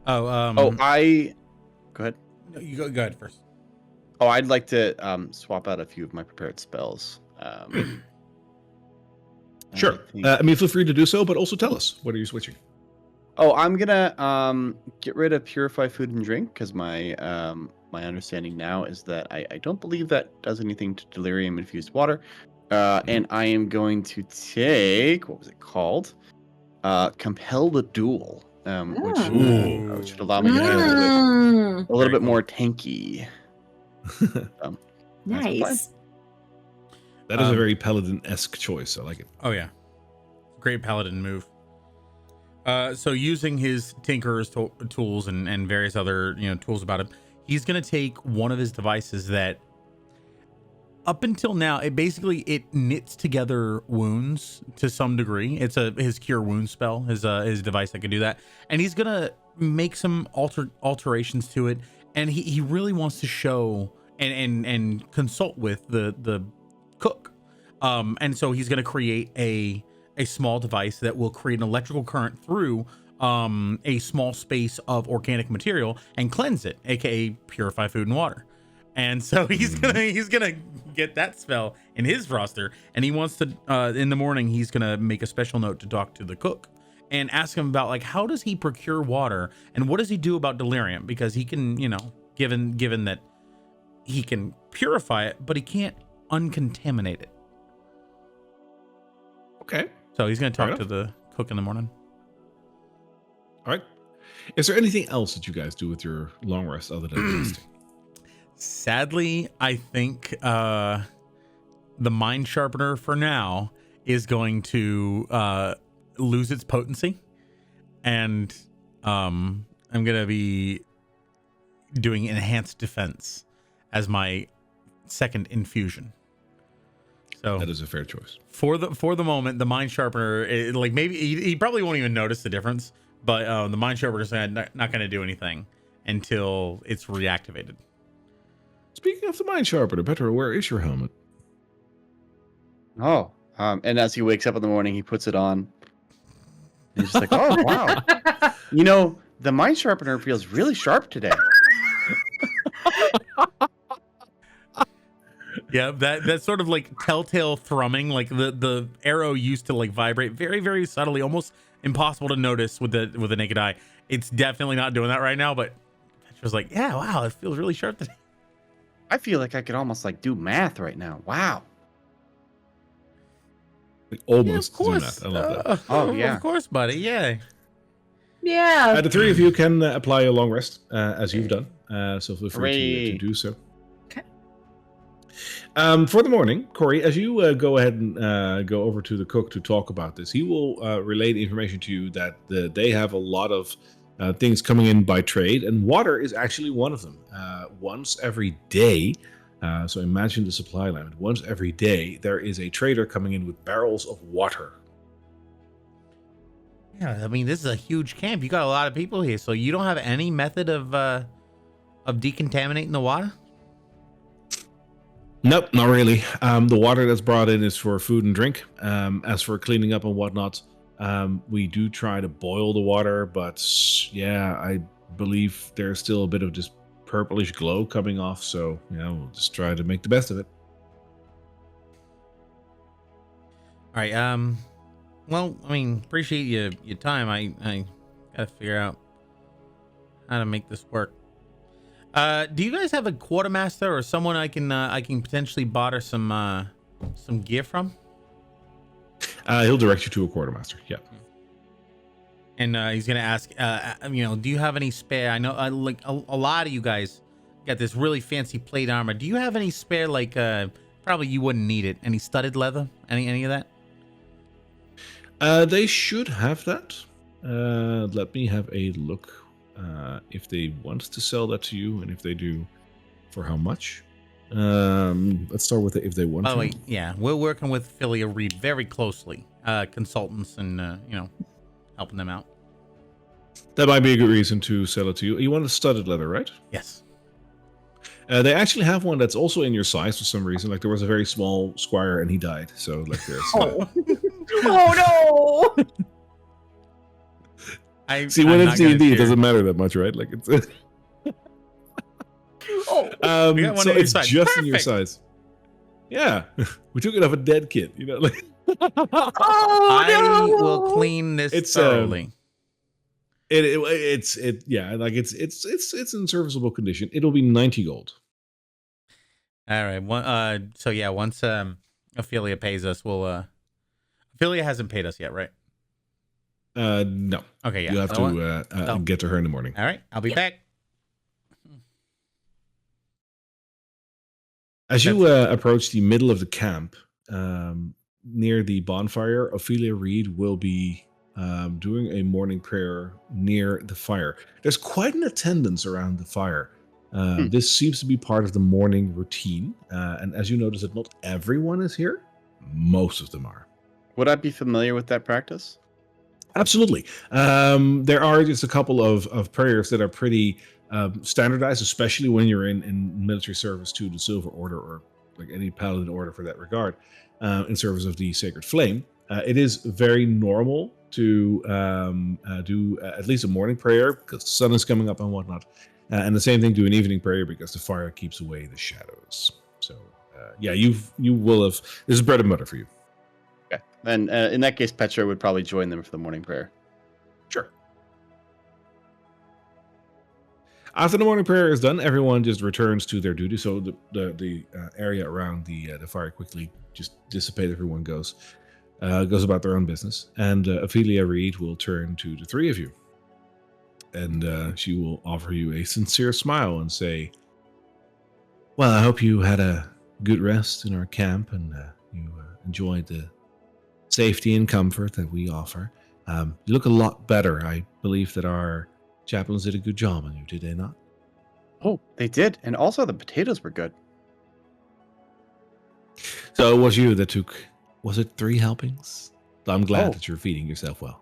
Oh, Go ahead. no, you go ahead first. Oh, I'd like to swap out a few of my prepared spells. Sure. Feel free to do so, but also tell us, what are you switching? Oh, I'm gonna get rid of purify food and drink because my my understanding now is that I don't believe that does anything to delirium infused water. And I am going to take, what was it called? Compel the duel, which should allow me to be a little bit cool. more tanky. That's my plan. Nice. That is a very paladin-esque choice. I like it. Oh yeah, great paladin move. So using his tinkerer's tools and various other tools about him, he's gonna take one of his devices that, up until now, it knits together wounds to some degree. It's his cure wound spell, his device that can do that, and he's gonna make some alterations to it. And he really wants to show and consult with the cook, and so he's gonna create a small device that will create an electrical current through a small space of organic material and cleanse it, aka purify food and water. And so he's gonna get that spell in his roster, and he wants to in the morning he's gonna make a special note to talk to the cook and ask him about, like, how does he procure water and what does he do about delirium, because he can, given that he can purify it, but he can't uncontaminate it. Okay. So he's gonna talk to the cook in the morning. All right. Is there anything else that you guys do with your long rest other than resting? Sadly, I think the mind sharpener for now is going to lose its potency, and I'm gonna be doing enhanced defense as my second infusion. So That is a fair choice. for the moment, the mind sharpener, maybe he probably won't even notice the difference, but the mind sharpener is not going to do anything until it's reactivated. Speaking of the mind sharpener, Petra, where is your helmet? Oh, and as he wakes up in the morning, he puts it on. And he's just like, oh, wow. The mind sharpener feels really sharp today. Yeah, that sort of like telltale thrumming, like the arrow used to like vibrate very, very subtly, almost impossible to notice with the naked eye. It's definitely not doing that right now, but Petra's like, yeah, wow, it feels really sharp today. I feel like I could almost like do math right now. Wow. Like almost. Yeah, of course. Do that. I love that. Oh, yeah. Of course, buddy. Yeah. Yeah. The three of you can apply a long rest as you've done. So feel free to Hooray. do so. Okay. For the morning, Corey, as you go ahead and go over to the cook to talk about this, he will relay the information to you that they have a lot of things coming in by trade, and water is actually one of them. Once every day, so imagine the supply line. Once every day, there is a trader coming in with barrels of water. Yeah, I mean, this is a huge camp. You got a lot of people here, so you don't have any method of decontaminating the water? Nope, not really. The water that's brought in is for food and drink. As for cleaning up and whatnot, we do try to boil the water, but yeah, I believe there's still a bit of just purplish glow coming off, so yeah, we'll just try to make the best of it. All right. Well, I mean, appreciate your time. I gotta figure out how to make this work. Do you guys have a quartermaster or someone I can potentially barter some gear from? He'll direct you to a quartermaster. Yeah. And he's gonna ask, do you have any spare? I know, like a lot of you guys got this really fancy plate armor. Do you have any spare? Like, probably you wouldn't need it. Any studded leather? Any of that? They should have that. Let me have a look. If they want to sell that to you, and if they do, for how much? Let's start with if they want. By the to. way, yeah, we're working with Philia Reed very closely, consultants and helping them out. That might be a good reason to sell it to you. You want a studded leather, right? Yes. They actually have one that's also in your size for some reason. Like there was a very small squire and he died. So like there's. Oh no! See, when it's D&D, it doesn't matter that much, right? Like it's. We got one so in your it's size. just in your Perfect. size. Yeah, we took it off a dead kid. You know, like. Oh I no! will clean this It's, thoroughly. It's in serviceable condition. It'll be 90 gold. All right. So yeah, once Ophelia pays us, we'll. Ophelia hasn't paid us yet, right? No. Okay. Yeah. You have to get to her in the morning. All right. I'll be back. As you approach the middle of the camp, near the bonfire, Ophelia Reed will be doing a morning prayer near the fire. There's quite an attendance around the fire. This seems to be part of the morning routine. And as you notice that not everyone is here, most of them are. Would I be familiar with that practice? Absolutely. There are just a couple of prayers that are pretty standardized, especially when you're in military service to the Silver Order or like any paladin order for that regard, in service of the Sacred Flame. It is very normal to do at least a morning prayer because the sun is coming up and whatnot. And the same thing, do an evening prayer because the fire keeps away the shadows. So, yeah, you will have... This is bread and butter for you. Okay. And in that case, Petra would probably join them for the morning prayer. Sure. After the morning prayer is done, everyone just returns to their duty. So the area around the fire quickly just dissipates. Everyone goes about their own business. And Ophelia Reed will turn to the three of you. And she will offer you a sincere smile and say, well, I hope you had a good rest in our camp and you enjoyed the safety and comfort that we offer. You look a lot better. I believe that our chaplains did a good job on you, did they not? Oh, they did. And also the potatoes were good. So it was you that took, was it 3 helpings? I'm glad that you're feeding yourself well.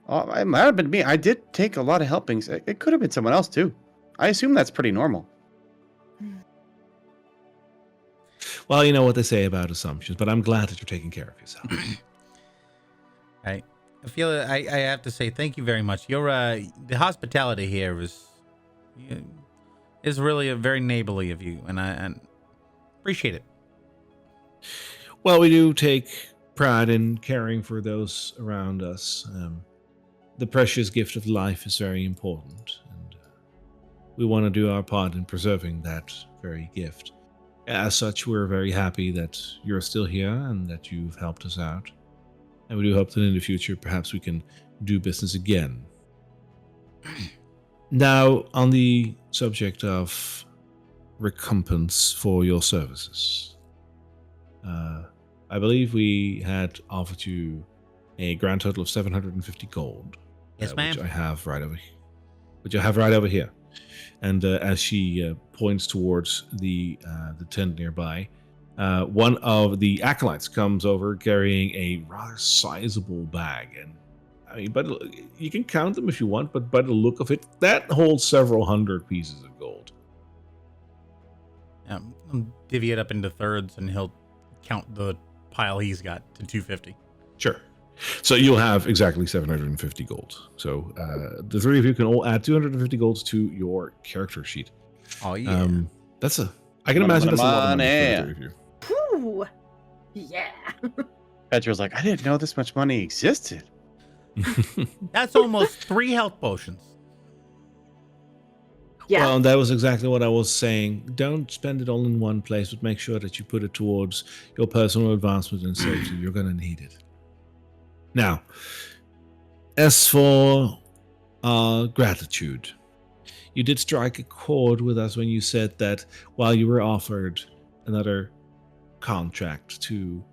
Oh, it might have been me. I did take a lot of helpings. It could have been someone else too. I assume that's pretty normal. Well, you know what they say about assumptions, but I'm glad that you're taking care of yourself. I feel I have to say thank you very much. Your the hospitality here is really a very neighborly of you, and I appreciate it. Well, we do take pride in caring for those around us. The precious gift of life is very important, and we want to do our part in preserving that very gift. As such, we're very happy that you're still here and that you've helped us out. And we do hope that in the future, perhaps we can do business again. Now, on the subject of recompense for your services, I believe we had offered you a grand total of 750 gold. Yes, ma'am. Which I have right over here. And as she points towards the tent nearby, one of the acolytes comes over carrying a rather sizable bag. And I mean, but you can count them if you want, but by the look of it, that holds several hundred pieces of gold. I'll divvy it up into thirds, and he'll count the pile he's got to 250. Sure. So you'll have exactly 750 gold. So the three of you can all add 250 gold to your character sheet. Oh yeah, I can imagine that's a lot of money for the money. three of you. Whew. Yeah. Petra's like, I didn't know this much money existed. that's almost 3 health potions. Yeah. Well, and that was exactly what I was saying. Don't spend it all in one place, but make sure that you put it towards your personal advancement and safety. You're going to need it. Now, as for gratitude, you did strike a chord with us when you said that while you were offered another contract to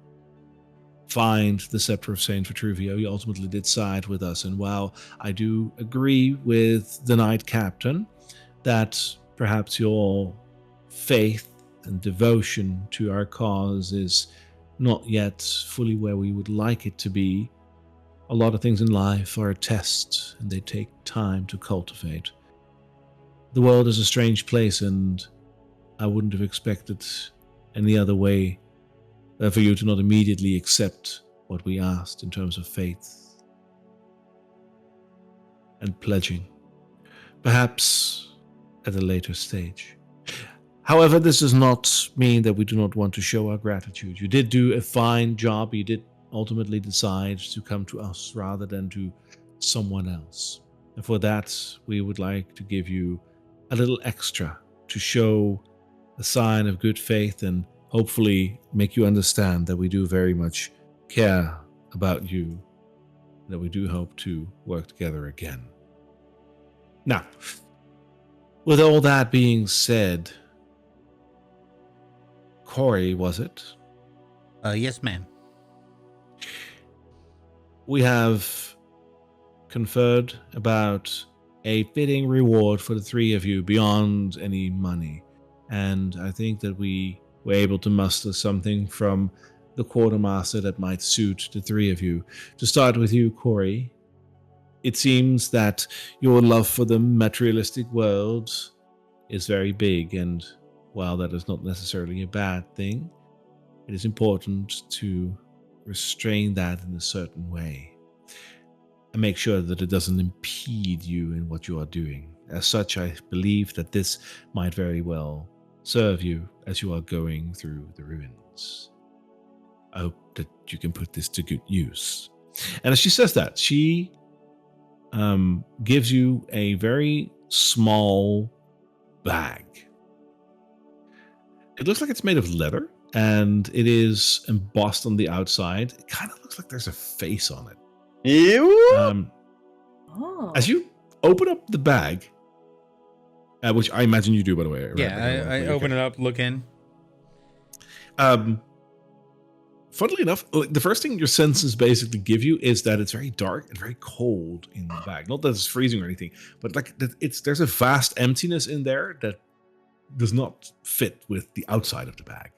find the scepter of Saint Vitruvio, you ultimately did side with us. And while I do agree with the Knight Captain that perhaps your faith and devotion to our cause is not yet fully where we would like it to be, a lot of things in life are a test and they take time to cultivate. The world is a strange place, and I wouldn't have expected any other way for you to not immediately accept what we asked in terms of faith and pledging, perhaps at a later stage. However, this does not mean that we do not want to show our gratitude. You did do a fine job. You did ultimately decide to come to us rather than to someone else. And for that, we would like to give you a little extra to show a sign of good faith and hopefully make you understand that we do very much care about you, that we do hope to work together again. Now, with all that being said, Corey, was it? Yes, ma'am. We have conferred about a fitting reward for the three of you beyond any money. And I think that we were able to muster something from the quartermaster that might suit the three of you. To start with you, Corey, it seems that your love for the materialistic world is very big, and while that is not necessarily a bad thing, it is important to restrain that in a certain way and make sure that it doesn't impede you in what you are doing. As such, I believe that this might very well serve you as you are going through the ruins. I hope that you can put this to good use. And as she says that, she gives you a very small bag. It looks like it's made of leather, and it is embossed on the outside. It kind of looks like there's a face on it. Ew. As you open up the bag, which I imagine you do, by the way. Right? Yeah, I open it up, look in. Funnily enough, the first thing your senses basically give you is that it's very dark and very cold in the bag. Not that it's freezing or anything, but like there's a vast emptiness in there that does not fit with the outside of the bag.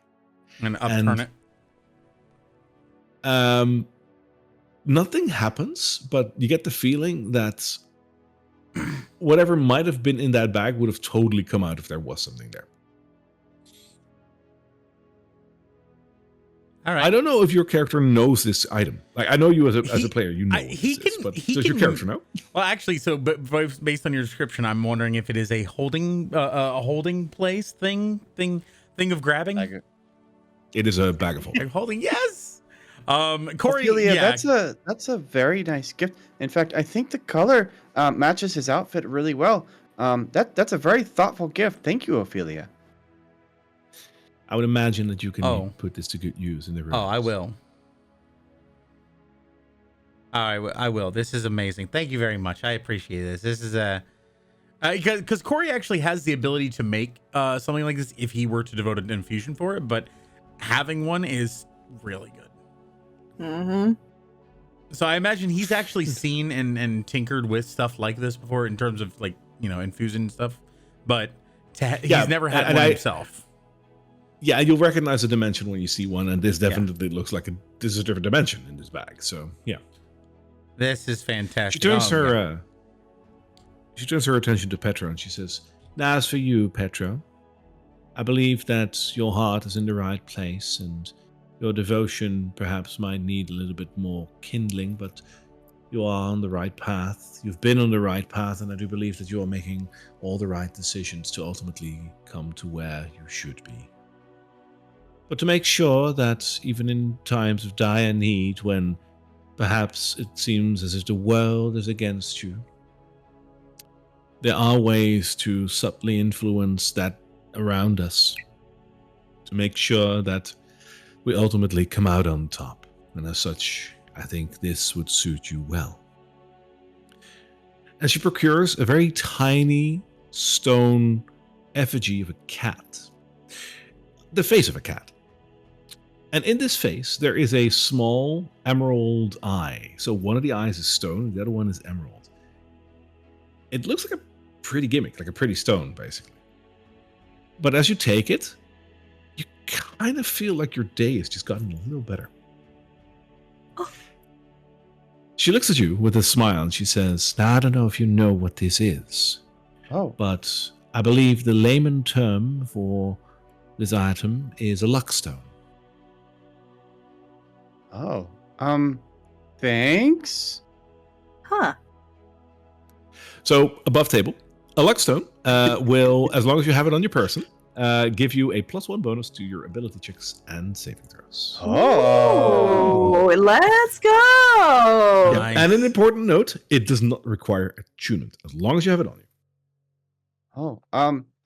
And upturn it. Nothing happens, but you get the feeling that whatever might have been in that bag would have totally come out if there was something there. All right. I don't know if your character knows this item. Like, I know you as a player, you know but does your character know? Well, actually, so but based on your description, I'm wondering if it is a holding place thing of grabbing. It is a bag of holding. Like holding, yes. Corey, Ophelia, yeah. that's a very nice gift. In fact, I think the color matches his outfit really well. That's a very thoughtful gift. Thank you, Ophelia. I would imagine that you can put this to good use in the room. Oh, I will. I will. This is amazing. Thank you very much. I appreciate this. This is because Corey actually has the ability to make something like this if he were to devote an infusion for it, but having one is really good. Mm-hmm. So I imagine he's actually seen and tinkered with stuff like this before in terms of, like, you know, infusing stuff, but he's never had one himself. Yeah, you'll recognize the dimension when you see one, and this definitely looks like this is a different dimension in this bag. So yeah, this is fantastic. She turns her attention to Petra, and she says, "Now, as for you, Petra, I believe that your heart is in the right place, and your devotion perhaps might need a little bit more kindling, but you are on the right path. You've been on the right path, and I do believe that you are making all the right decisions to ultimately come to where you should be. But to make sure that even in times of dire need, when perhaps it seems as if the world is against you, there are ways to subtly influence that around us to make sure that we ultimately come out on top. And as such, I think this would suit you well. And she procures a very tiny stone effigy of a cat. The face of a cat. And in this face, there is a small emerald eye. So one of the eyes is stone, the other one is emerald. It looks like a pretty gimmick, like a pretty stone, basically. But as you take it, you kind of feel like your day has just gotten a little better. Oh. She looks at you with a smile and she says, "Now, I don't know if you know what this is, Oh. but I believe the layman term for this item is a luck stone." Oh. Thanks. Huh. So above table, a luck stone will, as long as you have it on your person, give you a +1 bonus to your ability checks and saving throws. Oh, let's go. Yep. Nice. And an important note, it does not require attunement, as long as you have it on you. Oh.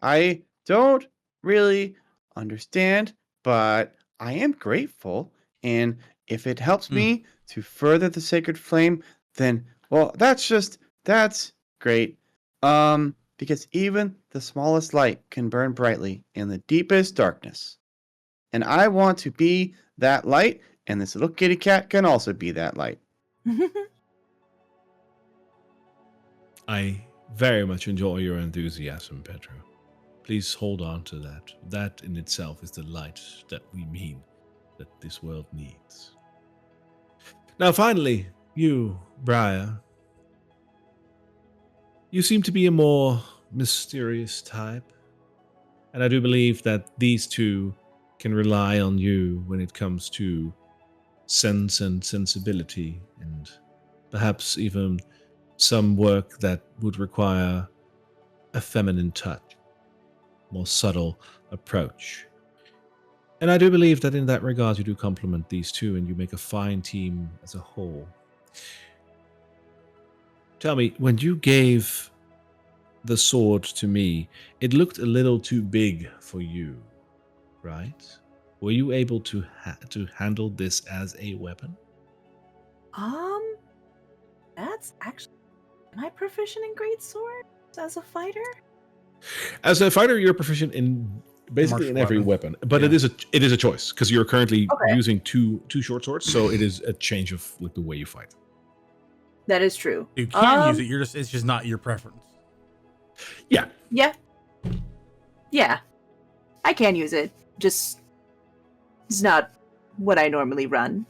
I don't really understand, but I am grateful, and if it helps me to further the sacred flame, then well, that's great. Because even the smallest light can burn brightly in the deepest darkness. And I want to be that light, and this little kitty cat can also be that light. I very much enjoy your enthusiasm, Pedro. Please hold on to that. That in itself is the light that we mean that this world needs. Now, finally, you, Briar. You seem to be a more mysterious type, and I do believe that these two can rely on you when it comes to sense and sensibility, and perhaps even some work that would require a feminine touch, more subtle approach. And I do believe that in that regard you do complement these two and you make a fine team as a whole. Tell me, when you gave the sword to me, it looked a little too big for you, right? Were you able to handle this as a weapon? That's actually. Am I proficient in great swords as a fighter? As a fighter, you're proficient in basically Martial in every weapon, but Yeah. it is a choice because you're currently Okay. using two short swords, so it is a change of like the way you fight. That is true. You can use it. It's just not your preference. Yeah, Yeah. Yeah. I can use it. Just it's not what I normally run.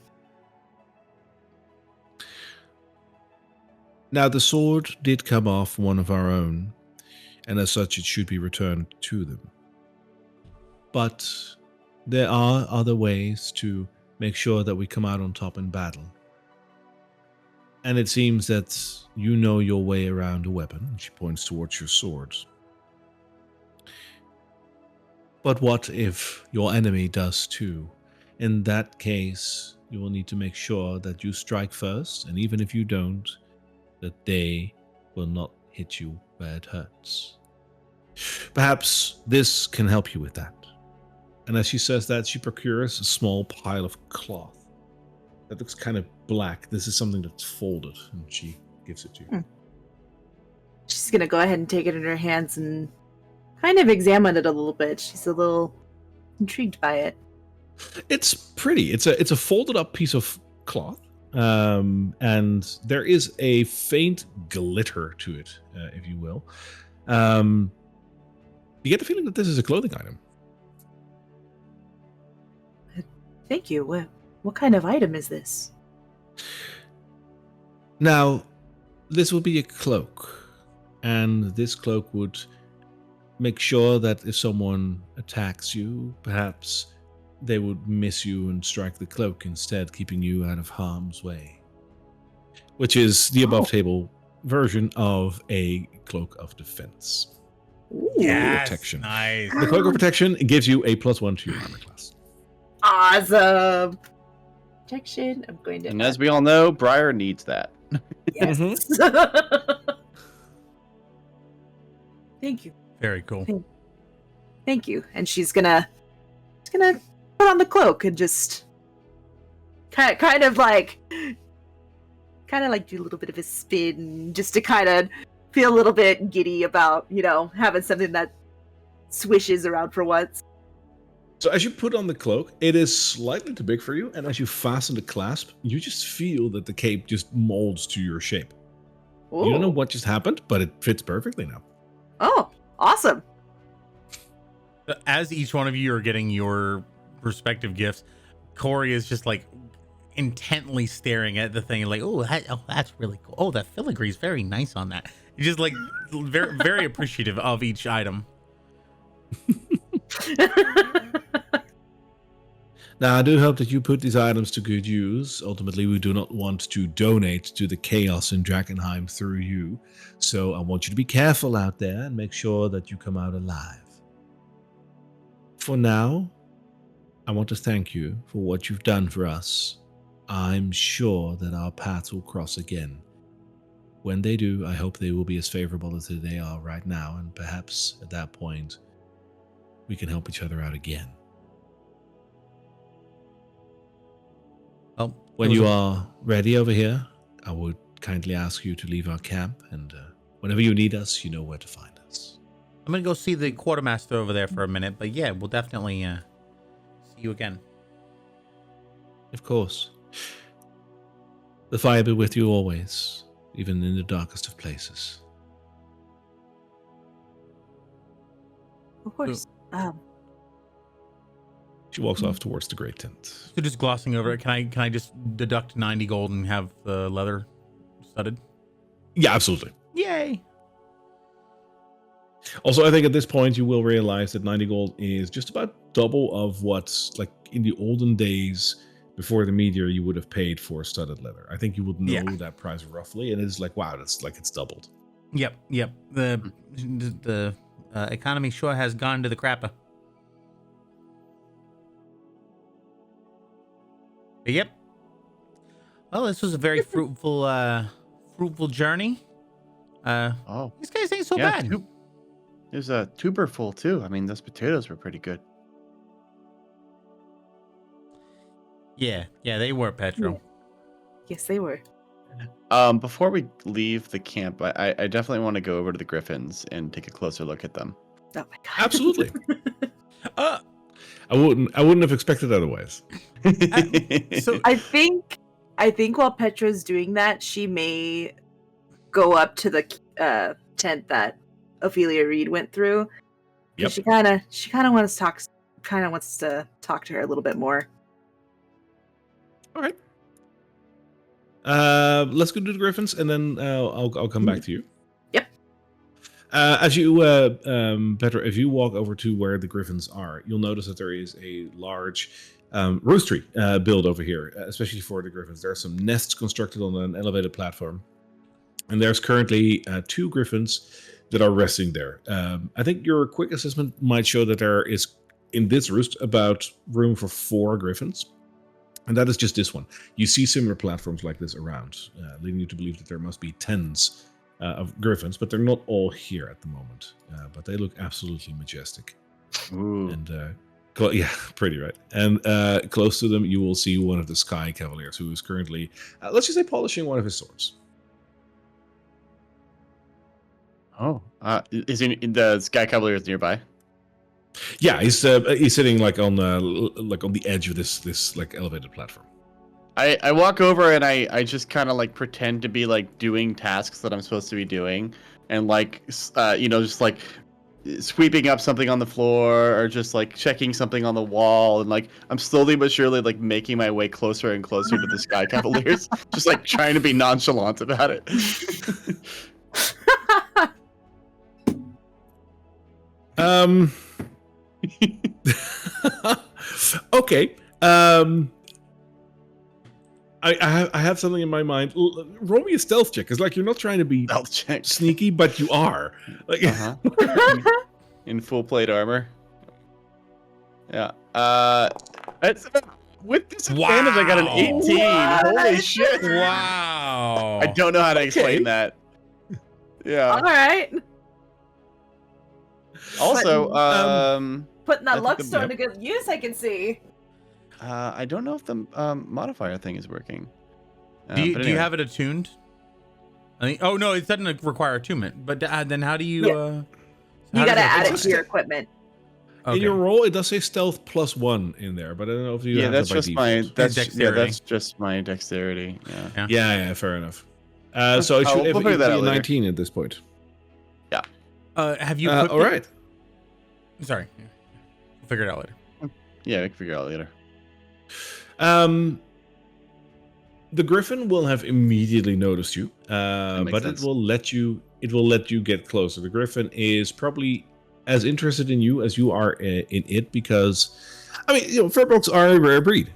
Now, the sword did come off one of our own, and as such, it should be returned to them. But there are other ways to make sure that we come out on top in battle. And it seems that you know your way around a weapon, and she points towards your sword. But what if your enemy does too? In that case, you will need to make sure that you strike first, and even if you don't, that they will not hit you where it hurts. Perhaps this can help you with that. And as she says that, she procures a small pile of cloth that looks kind of black. This is something that's folded, and she gives it to you. She's gonna go ahead and take it in her hands and kind of examine it a little bit. She's a little intrigued by it. It's pretty. It's a folded up piece of cloth, and there is a faint glitter to it, if you will. You get the feeling that this is a clothing item. Thank you. What kind of item is this? Now, this will be a cloak, and this cloak would make sure that if someone attacks you, perhaps they would miss you and strike the cloak instead, keeping you out of harm's way. Which is the above table version of a cloak of defense. Ooh, protection. Nice. The cloak of protection gives you a +1 to your armor class. Awesome. Protection. I'm going to. And as we all know, Briar needs that. Yes. Thank you. Very cool. Thank you. And she's gonna put on the cloak and just kind of like do a little bit of a spin just to kind of feel a little bit giddy about, having something that swishes around for once. So as you put on the cloak, it is slightly too big for you, and as you fasten the clasp, you just feel that the cape just molds to your shape. Ooh. You don't know what just happened, but it fits perfectly now. Oh, awesome. As each one of you are getting your respective gifts, Corey is just like intently staring at the thing and like, oh, that's really cool. Oh, that filigree is very nice on that. He's just like very, very appreciative of each item. Now, I do hope that you put these items to good use. Ultimately, we do not want to donate to the chaos in Drakkenheim through you. So I want you to be careful out there and make sure that you come out alive. For now, I want to thank you for what you've done for us. I'm sure that our paths will cross again. When they do, I hope they will be as favorable as they are right now, and perhaps at that point, we can help each other out again. Oh, When you are ready over here, I would kindly ask you to leave our camp, and whenever you need us, you know where to find us. I'm gonna go see the quartermaster over there for a minute, but yeah, we'll definitely see you again. Of course. The fire be with you always, even in the darkest of places. Of course. She walks off towards the great tent. So just glossing over it, can I just deduct 90 gold and have the leather studded? Yeah, absolutely. Yay! Also, I think at this point you will realize that 90 gold is just about double of what's like in the olden days before the meteor you would have paid for studded leather. I think you would know that price roughly, and it's like, wow, that's like it's doubled. Yep. The economy sure has gone to the crapper. But yep. Well, this was a very fruitful journey. These guys ain't so bad. There's a tuber full too. I mean, those potatoes were pretty good. Yeah, they were, Petro. Yes, they were. Before we leave the camp, I definitely want to go over to the griffins and take a closer look at them. Oh my god. Absolutely. I wouldn't have expected otherwise. So I think while Petra's doing that, she may go up to the tent that Ophelia Reed went through. Yep. She kind of wants to talk to her a little bit more. All right. Let's go to the griffins, and then I'll come back to you. Yep. As you, Petra, if you walk over to where the griffins are, you'll notice that there is a large roastery build over here, especially for the griffins. There are some nests constructed on an elevated platform, and there's currently 2 griffins that are resting there. I think your quick assessment might show that there is, in this roost, about room for 4 griffins. And that is just this one. You see similar platforms like this around, leading you to believe that there must be tens of griffins, but they're not all here at the moment. But they look absolutely majestic. Ooh. And yeah, pretty, right? And close to them, you will see one of the Sky Cavaliers, who is currently, let's just say, polishing one of his swords. Oh, is the Sky Cavalier is nearby? Yeah, he's sitting like on the edge of this like elevated platform. I walk over and I just kind of like pretend to be like doing tasks that I'm supposed to be doing, and like just like sweeping up something on the floor or just like checking something on the wall, and like I'm slowly but surely like making my way closer and closer to the Sky Cavaliers, just like trying to be nonchalant about it. Okay. I have something in my mind. Roll me a stealth check. It's like you're not trying to be Stealth check. sneaky, but you are. Like, In full plate armor. Yeah. With disadvantage, I got an 18. What? Holy shit! Wow. I don't know how to explain Okay. that. Yeah. All right. Also, Putting I that think luck the- stone yep. to good use, I can see. I don't know if the modifier thing is working. Do you But do you anyway. have it attuned? I think, oh no, it doesn't require attunement. But then how do you? Yeah. How You does gotta that add it work? to your equipment. Okay. In your roll, it does say stealth +1 in there, but I don't know if you Yeah, have that's that by just my default. Dexterity. that's just my dexterity. Yeah. Yeah, fair enough. So it should we'll figure it that be out a later. 19 at this point. Have you? All right. Sorry. We'll figure it out later. Yeah, we can figure it out later. The griffin will have immediately noticed you, makes but sense. it will let you get closer. The griffin is probably as interested in you as you are in it, because I mean, furbolgs are a rare breed.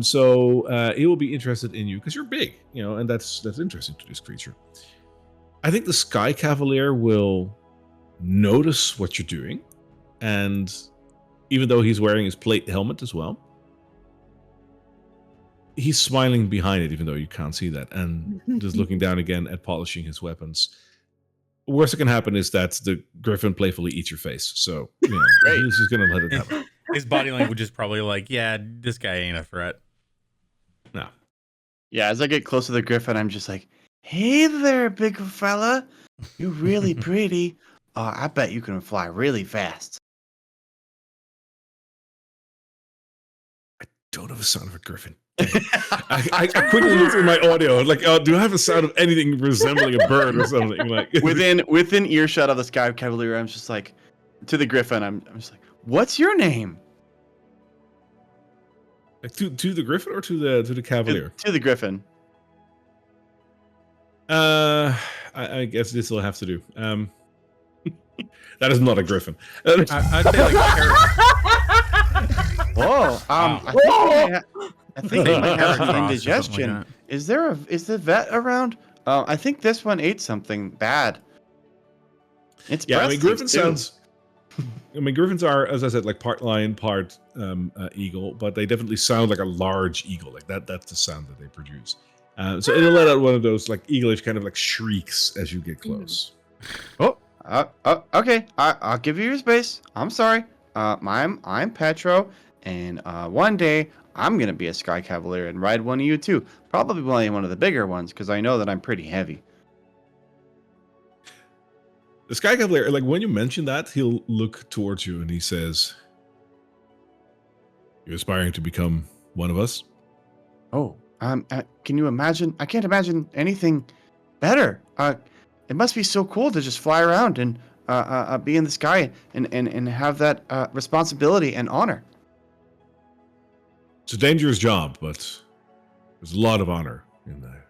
So it will be interested in you because you're big, and that's interesting to this creature. I think the Sky Cavalier will notice what you're doing, and even though he's wearing his plate helmet as well, he's smiling behind it, even though you can't see that, and just looking down again at polishing his weapons. Worst that can happen is that the griffin playfully eats your face. So, he's just gonna let it happen. His body language is probably like, yeah, this guy ain't a threat. No. Yeah, as I get close to the griffin, I'm just like, "Hey there, big fella. You're really pretty. I bet you can fly really fast." Don't have a sound of a griffin. I quickly looked at my audio, like, do I have a sound of anything resembling a bird or something? Like within earshot of the Sky Cavalier, I'm just like, to the griffin, I'm just like, "What's your name?" Like to the griffin or to the cavalier? To the griffin. I guess this will have to do. That is not a griffin. I'd say like Whoa. Wow. I think they might have Cross or something indigestion. like Is the vet around? I think this one ate something bad. It's Yeah, I mean, breast griffin too. sounds. I mean, griffins are, as I said, like part lion, part eagle, but they definitely sound like a large eagle. Like that's the sound that they produce. So it'll let out one of those like eaglish kind of like shrieks as you get close. Okay. I'll give you your space. I'm sorry. I'm Petro, and one day I'm gonna be a Sky Cavalier and ride one of you too. Probably one of the bigger ones, because I know that I'm pretty heavy. The Sky Cavalier, like when you mention that, he'll look towards you and he says, "You're aspiring to become one of us?" Oh, can you imagine? I can't imagine anything better. It must be so cool to just fly around and be in the sky and have that responsibility and honor. It's a dangerous job, but there's a lot of honor in there.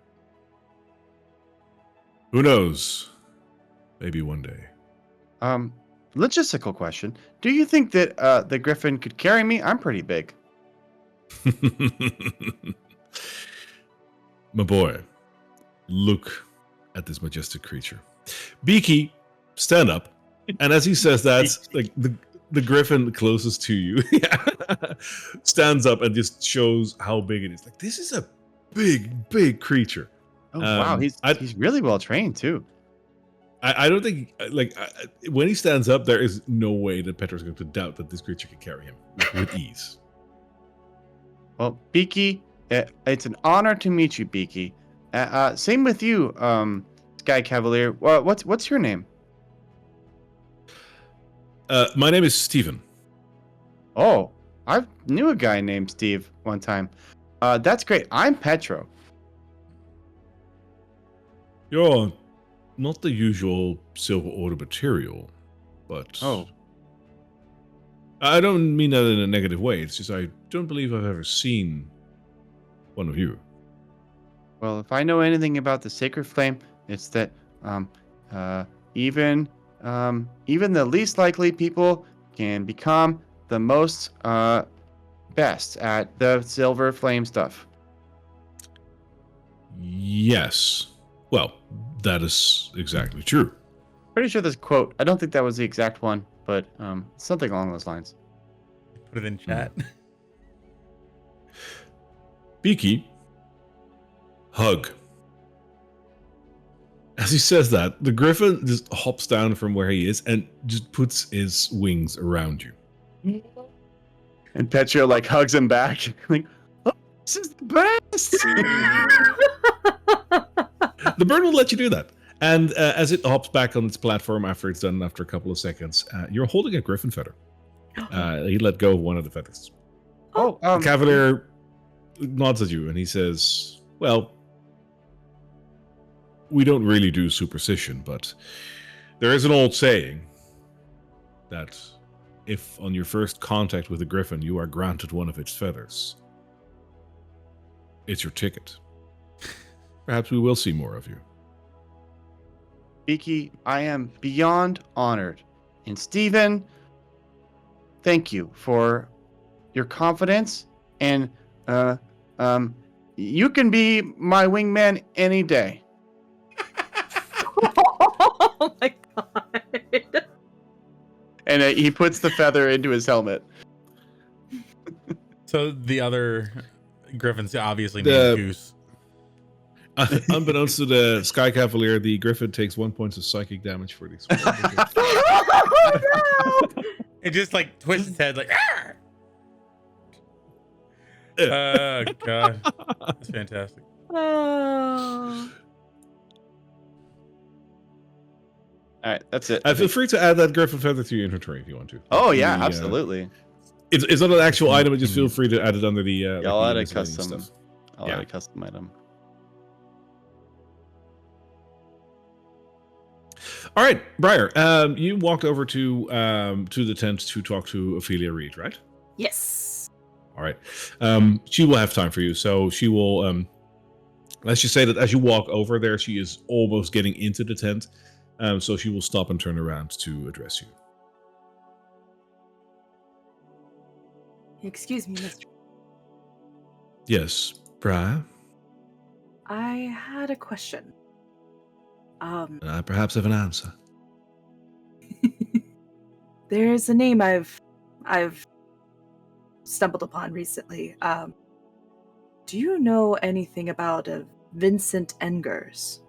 Who knows? Maybe one day. Logistical question. Do you think that the griffin could carry me? I'm pretty big. My boy, look at this majestic creature. Beaky, stand up. And as he says that, like the griffin closest to you stands up and just shows how big it is. Like, this is a big creature. Oh wow, he's really well trained too. I don't think, when he stands up, there is no way that Petro's going to doubt that this creature can carry him with ease. Well, Beaky, it's an honor to meet you, Beaky. Same with you, Sky Cavalier. What's your name? My name is Stephen. Oh, I knew a guy named Steve one time. That's great. I'm Petro. You're not the usual silver order material, but... Oh. I don't mean that in a negative way. It's just I don't believe I've ever seen one of you. Well, if I know anything about the Sacred Flame, it's that even the least likely people can become the most best at the Silver Flame stuff. Yes. Well, that is exactly true. Pretty sure this quote. I don't think that was the exact one, but something along those lines. Put it in chat. Beaky, hug. As he says that, the griffin just hops down from where he is and just puts his wings around you. And Petra like hugs him back. Like, oh, this is the best. The bird will let you do that. And as it hops back on its platform after it's done, after a couple of seconds, you're holding a griffin feather. He let go of one of the feathers. Oh, The cavalier nods at you and he says, well, we don't really do superstition, but there is an old saying that if on your first contact with a griffin you are granted one of its feathers, it's your ticket. Perhaps we will see more of you. Beaky, I am beyond honored. And Stephen, thank you for your confidence. And you can be my wingman any day. Oh my god. And he puts the feather into his helmet. So the other griffins obviously named Goose. Unbeknownst to the Sky Cavalier, the griffin takes 1 point of psychic damage for these. Oh, no! It just like twists its head like. Oh god, that's fantastic. Oh. All right, that's it. Feel free to add that griffin feather to your inventory if you want to. Oh yeah, absolutely. It's not an actual item, but just feel free to add it under the. Yeah, I'll add a miscellaneous custom. stuff. I'll add a custom item. All right, Briar. You walked over to the tent to talk to Ophelia Reed, right? Yes. All right. She will have time for you, so she will. Let's just say that as you walk over there, she is almost getting into the tent, so she will stop and turn around to address you. Excuse me, Mr. Yes, Briar. I had a question. I perhaps have an answer. There's a name I've stumbled upon recently. Do you know anything about a Vincent Engers?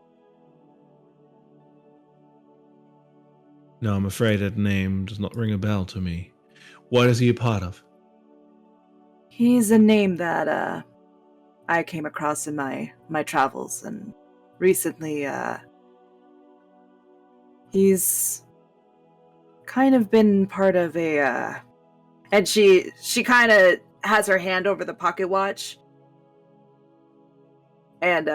No, I'm afraid that name does not ring a bell to me. What is he a part of? He's a name that I came across in my travels, and recently he's kind of been part of a and she kind of has her hand over the pocket watch, and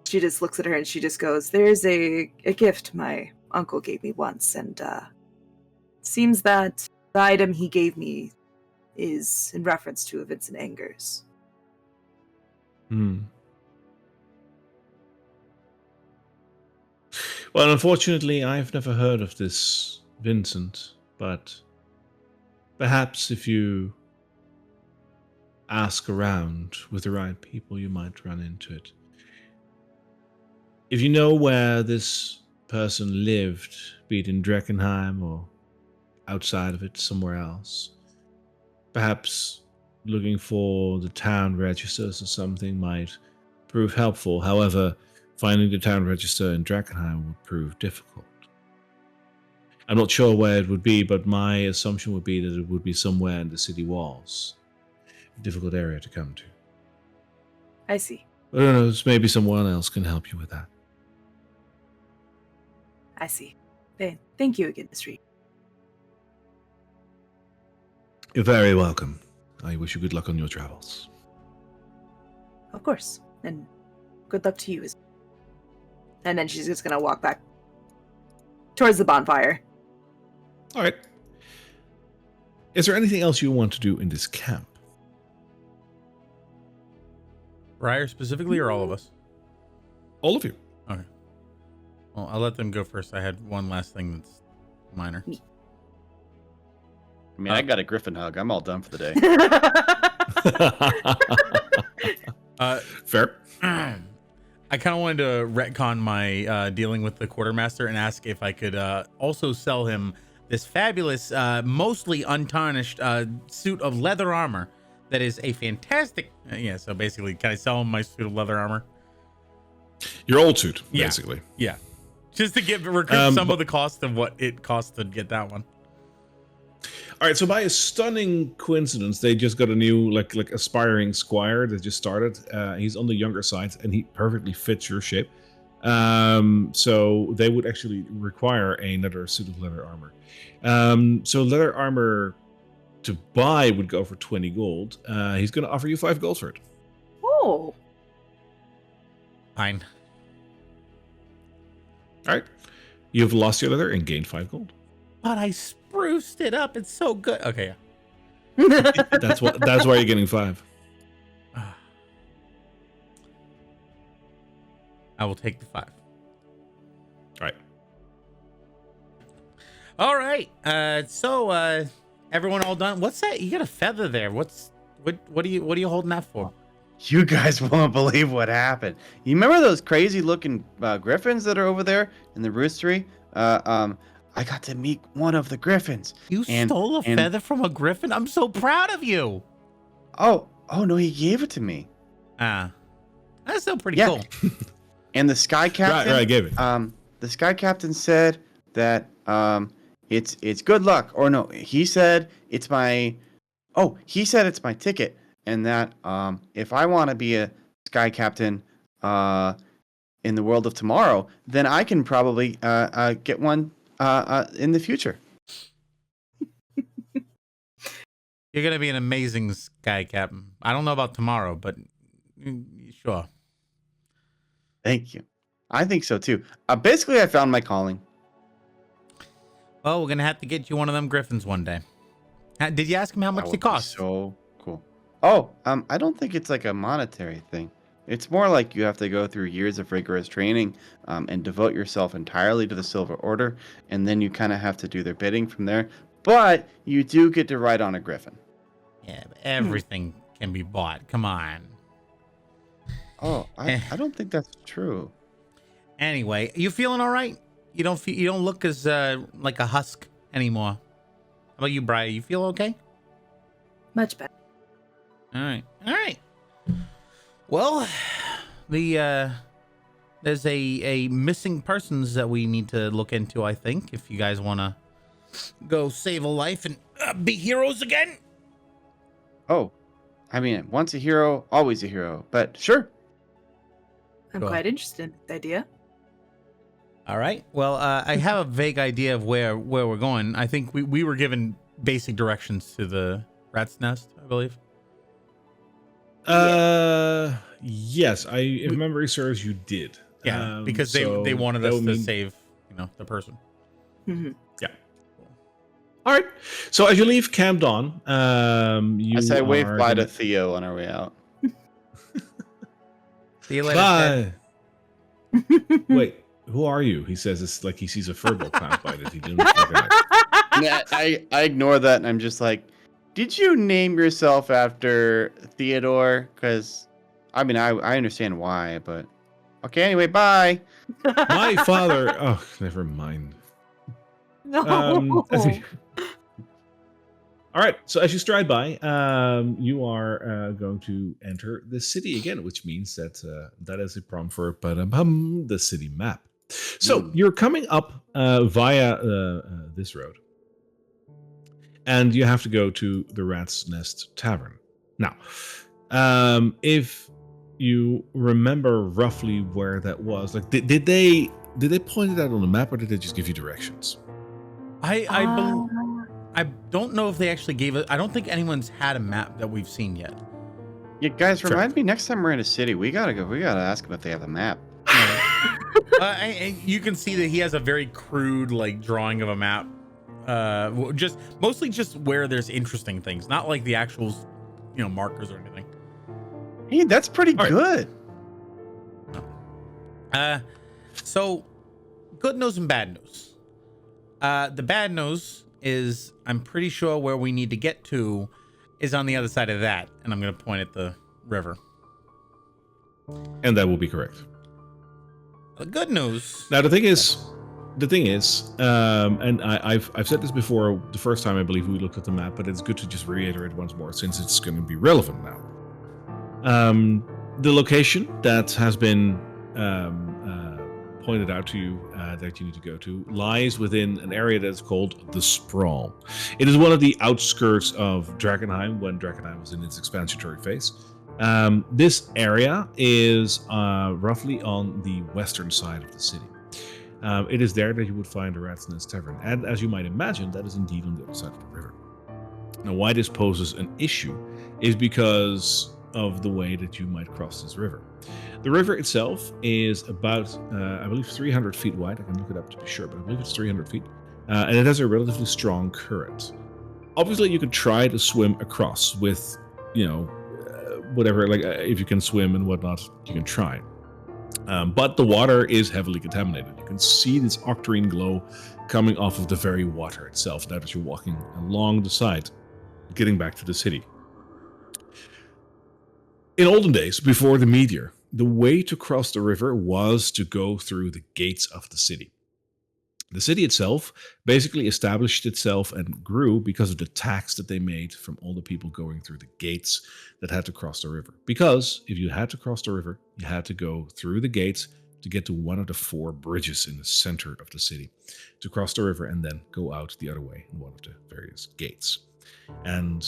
she just looks at her and she just goes, there's a gift my uncle gave me once, and seems that the item he gave me is in reference to a Vincent Engers. Well, unfortunately, I've never heard of this Vincent, but perhaps if you ask around with the right people, you might run into it. If you know where this person lived, be it in Drakkenheim or outside of it somewhere else, perhaps looking for the town registers or something might prove helpful. However, finding the town register in Drakkenheim would prove difficult. I'm not sure where it would be, but my assumption would be that it would be somewhere in the city walls. A difficult area to come to. I see. But who knows, maybe someone else can help you with that. I see. Thank you again, Miss Reed. You're very welcome. I wish you good luck on your travels. Of course. And good luck to you as well. And then she's just gonna walk back towards the bonfire. All right. Is there anything else you want to do in this camp? Briar specifically, or all of us? All of you. Okay. Well, I'll let them go first. I had one last thing that's minor. I mean, I got a griffin hug. I'm all done for the day. Fair. I kind of wanted to retcon my dealing with the quartermaster and ask if I could also sell him this fabulous, mostly untarnished suit of leather armor that is a fantastic. Yeah, so basically, can I sell him my suit of leather armor? Your old suit, Yeah. basically. Yeah. Just to recoup some of the cost of what it costs to get that one. All right, so by a stunning coincidence, they just got a new like aspiring squire that just started. He's on the younger side, and he perfectly fits your shape. So they would actually require another suit of leather armor. So leather armor to buy would go for 20 gold. He's going to offer you 5 gold for it. Oh. Fine. All right, you've lost your leather and gained 5 gold. But I spruced it up. It's so good. Okay. That's why you're getting 5. I will take the 5. All right. All right. So everyone all done? What's that? You got a feather there. What are you holding that for? You guys won't believe what happened. You remember those crazy looking griffins that are over there in the roostery? I got to meet one of the griffins. You stole a feather from a griffin? I'm so proud of you. Oh no, he gave it to me. That's still pretty cool. And the sky captain, Right, I gave it. The sky captain said that it's good luck. Or no, he said it's my ticket, and that if I want to be a sky captain in the world of tomorrow, then I can probably get one in the future. You're gonna be an amazing sky captain. I don't know about tomorrow, but sure. Thank you. I think so too. Basically, I found my calling. Well, we're gonna have to get you one of them griffins one day. Did you ask him how much they cost? So cool. Oh, I don't think it's like a monetary thing. It's more like you have to go through years of rigorous training and devote yourself entirely to the Silver Order, and then you kind of have to do their bidding from there. But you do get to ride on a griffin. Yeah, but everything can be bought. Come on. Oh, I don't think that's true. Anyway, you feeling all right? You don't look as like a husk anymore. How about you, Briar? You feel okay? Much better. All right. Well, there's a missing persons that we need to look into, I think, if you guys want to go save a life and be heroes again. Oh, I mean, once a hero, always a hero. But sure. I'm Go quite interested in the idea. All right. Well, I have a vague idea of where we're going. I think we were given basic directions to the rat's nest, I believe. Yes, if memory serves, you did. Yeah, because they wanted us to save, the person. Mm-hmm. Yeah. All right. So as you leave Camp Dawn, you I say wave are bye gonna- to Theo on our way out. See you later. Ted. Bye. Wait, who are you? He says it's like he sees a furball pass by that he didn't recognize. I ignore that and I'm just like, did you name yourself after Theodore? Because, I mean, I understand why, but... Okay, anyway, bye. My father... Oh, never mind. No. All right, so as you stride by, you are going to enter the city again, which means that that is a prompt for the city map. So you're coming up via this road, and you have to go to the Rat's Nest Tavern. Now, if you remember roughly where that was, like, did they point it out on the map, or did they just give you directions? I don't know if they actually gave it. I don't think anyone's had a map that we've seen yet. Yeah, guys, remind me next time we're in a city, we gotta go. We gotta ask them if they have a map. You can see that he has a very crude, like, drawing of a map. Just mostly just where there's interesting things, not like the actual, markers or anything. Hey, that's pretty All right. good. So good news and bad news. The bad news is I'm pretty sure where we need to get to is on the other side of that, and I'm going to point at the river. And that will be correct. The good news. Now the thing is, and I've said this before. The first time I believe we looked at the map, but it's good to just reiterate once more since it's going to be relevant now. The location that has been pointed out to you that you need to go to lies within an area that is called the Sprawl. It is one of the outskirts of Drakkenheim when Drakkenheim was in its expansionary phase. This area is roughly on the western side of the city. It is there that you would find a Rat's Nest Tavern, and as you might imagine, that is indeed on the other side of the river. Now, why this poses an issue is because of the way that you might cross this river. The river itself is about, I believe, 300 feet wide. I can look it up to be sure, but I believe it's 300 feet. And it has a relatively strong current. Obviously, you could try to swim across with, whatever, like if you can swim and whatnot, you can try. But the water is heavily contaminated. You can see this octarine glow coming off of the very water itself now that you're walking along the side, getting back to the city. In olden days, before the meteor, the way to cross the river was to go through the gates of the city. The city itself basically established itself and grew because of the tax that they made from all the people going through the gates that had to cross the river. Because if you had to cross the river, you had to go through the gates to get to one of the 4 bridges in the center of the city to cross the river and then go out the other way in one of the various gates. And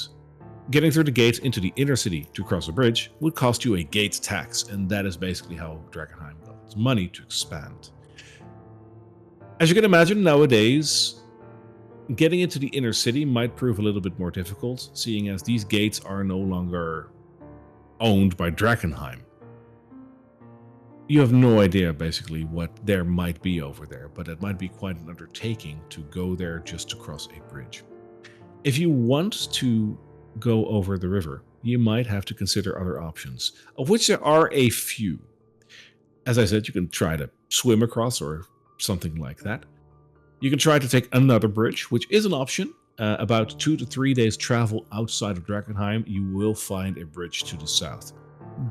getting through the gates into the inner city to cross a bridge would cost you a gate tax, and that is basically how Drakkenheim got its money to expand. As you can imagine, nowadays, getting into the inner city might prove a little bit more difficult, seeing as these gates are no longer owned by Drakkenheim. You have no idea, basically, what there might be over there, but it might be quite an undertaking to go there just to cross a bridge. If you want to go over the river, you might have to consider other options, of which there are a few. As I said, you can try to swim across or something like that. You can try to take another bridge, which is an option. About 2 to 3 days travel outside of Drakkenheim, you will find a bridge to the south.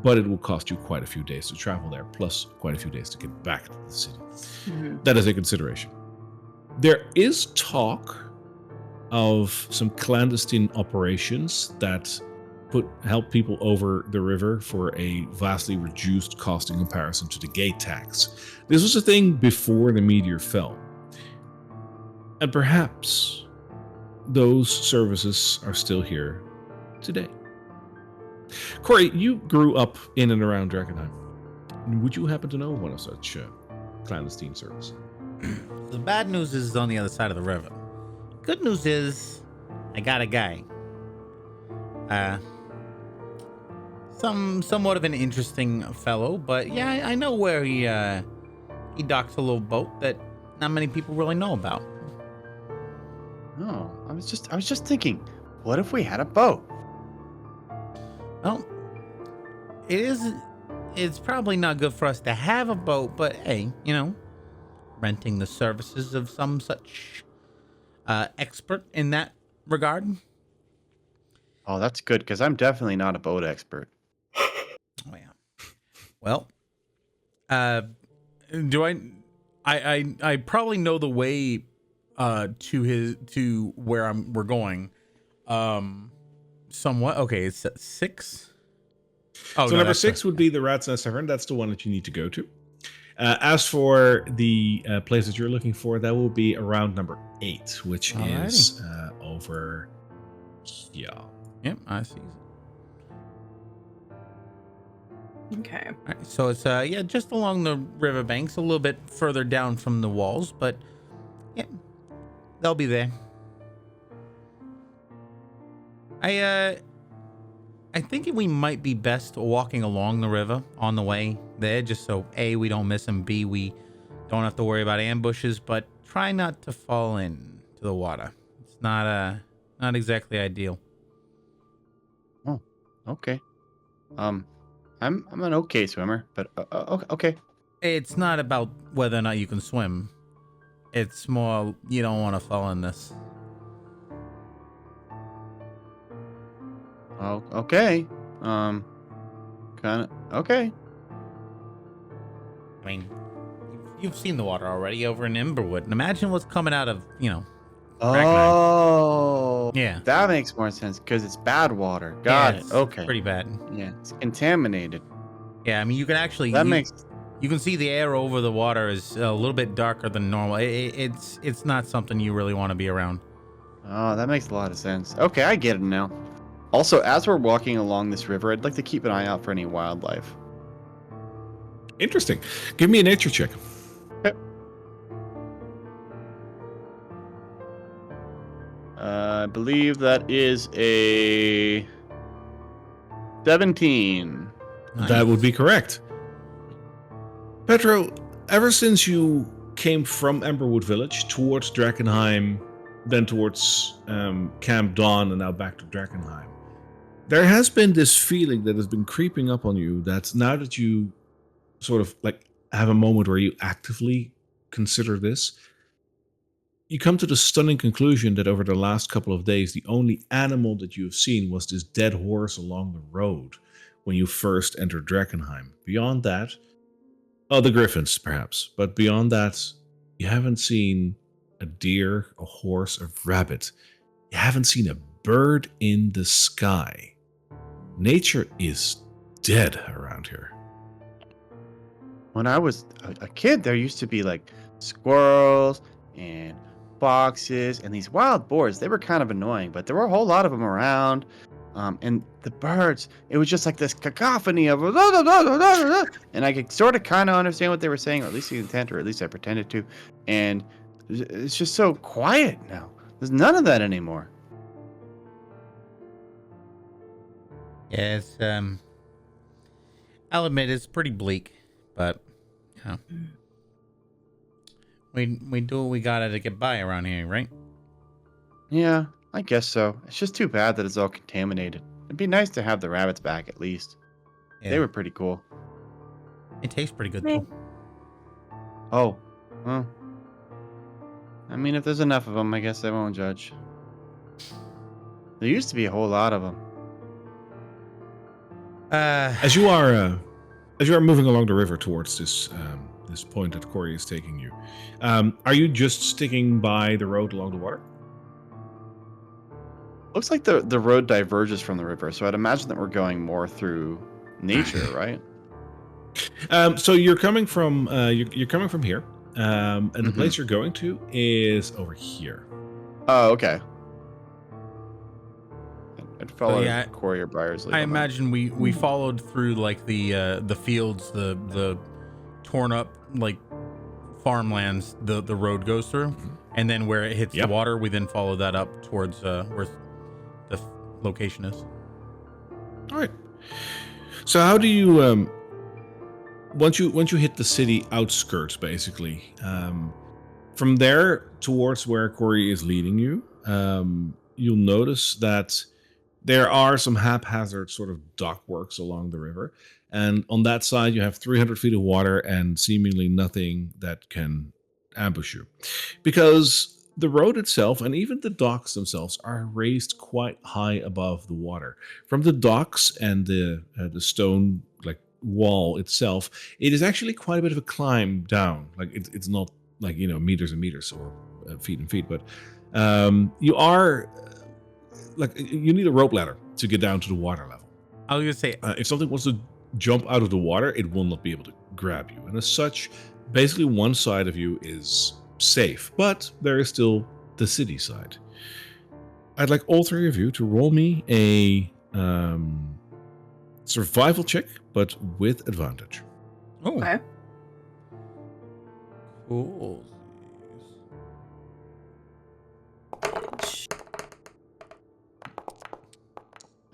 But it will cost you quite a few days to travel there, plus quite a few days to get back to the city. Mm-hmm. That is a consideration. There is talk of some clandestine operations that help people over the river for a vastly reduced cost in comparison to the gate tax. This was a thing before the meteor fell. And perhaps those services are still here today. Corey, you grew up in and around Drakkenheim. Would you happen to know one of such clandestine services? The bad news is on the other side of the river. Good news is I got a guy. Somewhat of an interesting fellow, but yeah, I know where he docks a little boat that not many people really know about. Oh, I was just thinking, what if we had a boat? Well, it's probably not good for us to have a boat, but hey, renting the services of some such expert in that regard. Oh, that's good, because I'm definitely not a boat expert. Oh yeah. Well, do I probably know the way to where we're going. Somewhat. Okay, it's 6. Oh, so number 6 would be the Rat's Nest Tavern. That's the one that you need to go to. As for the place that you're looking for, that will be around number 8, which is over here. Yep, I see. Okay. All right, so it's just along the riverbanks, a little bit further down from the walls, but yeah, they'll be there. I think we might be best walking along the river on the way there, just so A, we don't miss them, B, we don't have to worry about ambushes, but try not to fall into the water. It's not exactly ideal. Oh, okay. I'm an okay swimmer, but okay. It's not about whether or not you can swim. It's more you don't want to fall in this. Oh, okay. Kind of okay. I mean, you've seen the water already over in Emberwood. And imagine what's coming out of, Drakkenheim. Oh, yeah. That makes more sense because it's bad water. Got it. Okay. Pretty bad. Yeah, it's contaminated. Yeah, I mean, you can actually. That makes You can see the air over the water is a little bit darker than normal. It's not something you really want to be around. Oh, that makes a lot of sense. Okay, I get it now. Also, as we're walking along this river, I'd like to keep an eye out for any wildlife. Interesting. Give me a nature check. Okay. I believe that is a 17. Nice. That would be correct. Petro, ever since you came from Emberwood Village towards Drakkenheim, then towards Camp Dawn, and now back to Drakkenheim, there has been this feeling that has been creeping up on you that now that you sort of like have a moment where you actively consider this, you come to the stunning conclusion that over the last couple of days, the only animal that you have seen was this dead horse along the road when you first entered Drakkenheim. Beyond that, the griffins, perhaps. But beyond that, you haven't seen a deer, a horse, a rabbit. You haven't seen a bird in the sky. Nature is dead around here. When I was a kid, there used to be like squirrels and foxes and these wild boars. They were kind of annoying, but there were a whole lot of them around. And the birds, it was just like this cacophony of and I could sort of kind of understand what they were saying, or at least the intent, or at least I pretended to. And it's just so quiet now. There's none of that anymore. Yeah, it's I'll admit it's pretty bleak, but you know, we do what we gotta to get by around here, right? Yeah, I guess so. It's just too bad that it's all contaminated. It'd be nice to have the rabbits back at least. Yeah. They were pretty cool. It tastes pretty good Meh. too. Oh, well. I mean, if there's enough of them, I guess I won't judge. There used to be a whole lot of them. As you are moving along the river towards this point that Corey is taking you, are you just sticking by the road along the water? Looks like the road diverges from the river, so I'd imagine that we're going more through nature, right? So you're coming from you're coming from here, and the place you're going to is over here. Oh, okay. I'd follow yeah, Corey or Briar's lead. I on that. imagine we followed through like the fields, the torn up like farmlands the road goes through, and then where it hits the water, we then follow that up towards where the location is. All right. So how do you once you hit the city outskirts, basically, from there towards where Corey is leading you, you'll notice that there are some haphazard sort of dock works along the river. And on that side, you have 300 feet of water and seemingly nothing that can ambush you. Because the road itself and even the docks themselves are raised quite high above the water. From the docks and the stone like wall itself, it is actually quite a bit of a climb down. Like it's not like, meters and meters or feet and feet, but you are... like you need a rope ladder to get down to the water level. I was gonna say if something wants to jump out of the water, it will not be able to grab you. And as such, basically one side of you is safe, but there is still the city side. I'd like all three of you to roll me a survival check, but with advantage. oh Okay. cool.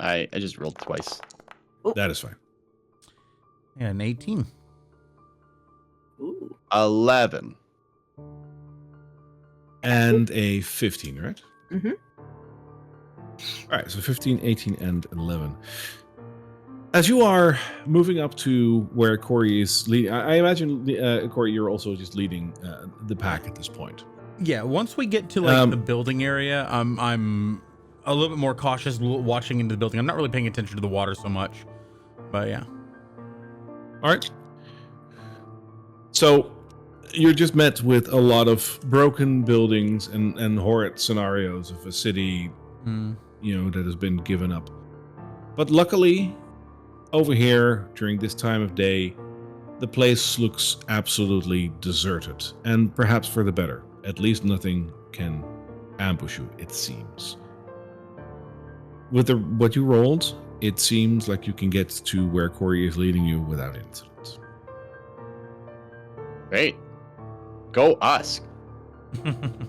I just rolled twice. That is fine. Yeah, an 18. Ooh. 11. And a 15, right? Mhm. All right, so 15, 18, and 11. As you are moving up to where Corey is leading, I imagine, Corey, you're also just leading the pack at this point. Yeah, once we get to like the building area, I'm a little bit more cautious watching into the building. I'm not really paying attention to the water so much, but yeah. All right. So you're just met with a lot of broken buildings and horrid scenarios of a city, that has been given up. But luckily, over here during this time of day, the place looks absolutely deserted, and perhaps for the better. At least nothing can ambush you, it seems. With what you rolled, it seems like you can get to where Corey is leading you without incident. Great. Go us.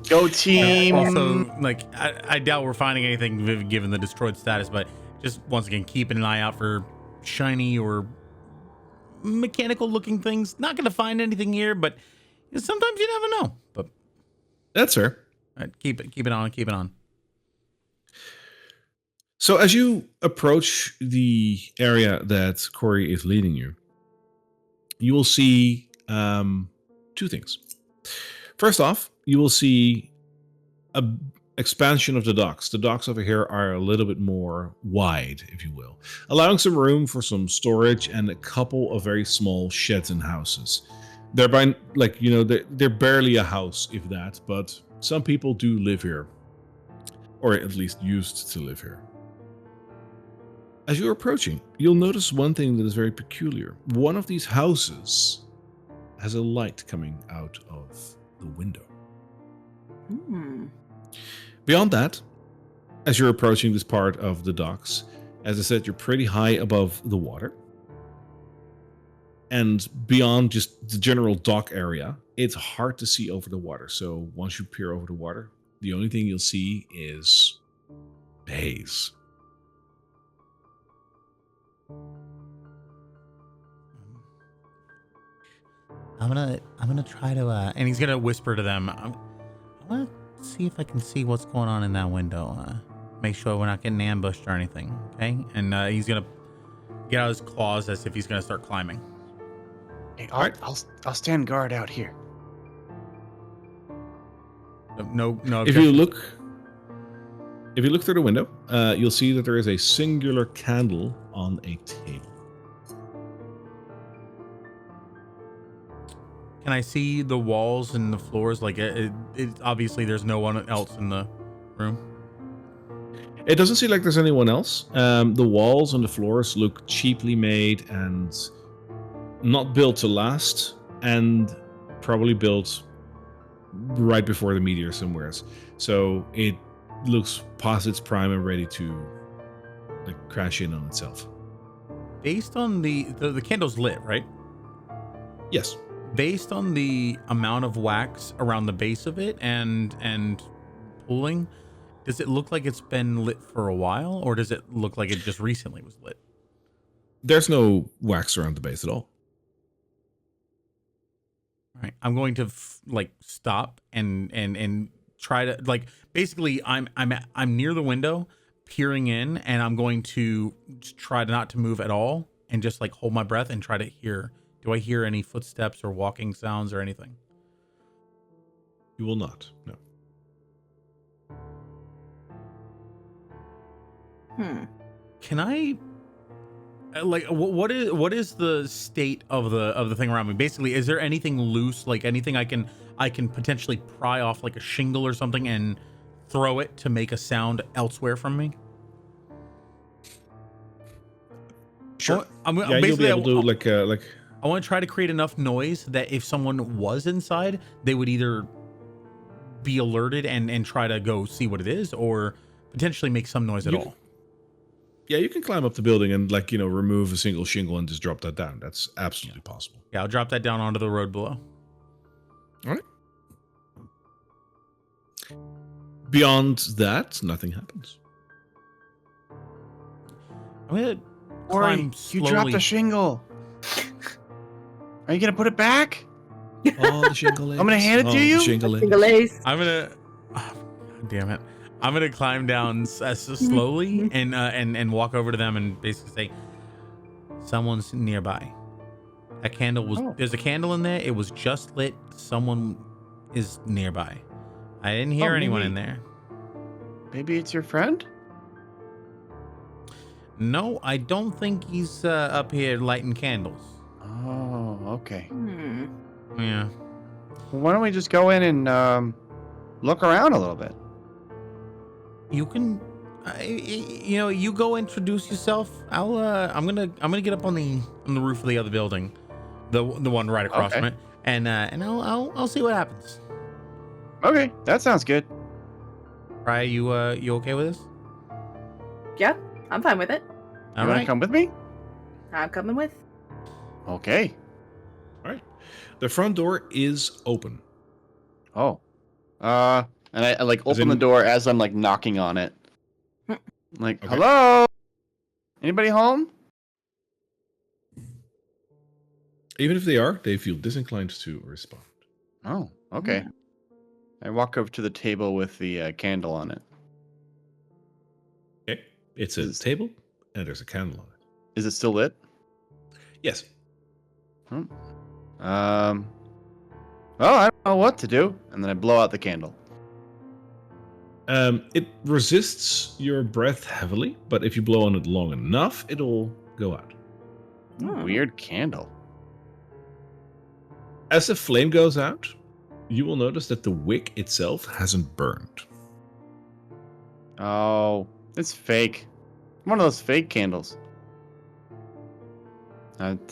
Go team. Also, like, I doubt we're finding anything given the destroyed status, but just once again, keeping an eye out for shiny or mechanical looking things. Not going to find anything here, but sometimes you never know. But That's fair. all right, keep it on. So as you approach the area that Corey is leading you, you will see two things. First off, you will see a expansion of the docks. The docks over here are a little bit more wide, if you will, allowing some room for some storage and a couple of very small sheds and houses. They're they're barely a house, if that, but some people do live here, or at least used to live here. As you're approaching, you'll notice one thing that is very peculiar. One of these houses has a light coming out of the window. Beyond that, as you're approaching this part of the docks, as I said, you're pretty high above the water. And beyond just the general dock area, it's hard to see over the water. So once you peer over the water, the only thing you'll see is haze. I'm gonna try to and he's gonna whisper to them. I want to see if I can see what's going on in that window. Make sure we're not getting ambushed or anything. Okay, and he's gonna get out his claws as if he's gonna start climbing. Hey, I'll stand guard out here. No. If you look through the window, you'll see that there is a singular candle on a table. Can I see the walls and the floors? Like, it obviously there's no one else in the room. It doesn't seem like there's anyone else. The walls and the floors look cheaply made and not built to last, and probably built right before the meteor somewheres. So it looks past its prime and ready to crash in on itself. Based on the candle's lit, right? Yes. Based on the amount of wax around the base of it and pooling, does it look like it's been lit for a while, or does it look like it just recently was lit? There's no wax around the base at all. All right, I'm going to stop and try to basically I'm near the window, peering in, and I'm going to try not to move at all and just hold my breath and try to hear. Do I hear any footsteps or walking sounds or anything? You will not. No. Can I what is the state of the thing around me? Basically, is there anything loose, anything I can potentially pry off a shingle or something and throw it to make a sound elsewhere from me? Sure. You'll be able to I want to try to create enough noise that if someone was inside, they would either be alerted and try to go see what it is, or potentially make some noise at all. Yeah, you can climb up the building and remove a single shingle and just drop that down. That's absolutely possible. Yeah, I'll drop that down onto the road below. All right. Beyond that, nothing happens. I'm gonna Corey, climb slowly. you dropped a shingle. Are you gonna put it back? Oh, the shingle. I'm gonna hand it to you. Single I'm gonna. Oh, God damn it! I'm gonna climb down slowly and walk over to them and basically say, "Someone's nearby. That candle was. There's a candle in there. It was just lit. Someone is nearby. I didn't hear anyone in there. Maybe it's your friend. No, I don't think he's up here lighting candles. Oh, okay. Yeah. Well, why don't we just go in and look around a little bit? You can, you go introduce yourself. I'm gonna get up on the roof of the other building. the one right across Okay. from it, and I'll see what happens. Okay, that sounds good. Raya, you okay with this? Yeah, I'm fine with it. All You want right. to come with me? I'm coming with. Okay. All right. The front door is open. Oh. And I like As open the in- door as I'm like knocking on it. Like, Okay. hello? Anybody home? Even if they are, they feel disinclined to respond. Oh, okay. I walk over to the table with the candle on it. Okay. It's a Is- table, and there's a candle on it. Is it still lit? Yes. Well, I don't know what to do. And then I blow out the candle. It resists your breath heavily, but if you blow on it long enough, it'll go out. Hmm. Weird candle. As the flame goes out, you will notice that the wick itself hasn't burned. Oh, it's fake. One of those fake candles.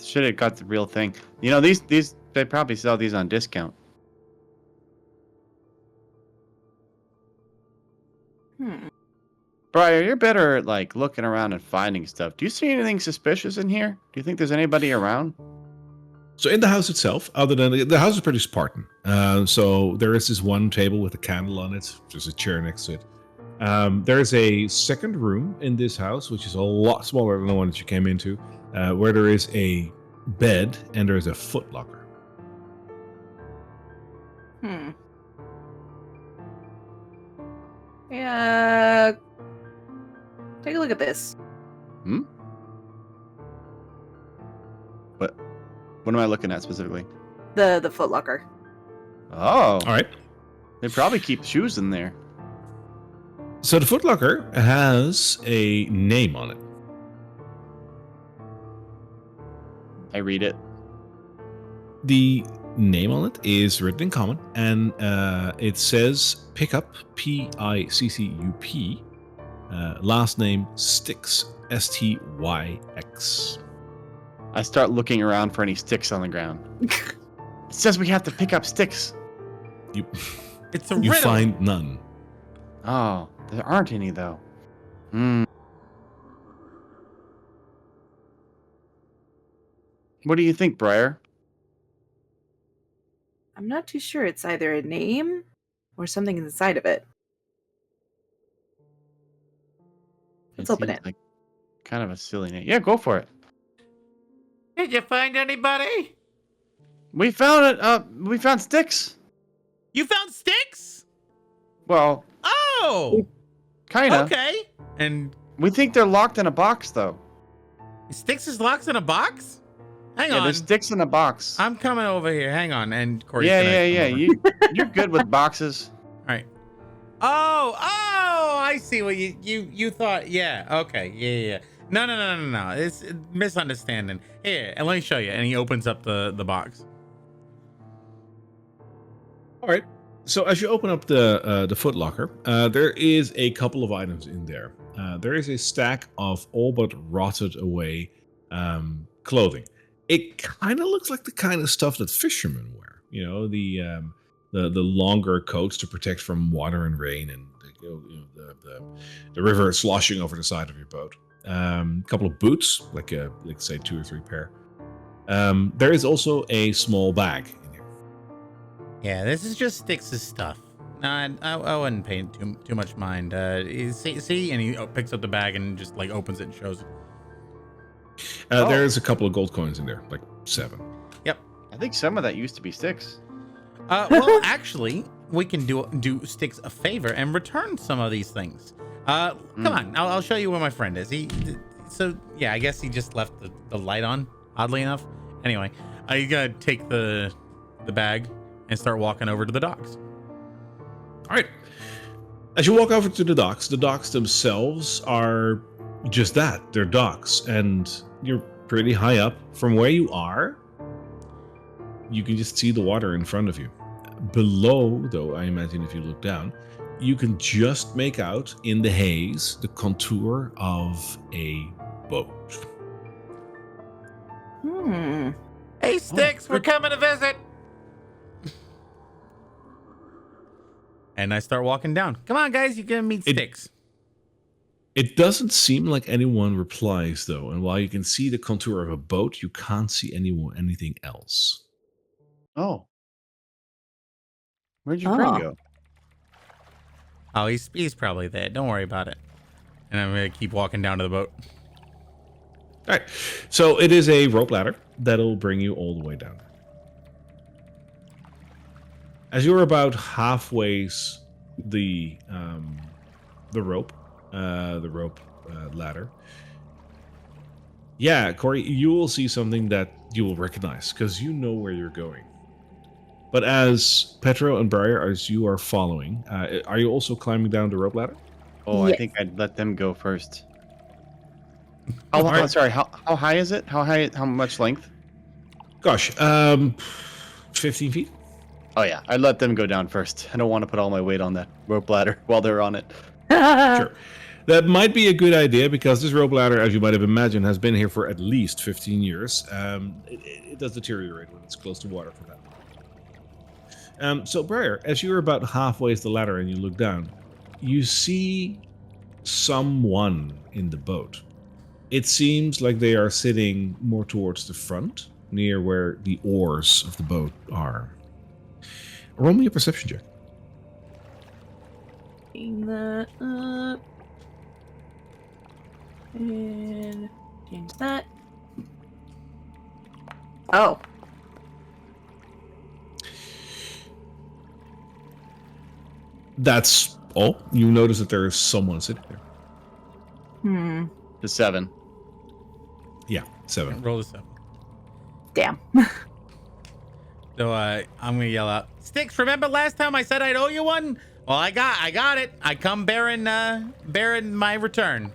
Should have got the real thing. You know, these they probably sell these on discount. Briar, you're better at like looking around and finding stuff. Do you see anything suspicious in here? Do you think there's anybody around? So in the house itself, other than the house is pretty Spartan. So there is this one table with a candle on it. There's a chair next to it. There is a second room in this house, which is a lot smaller than the one that you came into, where there is a bed and there is a footlocker. Yeah. Take a look at this. What am I looking at specifically? The footlocker. Oh, All right. they probably keep shoes in there. So the footlocker has a name on it. I read it. The name on it is written in common, and it says Pickup, Piccup. Last name Styx, Styx. I start looking around for any sticks on the ground. It says we have to pick up sticks. You, It's a you riddle. find none. Oh, there aren't any though. Hmm. What do you think, Briar? I'm not too sure. It's either a name or something inside of it. Let's open seems it. like kind of a silly name. Yeah, go for it. Did you find anybody? We found it. We found sticks. You found sticks? Well, Oh, kind of. okay. And We think they're locked in a box, though. sticks is locked in a box? Hang Yeah, on. there's sticks in a box. I'm coming over here. Hang on. And Corey's Yeah, gonna yeah, come yeah. over. You're good with boxes. All right. Oh, I see what you thought. Yeah. Okay. Yeah. No. It's a misunderstanding. Here, and let me show you. And he opens up the box. All right. So as you open up the footlocker, there is a couple of items in there. There is a stack of all but rotted away clothing. It kind of looks like the kind of stuff that fishermen wear. You know, the longer coats to protect from water and rain, and the river sloshing over the side of your boat. A couple of boots, like say 2 or 3 pair. There is also a small bag in here. Yeah, this is just Styx's stuff. No, I wouldn't pay too much mind. See, and he picks up the bag and just like opens it and shows it. There is a couple of gold coins in there, like 7. I think some of that used to be sticks. Well, actually, we can do Styx a favor and return some of these things. Come on, I'll show you where my friend is. So yeah, I guess he just left the light on. Oddly enough. Anyway, you gotta take the bag and start walking over to the docks. All right. As you walk over to the docks themselves are just that. They're docks, and you're pretty high up. From where you are, you can just see the water in front of you. Below, though, I imagine if you look down, you can just make out in the haze the contour of a boat. Hey, Sticks, we're coming to visit. And I start walking down. Come on, guys, you're gonna meet Sticks. It doesn't seem like anyone replies, though. And while you can see the contour of a boat, you can't see anything else. Oh. Where'd your friend go? Oh, he's probably there. Don't worry about it. And I'm gonna keep walking down to the boat. All right. So it is a rope ladder that'll bring you all the way down. As you're about halfway the rope ladder. Yeah, Corey, you will see something that you will recognize because you know where you're going. But as Petro and Briar, as you are following, are you also climbing down the rope ladder? Oh, Yes. I think I'd let them go first. Sorry, how high is it? How much length? Gosh, 15 feet. Oh yeah, I'd let them go down first. I don't want to put all my weight on that rope ladder while they're on it. Sure. That might be a good idea because this rope ladder, as you might have imagined, has been here for at least 15 years. It does deteriorate when it's close to water for that. So, Briar, as you're about halfway to the ladder and you look down, you see someone in the boat. It seems like they are sitting more towards the front, near where the oars of the boat are. Roll me a perception check. Bring that up. And change that. Oh. That's all. You notice that there is someone sitting there. The 7. Yeah, 7. Roll a 7. Damn. So I'm gonna yell out, Sticks, remember last time I said I'd owe you one? Well, I got it. I come bearing my return.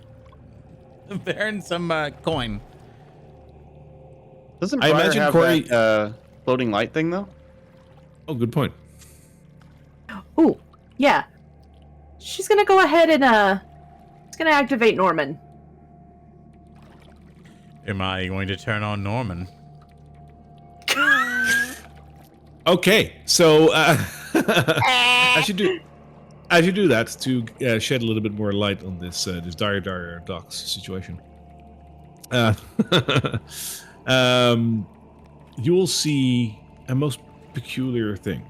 Bearing some coin. Doesn't I Briar imagine have Corey- that floating light thing though? Oh, good point. Ooh, yeah. She's gonna go ahead and it's gonna activate Norman. Am I going to turn on Norman? Okay, so as you do that to shed a little bit more light on this dire docks situation, you will see a most peculiar thing.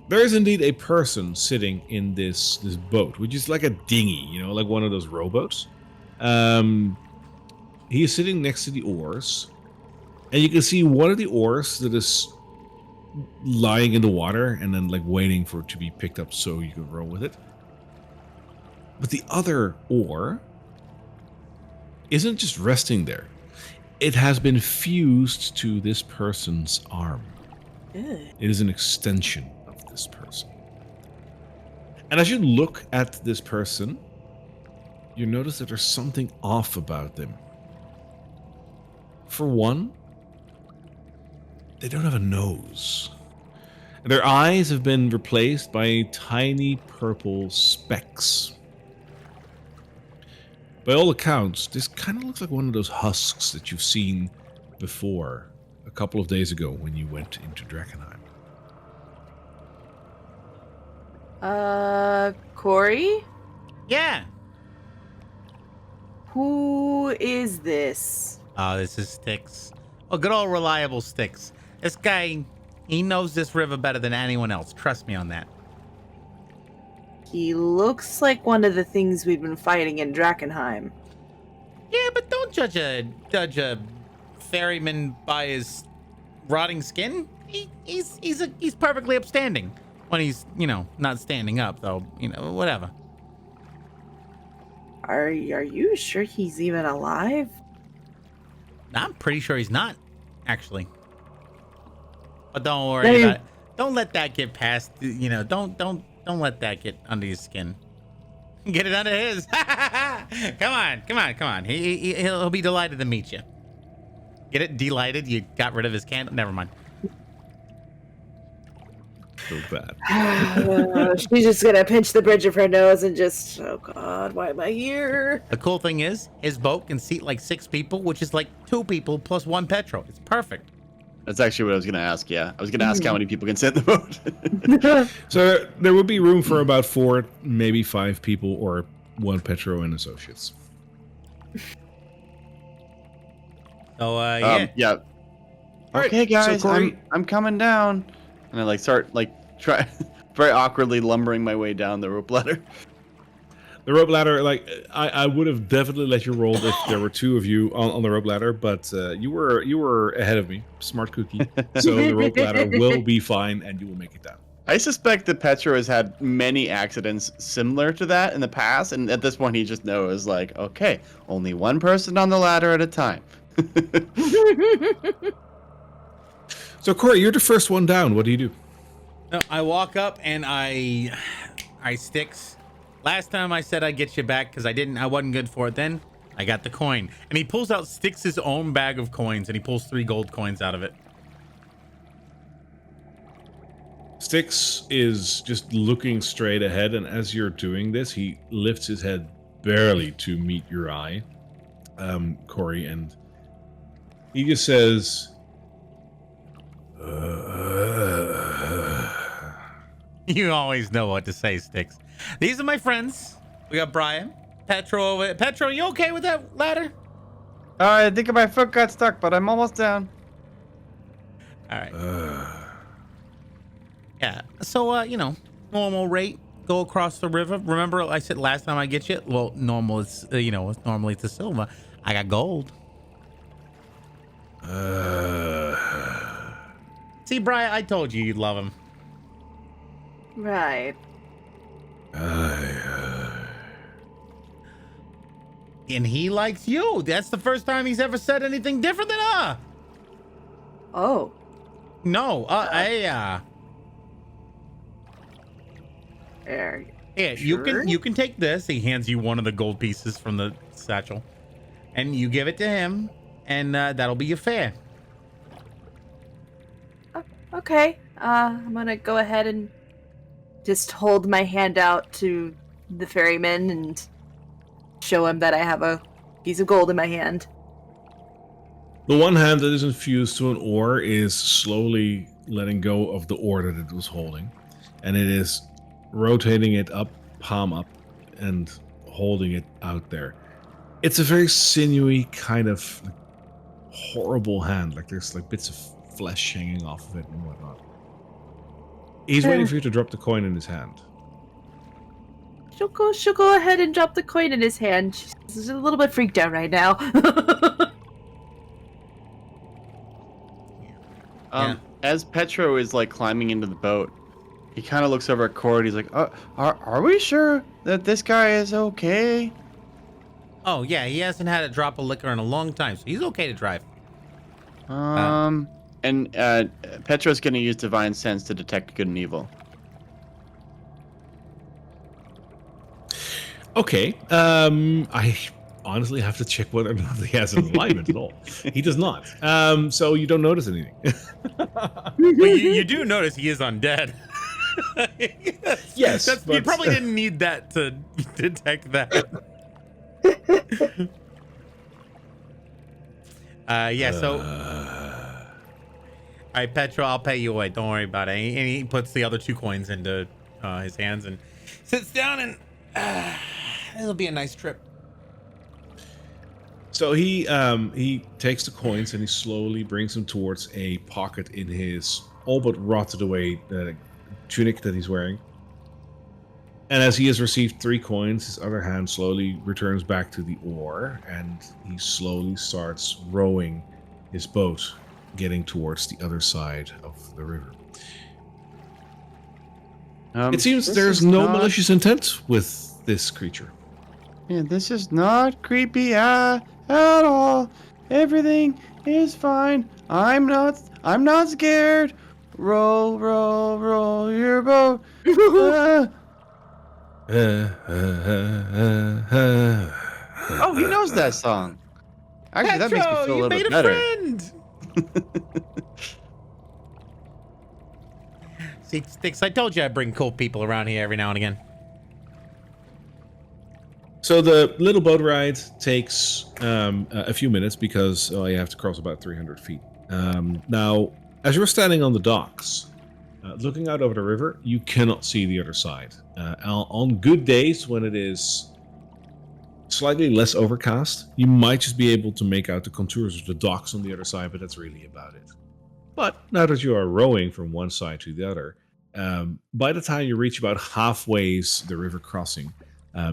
There is indeed a person sitting in this boat, which is like a dinghy, you know, like one of those rowboats. He is sitting next to the oars, and you can see one of the oars that is lying in the water and then like waiting for it to be picked up so you can row with it. But the other oar isn't just resting there. It has been fused to this person's arm. It is an extension of this person. And as you look at this person, you notice that there's something off about them. For one, they don't have a nose. Their eyes have been replaced by tiny purple specks. By all accounts, this kind of looks like one of those husks that you've seen before a couple of days ago when you went into Drakkenheim. Corey? Yeah. Who is this? Oh, this is Sticks. Oh, good old reliable Sticks. This guy, he knows this river better than anyone else. Trust me on that. He looks like one of the things we've been fighting in Drakkenheim. Yeah, but don't judge a ferryman by his rotting skin. He's perfectly upstanding when he's, you know, not standing up though. You know, whatever. Are you sure he's even alive? I'm pretty sure he's not, actually. But don't worry about it. Don't let that get past. You know, don't let that get under your skin. Get it under his. Come on. He'll be delighted to meet you. Get it? Delighted? You got rid of his candle? Never mind. So bad. She's just gonna pinch the bridge of her nose and just, oh god, why am I here? The cool thing is, his boat can seat like 6 people, which is like 2 people plus 1 Petro. It's perfect. That's actually what I was going to ask. Yeah, I was going to ask how many people can sit in the boat. So there would be room for about 4, maybe 5 people, or 1 Petro and associates. So yeah. Yeah. All Okay, right, guys, so Corey- I'm coming down, and I like start like try very awkwardly lumbering my way down the rope ladder. The rope ladder, like I would have definitely let you roll if there were 2 of you on the rope ladder, but you were ahead of me, smart cookie. So the rope ladder will be fine, and you will make it down. I suspect that Petro has had many accidents similar to that in the past, and at this point he just knows, like, okay, only one person on the ladder at a time. So Corey, you're the first one down. What do you do? No, I walk up and I Sticks. Last time I said I'd get you back because I wasn't good for it then. I got the coin. And he pulls out Sticks' own bag of coins and he pulls 3 gold coins out of it. Styx is just looking straight ahead, and as you're doing this, he lifts his head barely to meet your eye, Corey, and he just says, You always know what to say, Sticks. These are my friends. We got Brian, Petro over. Petro, you okay with that ladder? I think my foot got stuck, but I'm almost down. All right. Yeah. So, normal rate. Go across the river. Remember, I said last time I get you. Well, normal is, normally it's a silver. I got gold. See, Brian, I told you you'd love him. Right. And he likes you. That's the first time he's ever said anything different than Oh. No, There. Yeah, Sure. you can take this. He hands you one of the gold pieces from the satchel, and you give it to him, and that'll be your fare. Okay. I'm gonna go ahead and just hold my hand out to the ferryman and show him that I have a piece of gold in my hand. the one hand that is infused to an oar is slowly letting go of the oar that it was holding, and it is rotating it up, palm up, and holding it out there. It's a very sinewy kind of horrible hand, like there's like bits of flesh hanging off of it and whatnot. He's waiting for you to drop the coin in his hand. She'll go ahead and drop the coin in his hand. She's a little bit freaked out right now. As Petro is like climbing into the boat, he kind of looks over at Cord. He's like, are we sure that this guy is okay? Oh yeah, he hasn't had a drop of liquor in a long time, so he's okay to drive. And Petro's going to use divine sense to detect good and evil. Okay. I honestly have to check whether or not he has an alignment at all. He does not. So you don't notice anything. But you do notice he is undead. Yes, You but- probably didn't need that to detect that. So all right, Petro, I'll pay you away. Don't worry about it. And he puts the other 2 coins into his hands and sits down, and it'll be a nice trip. So he takes the coins and he slowly brings them towards a pocket in his all but rotted away tunic that he's wearing. And as he has received 3 coins, his other hand slowly returns back to the oar, and he slowly starts rowing his boat, getting towards the other side of the river. It seems there's no malicious intent with this creature. Yeah, this is not creepy at all. Everything is fine. I'm not scared. Roll, roll, roll your boat. Oh, he knows that song. Actually, that makes me feel a little bit better. Friend. See, Sticks, I told you I'd bring cool people around here every now and again. So the little boat ride takes a few minutes because you have to cross about 300 feet. Now, as you're standing on the docks, looking out over the river, you cannot see the other side. On good days, when it is slightly less overcast, you might just be able to make out the contours of the docks on the other side, but that's really about it. But now that you are rowing from one side to the other, by the time you reach about halfway the river crossing,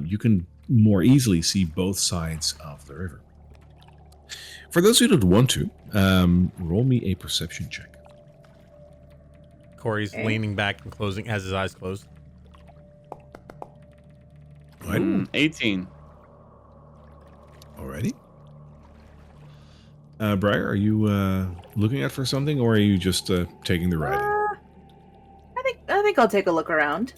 you can more easily see both sides of the river. For those who don't want to, roll me a perception check. Corey's leaning back and has his eyes closed. Right. 18. Alrighty. Briar, are you looking out for something, or are you just taking the ride? I think I'll take a look around.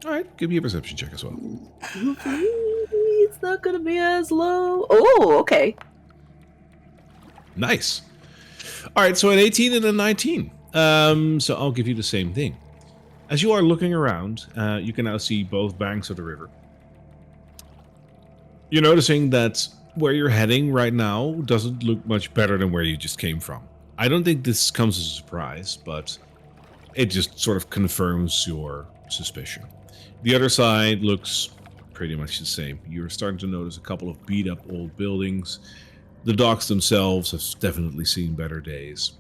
All right, give me a perception check as well. It's not gonna be as low. Oh, okay. Nice. All right, so an 18 and a 19. So I'll give you the same thing. As you are looking around, you can now see both banks of the river. You're noticing that where you're heading right now doesn't look much better than where you just came from. I don't think this comes as a surprise, but it just sort of confirms your suspicion. The other side looks pretty much the same. You're starting to notice a couple of beat up old buildings. The docks themselves have definitely seen better days.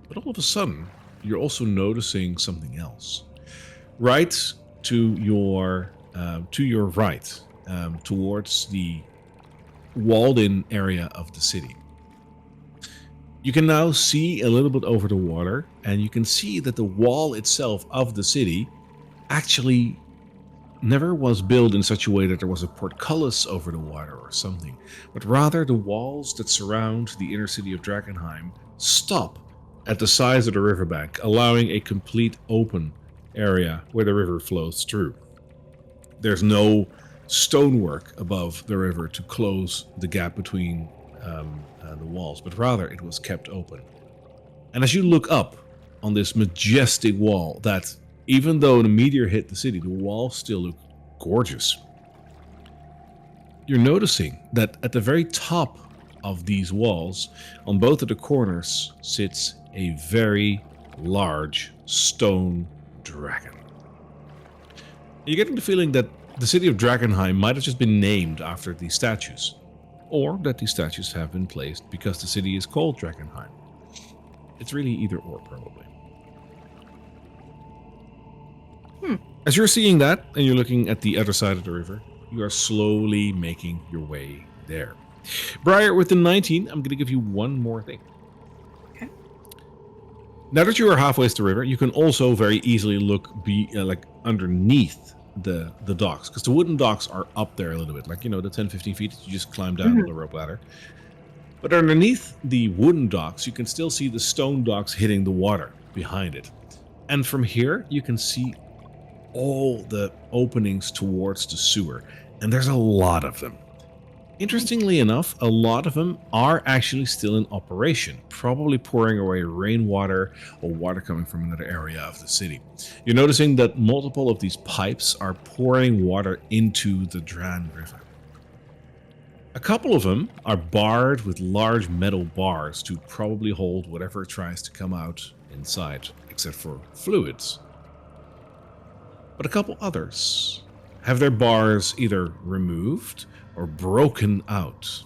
But all of a sudden, you're also noticing something else. Right to your right, towards the walled-in area of the city. You can now see a little bit over the water, and you can see that the wall itself of the city actually never was built in such a way that there was a portcullis over the water or something, but rather the walls that surround the inner city of Drakkenheim stop at the sides of the riverbank, allowing a complete open area where the river flows through. There's no stonework above the river to close the gap between the walls, but rather it was kept open. And as you look up on this majestic wall that, even though the meteor hit the city, the walls still look gorgeous. You're noticing that at the very top of these walls, on both of the corners, sits a very large stone dragon. You're getting the feeling that the city of Drakkenheim might have just been named after these statues, or that these statues have been placed because the city is called Drakkenheim. It's really either or, probably. As you're seeing that, and you're looking at the other side of the river, you are slowly making your way there. Briar, with the 19, I'm going to give you one more thing. Okay. Now that you are halfway to the river, you can also very easily look like underneath the docks, because the wooden docks are up there a little bit, like, the 10-15 feet that you just climb down on the rope ladder. But underneath the wooden docks, you can still see the stone docks hitting the water behind it. And from here, you can see all the openings towards the sewer, and there's a lot of them. Interestingly enough, a lot of them are actually still in operation, probably pouring away rainwater or water coming from another area of the city. You're noticing that multiple of these pipes are pouring water into the Dran River. A couple of them are barred with large metal bars to probably hold whatever tries to come out inside, except for fluids. But a couple others have their bars either removed or broken out.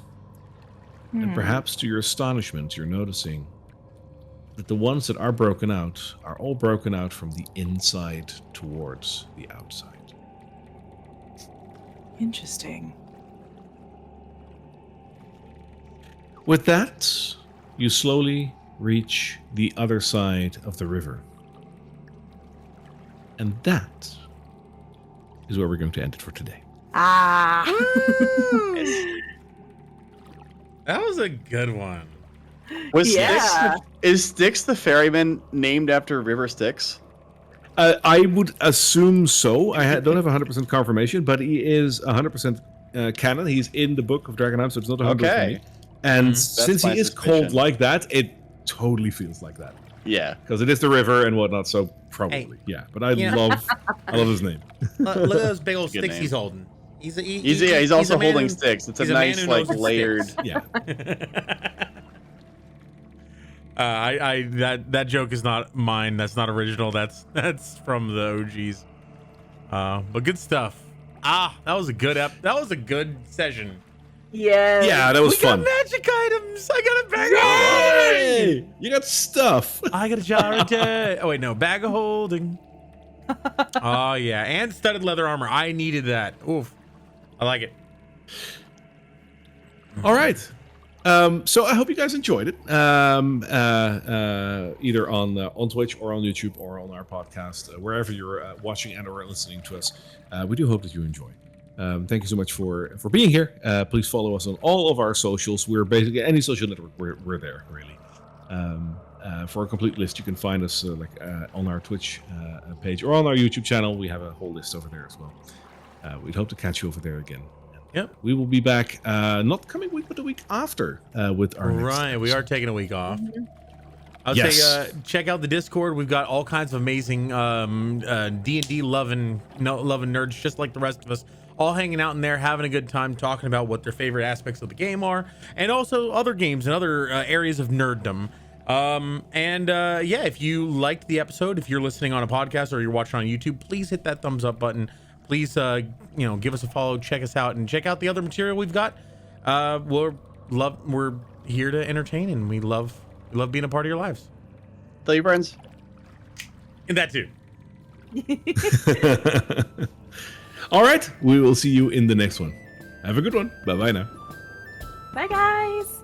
And perhaps to your astonishment, you're noticing that the ones that are broken out are all broken out from the inside towards the outside. Interesting. With that, you slowly reach the other side of the river. And that is where we're going to end it for today. Ah. That was a good one. Is Styx the ferryman named after River Styx? I would assume so. I don't have 100% confirmation, but he is 100% canon. He's in the book of Drakkenheim, so it's not 100% for me. And since he is called like that, it totally feels like that. Yeah, because it is the river and whatnot. So probably, yeah. But I love his name. Look at those big old sticks name. he's holding. He's also holding sticks. It's a nice, like, layered. Yeah. That joke is not mine. That's not original. That's from the OGs. But good stuff. That was a good that was a good session. Yeah, that was We fun. got magic items. I got a bag of Yay! holding. You got stuff. I got a jar of day. Oh wait, no, bag of holding. Oh yeah, and studded leather armor. I needed that. Oof, I like it. All right. So I hope you guys enjoyed it. Either on Twitch or on YouTube or on our podcast, wherever you're watching and or listening to us. We do hope that you enjoy. Thank you so much for being here. Please follow us on all of our socials. We're basically any social network. We're there really. For a complete list, you can find us on our Twitch page or on our YouTube channel. We have a whole list over there as well. We'd hope to catch you over there again. Yep. We will be back not coming week, but the week after with our next Right, we episode. are taking a week off. I would Yes. say check out the Discord. We've got all kinds of amazing D&D loving nerds just like the rest of us, all hanging out in there, having a good time, talking about what their favorite aspects of the game are, and also other games and other areas of nerddom. Yeah, if you liked the episode, if you're listening on a podcast or you're watching on YouTube, please hit that thumbs up button. Please, give us a follow, check us out, and check out the other material we've got. We're here to entertain, and we love being a part of your lives. Tell your friends. And that too. All right. We will see you in the next one. Have a good one. Bye-bye now. Bye, guys.